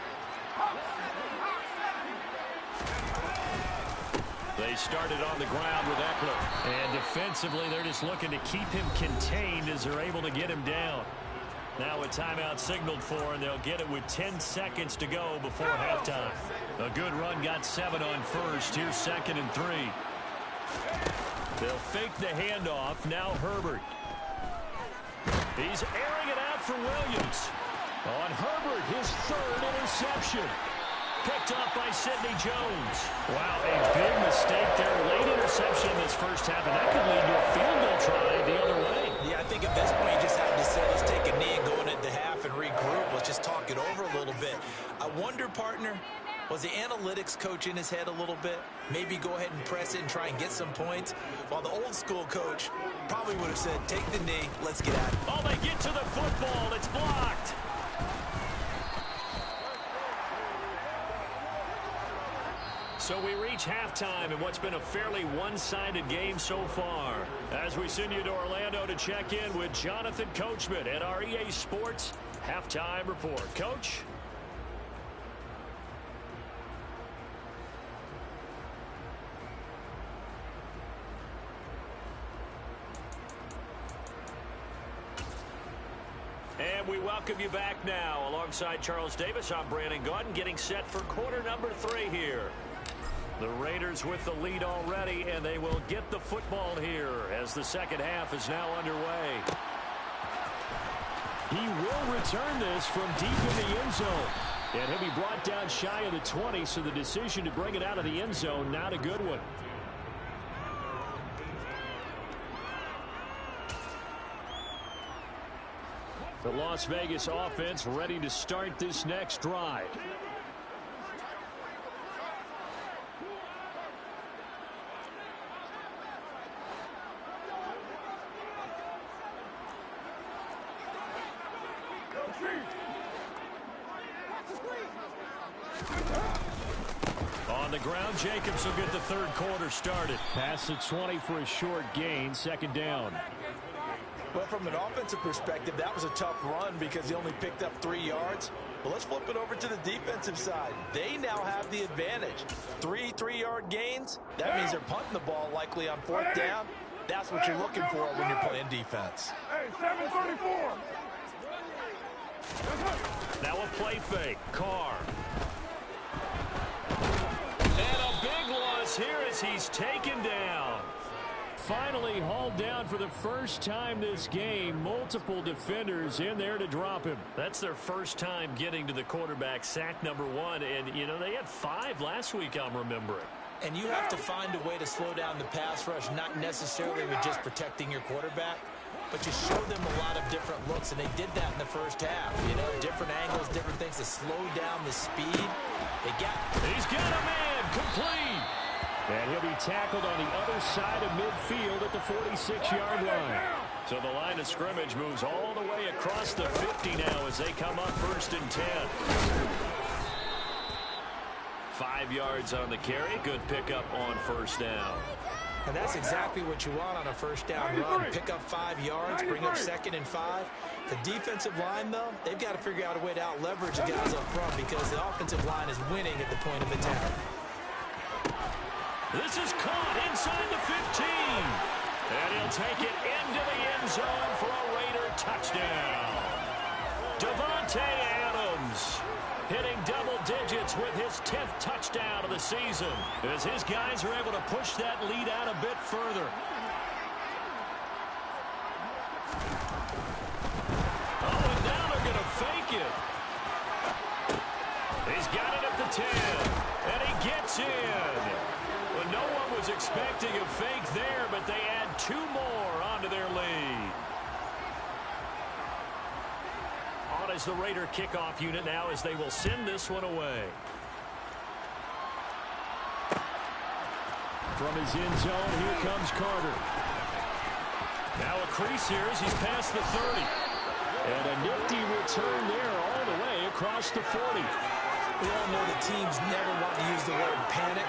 They started on the ground with Eckler. And defensively, they're just looking to keep him contained as they're able to get him down. Now a timeout signaled for, and they'll get it with 10 seconds to go before halftime. A good run got 7 on first. Here's second and 3. They'll fake the handoff. Now Herbert. He's airing it out for Williams. On Herbert, his 3rd interception. Picked up by Sidney Jones. Wow, a big mistake there. Late interception in this first half, and that could lead to a field goal try the other way. Yeah, I think at this point you just have to say, let's take a knee and go into the half and regroup. Let's just talk it over a little bit. I wonder, partner, was the analytics coach in his head a little bit? Maybe go ahead and press it and try and get some points? While the old school coach probably would have said, take the knee, let's get at it. Oh, they get to the football. It's blocked. So we reach halftime in what's been a fairly one-sided game so far. As we send you to Orlando to check in with Jonathan Coachman at our EA Sports Halftime Report. Coach? And we welcome you back now. Alongside Charles Davis, I'm Brandon Gaudin, getting set for quarter number 3 here. The Raiders with the lead already, and they will get the football here as the second half is now underway. He will return this from deep in the end zone. And he'll be brought down shy of the 20, so the decision to bring it out of the end zone, not a good one. The Las Vegas offense ready to start this next drive. On the ground, Jacobs will get the third quarter started. Past the 20 for a short gain, second down. Well, from an offensive perspective, that was a tough run because he only picked up 3 yards. But let's flip it over to the defensive side. They now have the advantage. 3 3-yard gains. That means they're punting the ball likely on 4th down. That's what you're looking for when you're playing defense. Hey, 734. Now a play fake. Carr. And a big loss here as he's taken down. Finally hauled down for the first time this game. Multiple defenders in there to drop him. That's their first time getting to the quarterback, sack number 1. And, you know, they had 5 last week, I'm remembering. And you have to find a way to slow down the pass rush, not necessarily with just protecting your quarterback, but you show them a lot of different looks, and they did that in the first half. You know, different angles, different things to slow down the speed. He's got a man, complete. And he'll be tackled on the other side of midfield at the 46-yard line. So the line of scrimmage moves all the way across the 50 now as they come up 1st and 10. 5 yards on the carry. Good pickup on 1st down. And that's exactly what you want on a 1st down run. Pick up 5 yards, bring up 2nd and 5. The defensive line, though, they've got to figure out a way to out-leverage the guys up front because the offensive line is winning at the point of attack. This is caught inside the 15. And he'll take it into the end zone for a Raider touchdown. Davante Adams hitting double digits with his 10th touchdown of the season as his guys are able to push that lead out a bit further. Oh, and now they're going to fake it. He's got it at the 10, and he gets in. Well, no one was expecting a fake there, but they add 2 more onto their lead. On is the Raider kickoff unit now as they will send this one away. From his end zone, here comes Carter. Now a crease here as he's past the 30. And a nifty return there all the way across the 40. We all know the teams never want to use the word panic.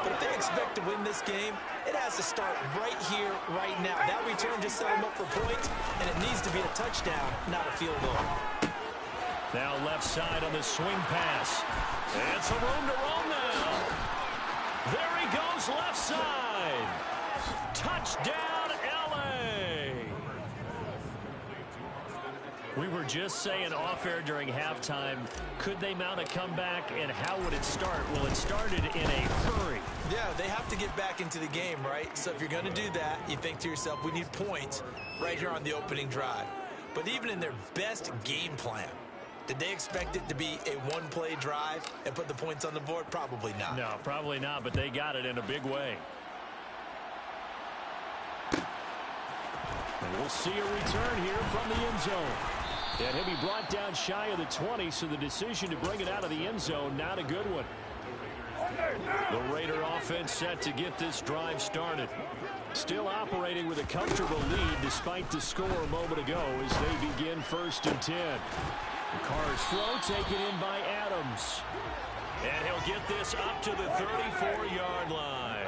But if they expect to win this game, it has to start right here, right now. That return just set them up for points, and it needs to be a touchdown, not a field goal. Now left side on the swing pass. And some room to roam now. There he goes left side. Touchdown, L.A. We were just saying off-air during halftime, could they mount a comeback, and how would it start? Well, it started in a hurry. Yeah, they have to get back into the game, right? So if you're going to do that, you think to yourself, we need points right here on the opening drive. But even in their best game plan, did they expect it to be a one-play drive and put the points on the board? Probably not. No, probably not, but they got it in a big way. And we'll see a return here from the end zone. And he'll be brought down shy of the 20, so the decision to bring it out of the end zone, not a good one. The Raider offense set to get this drive started. Still operating with a comfortable lead despite the score a moment ago as they begin 1st and 10. Carr's throw taken in by Adams. And he'll get this up to the 34-yard line.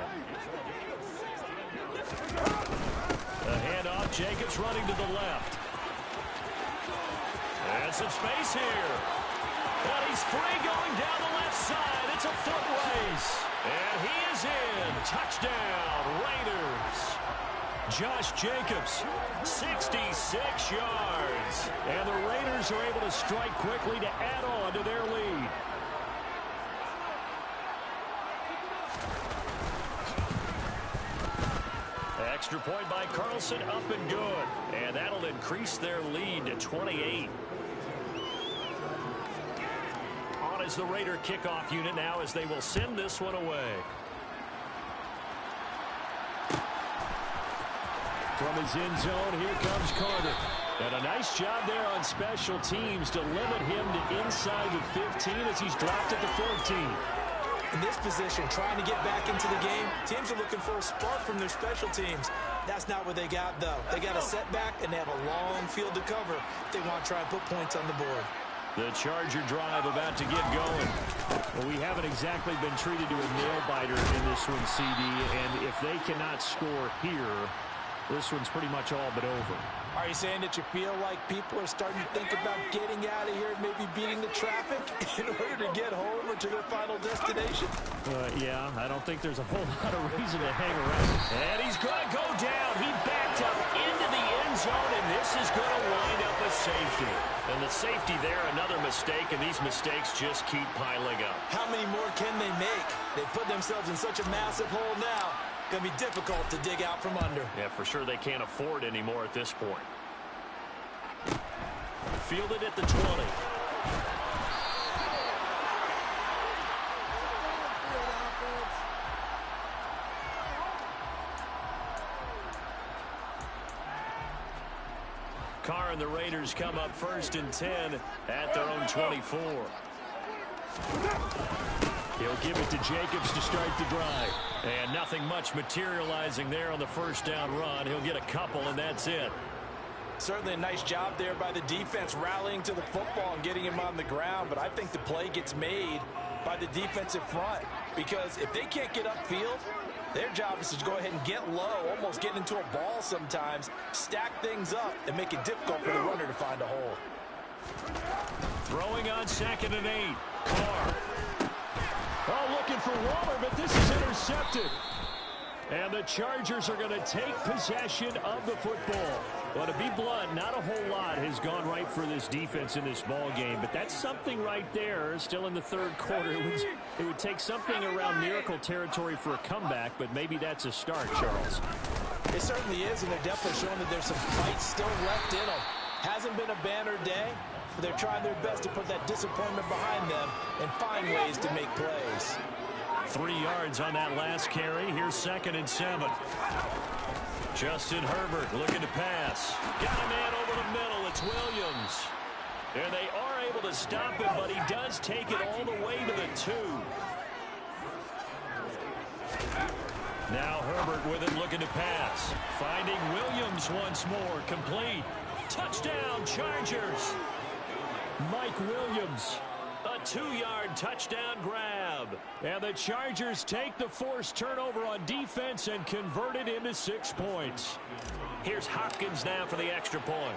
The handoff, Jacobs running to the left. And some space here. But he's free going down the left side. It's a foot race. And he is in. Touchdown, Raiders. Josh Jacobs, 66 yards. And the Raiders are able to strike quickly to add on to their lead. Extra point by Carlson, up and good. And that'll increase their lead to 28. On is the Raider kickoff unit now as they will send this one away. From his end zone, here comes Carter. And a nice job there on special teams to limit him to inside the 15 as he's dropped at the 14. In this position, trying to get back into the game, teams are looking for a spark from their special teams. That's not what they got, though. They got a setback, and they have a long field to cover if they want to try and put points on the board. The Charger drive about to get going. Well, we haven't exactly been treated to a nail-biter in this one, CD, and if they cannot score here, this one's pretty much all but over. Are you saying that you feel like people are starting to think about getting out of here and maybe beating the traffic in order to get home or to their final destination? Yeah, I don't think there's a whole lot of reason to hang around. And he's going to go down. He backed up into the end zone, and this is going to wind up a safety. And the safety there, another mistake, and these mistakes just keep piling up. How many more can they make? They put themselves in such a massive hole now. Going to be difficult to dig out from under. Yeah, for sure they can't afford anymore at this point. Fielded at the 20. Carr and the Raiders come up 1st and 10 at their own 24. He'll give it to Jacobs to start the drive. And nothing much materializing there on the first down run. He'll get a couple, and that's it. Certainly a nice job there by the defense rallying to the football and getting him on the ground. But I think the play gets made by the defensive front. Because if they can't get upfield, their job is to go ahead and get low, almost get into a ball sometimes, stack things up, and make it difficult for the runner to find a hole. Throwing on 2nd and 8. Carr. Oh, looking for Waller, but this is intercepted. And the Chargers are going to take possession of the football. Well, to be blunt, not a whole lot has gone right for this defense in this ball game, but that's something right there. Still in the 3rd quarter. It would take something around miracle territory for a comeback, but maybe that's a start, Charles. It certainly is, and they're definitely showing that there's some fight still left in them. Hasn't been a banner day. They're trying their best to put that disappointment behind them and find ways to make plays. 3 yards on that last carry. Here's 2nd and 7. Justin Herbert looking to pass. Got a man over the middle. It's Williams. And they are able to stop him, but he does take it all the way to the 2. Now Herbert with it looking to pass. Finding Williams once more. Complete. Touchdown, Chargers. Mike Williams, a 2-yard touchdown grab. And the Chargers take the forced turnover on defense and convert it into 6 points. Here's Hopkins now for the extra point.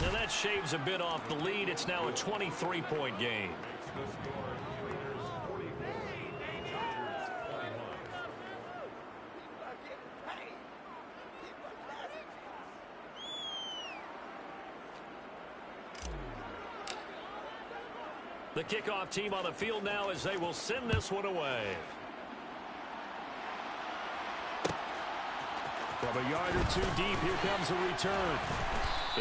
Now that shaves a bit off the lead. It's now a 23-point game. The kickoff team on the field now as they will send this one away. From a yard or 2 deep, here comes a return.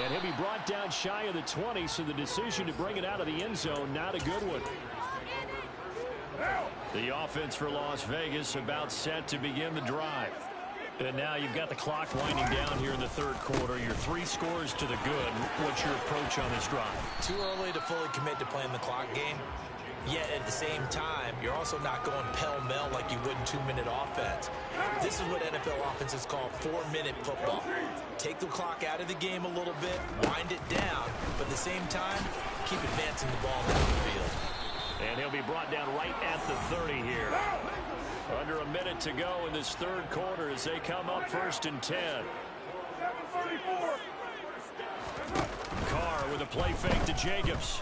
And he'll be brought down shy of the 20, so the decision to bring it out of the end zone, not a good one. The offense for Las Vegas about set to begin the drive. And now you've got the clock winding down here in the 3rd quarter. You're 3 scores to the good. What's your approach on this drive? Too early to fully commit to playing the clock game. Yet at the same time, you're also not going pell-mell like you would in 2-minute offense. This is what NFL offenses call 4-minute football. Take the clock out of the game a little bit, wind it down, but at the same time, keep advancing the ball down the field. And he'll be brought down right at the 30 here. Under a minute to go in this 3rd quarter as they come up 1st and 10. Carr with a play fake to Jacobs.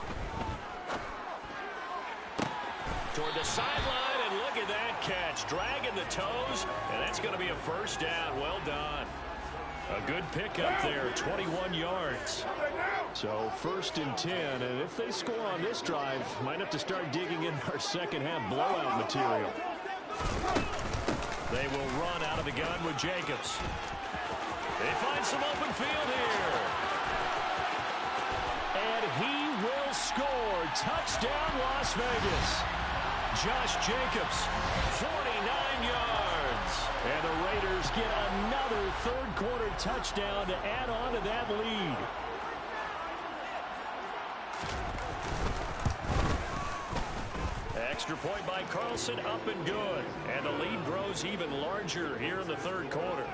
Toward the sideline, and look at that catch. Dragging the toes, and that's going to be a first down. Well done. A good pickup there, 21 yards. So 1st and 10, and if they score on this drive, might have to start digging in our second-half blowout material. They will run out of the gun with Jacobs. They find some open field here. And he will score. Touchdown, Las Vegas. Josh Jacobs, 49 yards. And the Raiders get another 3rd quarter touchdown to add on to that lead. Extra point by Carlson, up and good. And the lead grows even larger here in the 3rd quarter.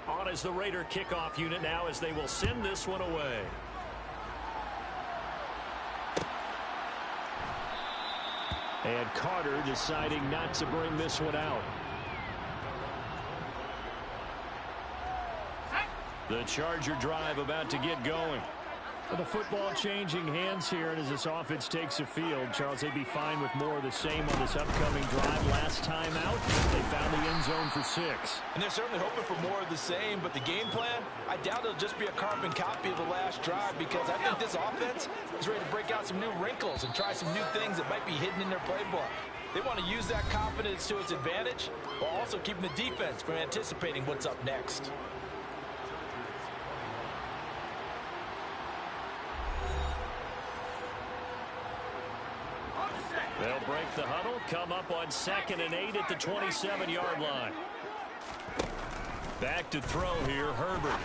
On as the Raider kickoff unit now as they will send this one away. And Carter deciding not to bring this one out. The Charger drive about to get going. With the football changing hands here, and as this offense takes the field, Charles, they'd be fine with more of the same on this upcoming drive. Last time out, they found the end zone for 6. And they're certainly hoping for more of the same, but the game plan, I doubt it'll just be a carbon copy of the last drive, because I think this offense is ready to break out some new wrinkles and try some new things that might be hidden in their playbook. They want to use that confidence to its advantage, while also keeping the defense from anticipating what's up next. They'll break the huddle, come up on 2nd and 8 at the 27-yard line. Back to throw here, Herbert.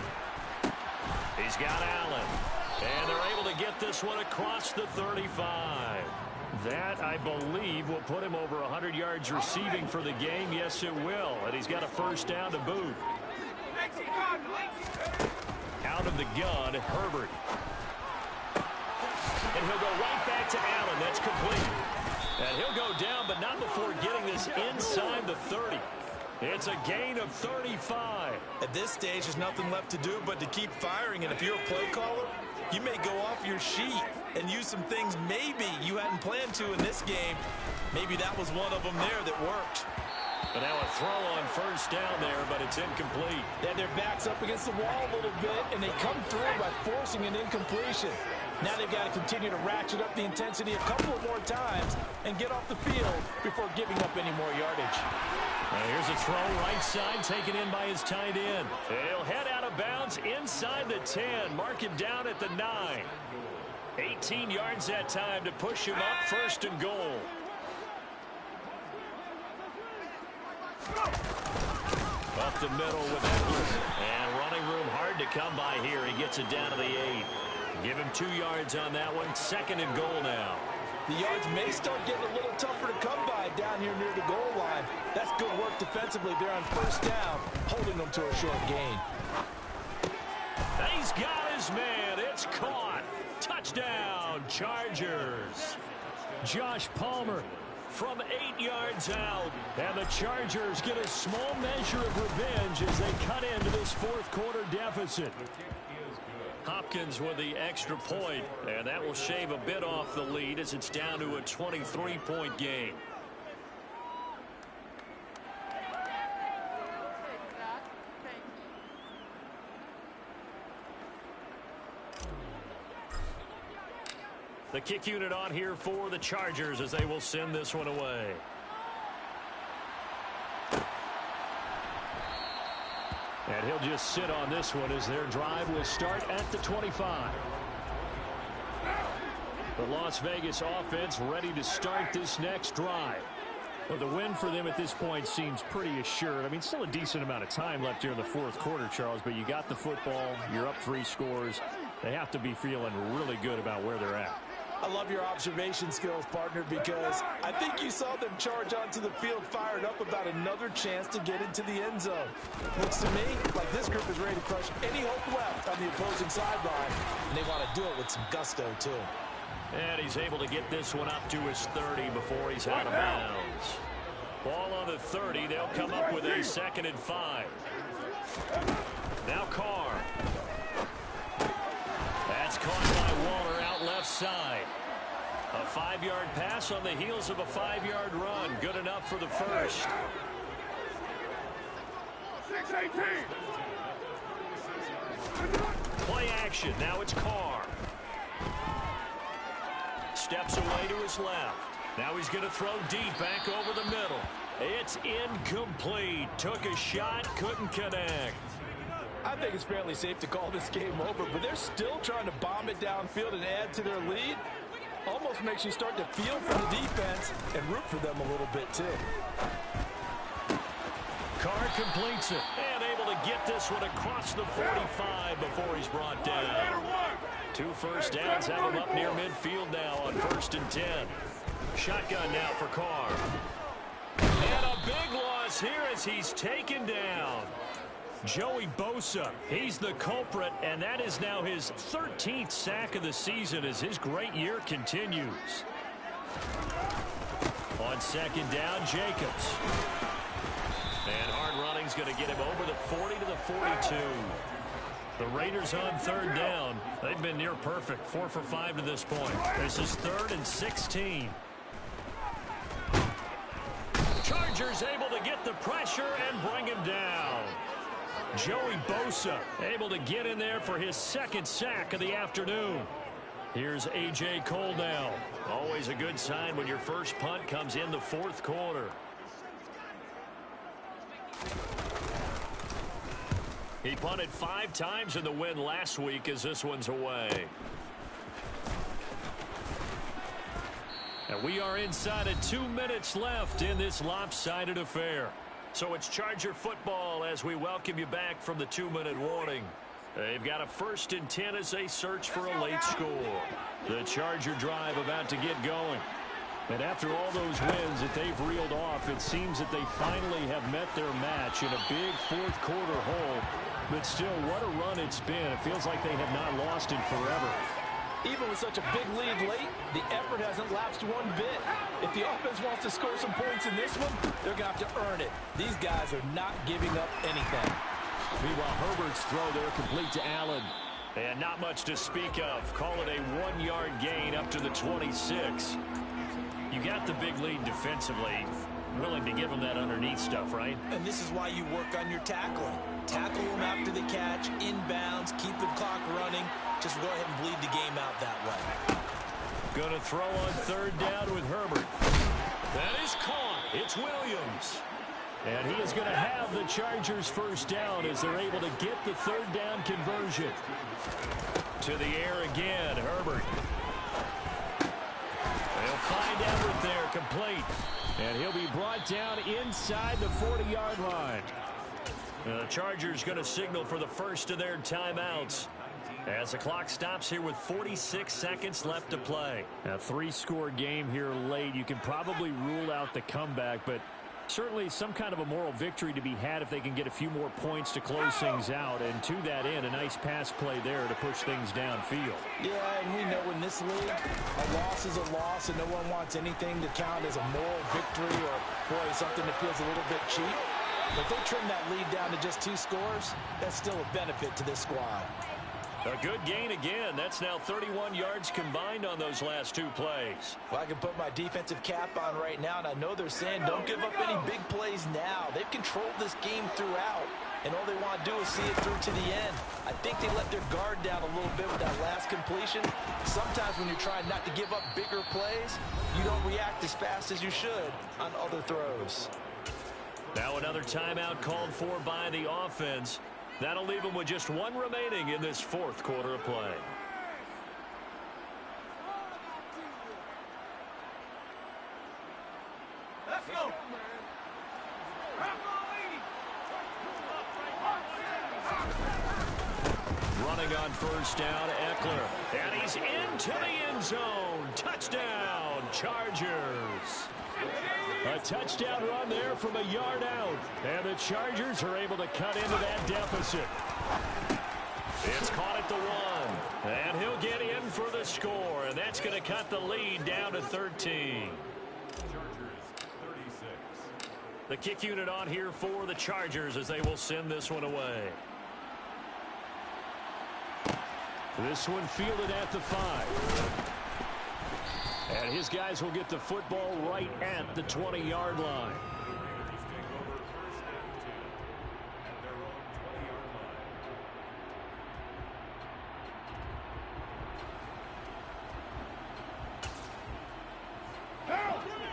He's got Allen. And they're able to get this one across the 35. That, I believe, will put him over 100 yards receiving for the game. Yes, it will. And he's got a first down to boot. Out of the gun, Herbert. And he'll go right back to Allen. That's complete. And he'll go down, but not before getting this inside the 30. It's a gain of 35. At this stage, there's nothing left to do but to keep firing. And if you're a play caller, you may go off your sheet and use some things maybe you hadn't planned to in this game. Maybe that was one of them there that worked. But now a throw on first down there, but it's incomplete. They had their backs up against the wall a little bit, and they come through by forcing an incompletion. Now they've got to continue to ratchet up the intensity a couple of more times and get off the field before giving up any more yardage. Now here's a throw right side, taken in by his tight end. He'll head out of bounds inside the 10. Mark him down at the 9. 18 yards that time to push him up, 1st and goal. Up the middle with Edwards. And running room hard to come by here. He gets it down to the 8. Give him 2 yards on that one. 2nd and goal now. The yards may start getting a little tougher to come by down here near the goal line. That's good work defensively there on first down, holding them to a short gain. He's got his man. It's caught. Touchdown, Chargers. Josh Palmer from 8 yards out. And the Chargers get a small measure of revenge as they cut into this 4th quarter deficit. Hopkins with the extra point, and that will shave a bit off the lead as it's down to a 23-point game. The kick unit on here for the Chargers as they will send this one away. And he'll just sit on this one as their drive will start at the 25. The Las Vegas offense ready to start this next drive. Well, the win for them at this point seems pretty assured. I mean, still a decent amount of time left here in the 4th quarter, Charles, but you got the football, you're up 3 scores. They have to be feeling really good about where they're at. I love your observation skills, partner, because I think you saw them charge onto the field fired up about another chance to get into the end zone. Looks to me like this group is ready to crush any hope left on the opposing sideline, and they want to do it with some gusto, too. And he's able to get this one up to his 30 before he's out of bounds. Ball on the 30. They'll come up with a 2nd and 5. Now Carr. That's caught by Waller out left side. A 5-yard pass on the heels of a 5-yard run. Good enough for the first. 6-18. Play action. Now it's Carr. Steps away to his left. Now he's going to throw deep back over the middle. It's incomplete. Took a shot, couldn't connect. I think it's fairly safe to call this game over, but they're still trying to bomb it downfield and add to their lead. Almost makes you start to feel for the defense and root for them a little bit, too. Carr completes it and able to get this one across the 45 before he's brought down. 2 first downs have him up near midfield now on 1st and 10. Shotgun now for Carr. And a big loss here as he's taken down. Joey Bosa, he's the culprit, and that is now his 13th sack of the season as his great year continues. On second down, Jacobs. And hard running's going to get him over the 40 to the 42. The Raiders on third down. They've been near perfect, 4 for 5 to this point. This is 3rd and 16. Chargers able to get the pressure and bring him down. Joey Bosa able to get in there for his 2nd sack of the afternoon. Here's A.J. Cole now. Always a good sign when your first punt comes in the 4th quarter. He punted 5 times in the win last week as this one's away. And we are inside of 2 minutes left in this lopsided affair. So it's Charger football as we welcome you back from the 2-minute warning. They've got a 1st and 10 as they search for a late score. The Charger drive about to get going. And after all those wins that they've reeled off, it seems that they finally have met their match in a big 4th quarter hole. But still, what a run it's been. It feels like they have not lost in forever. Even with such a big lead late, the effort hasn't lapsed one bit. If the offense wants to score some points in this one, they're going to have to earn it. These guys are not giving up anything. Meanwhile, Herbert's throw there complete to Allen. And not much to speak of. Call it a 1-yard gain up to the 26. You got the big lead defensively. Willing to give them that underneath stuff, right? And this is why you work on your tackling. Tackle them after the catch, inbounds, keep the clock running. Just go ahead and bleed the game out that way. Going to throw on 3rd down with Herbert. That is caught. It's Williams. And he is going to have the Chargers' 1st down as they're able to get the 3rd down conversion. To the air again, Herbert. They'll find Everett there, complete. And he'll be brought down inside the 40-yard line. The Chargers going to signal for the first of their timeouts as the clock stops here with 46 seconds left to play. A 3-score game here late. You can probably rule out the comeback, but certainly some kind of a moral victory to be had if they can get a few more points to close things out. And to that end, a nice pass play there to push things downfield. Yeah, and we know in this league, a loss is a loss, and no one wants anything to count as a moral victory or, boy, something that feels a little bit cheap. But if they trim that lead down to just 2 scores, that's still a benefit to this squad. A good gain again. That's now 31 yards combined on those last 2 plays. Well, I can put my defensive cap on right now, and I know they're saying don't give up any big plays now. They've controlled this game throughout, and all they want to do is see it through to the end. I think they let their guard down a little bit with that last completion. Sometimes when you're trying not to give up bigger plays, you don't react as fast as you should on other throws. Now another timeout called for by the offense. That'll leave them with just 1 remaining in this 4th quarter of play. Let's go. Running on 1st down, Eckler. And he's into the end zone. Touchdown, Chargers. A touchdown run there from a yard out. And the Chargers are able to cut into that deficit. It's caught at the 1. And he'll get in for the score. And that's going to cut the lead down to 13. The kick unit on here for the Chargers as they will send this one away. This one fielded at the 5. And his guys will get the football right at the 20-yard line.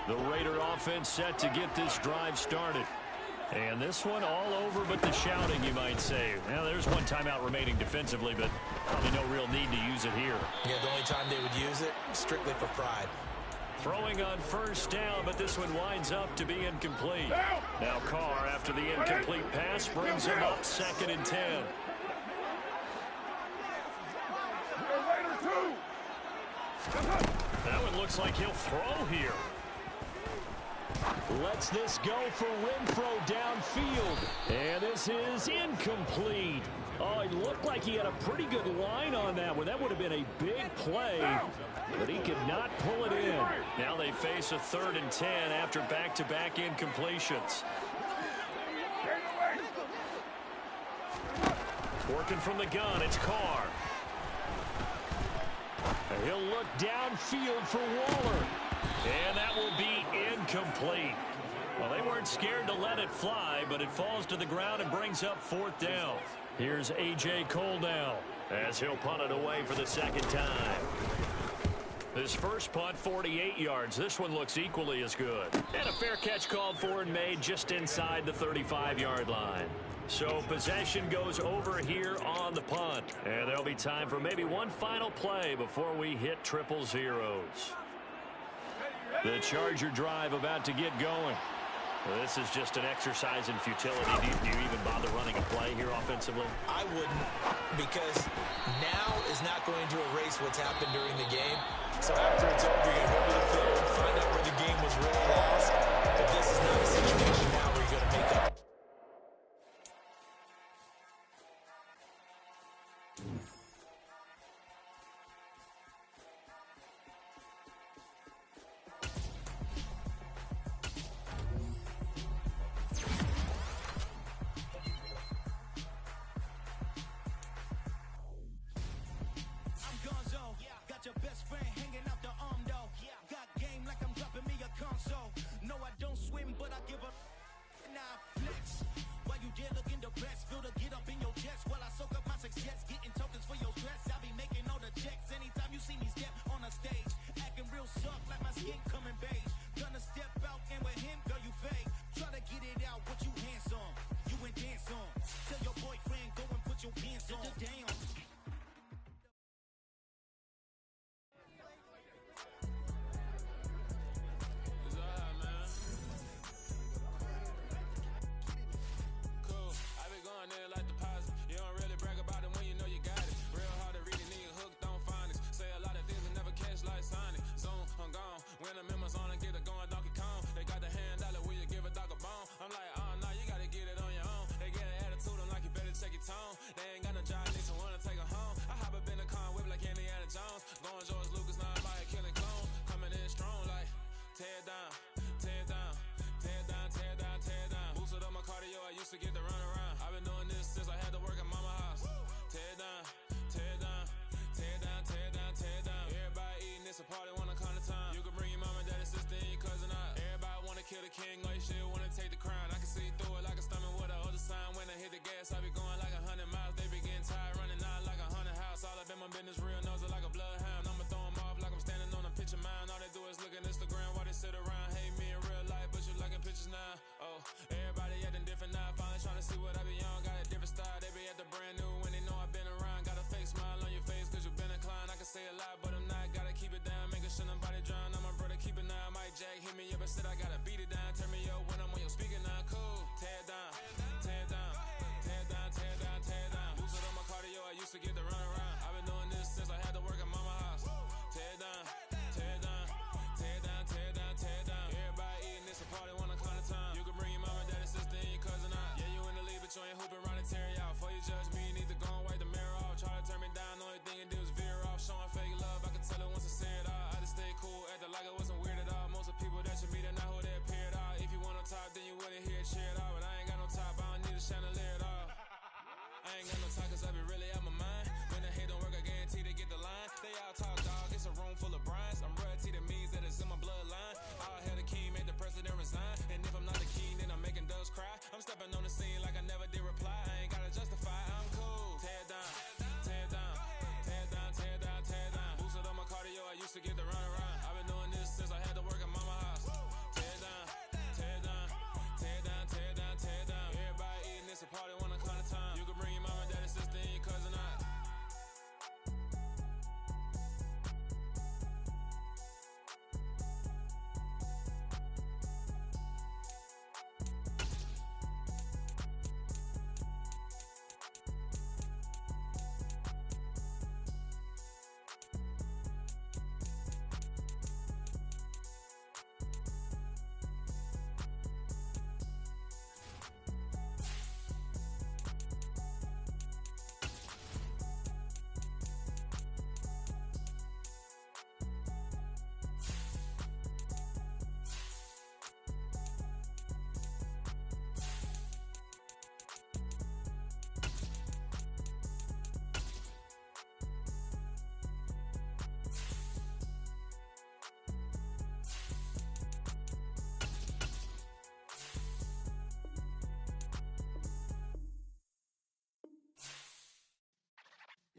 The Raider offense set to get this drive started. And this one all over but the shouting, you might say. Now, there's 1 timeout remaining defensively, but probably no real need to use it here. Yeah, the only time they would use it, strictly for pride. Throwing on 1st down, but this one winds up to be incomplete. Now Carr, after the incomplete pass, brings him up 2nd and 10. That one looks like he'll throw here. Lets this go for Renfro downfield. And this is incomplete. Oh, it looked like he had a pretty good line on that one. That would have been a big play, but he could not pull it in. Now they face a 3rd and 10 after back-to-back incompletions. Working from the gun, it's Carr. He'll look downfield for Waller. And that will be incomplete. Well, they weren't scared to let it fly, but it falls to the ground and brings up 4th down. Here's A.J. Cole now as he'll punt it away for the 2nd time. This first punt, 48 yards. This one looks equally as good. And a fair catch called for and made just inside the 35-yard line. So possession goes over here on the punt. And there'll be time for maybe one final play before we hit 000. The Charger drive about to get going. Well, this is just an exercise in futility. Do you even bother running a play here offensively? I wouldn't, because now is not going to erase what's happened during the game. So after it's over, you're going to go to the field and find out where the game was really lost. But this is not a situation now where you're going to make up.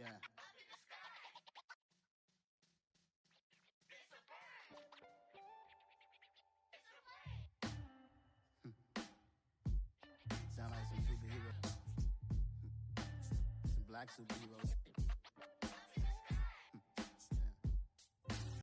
Yeah. Sound like some superhero. Some black superheroes.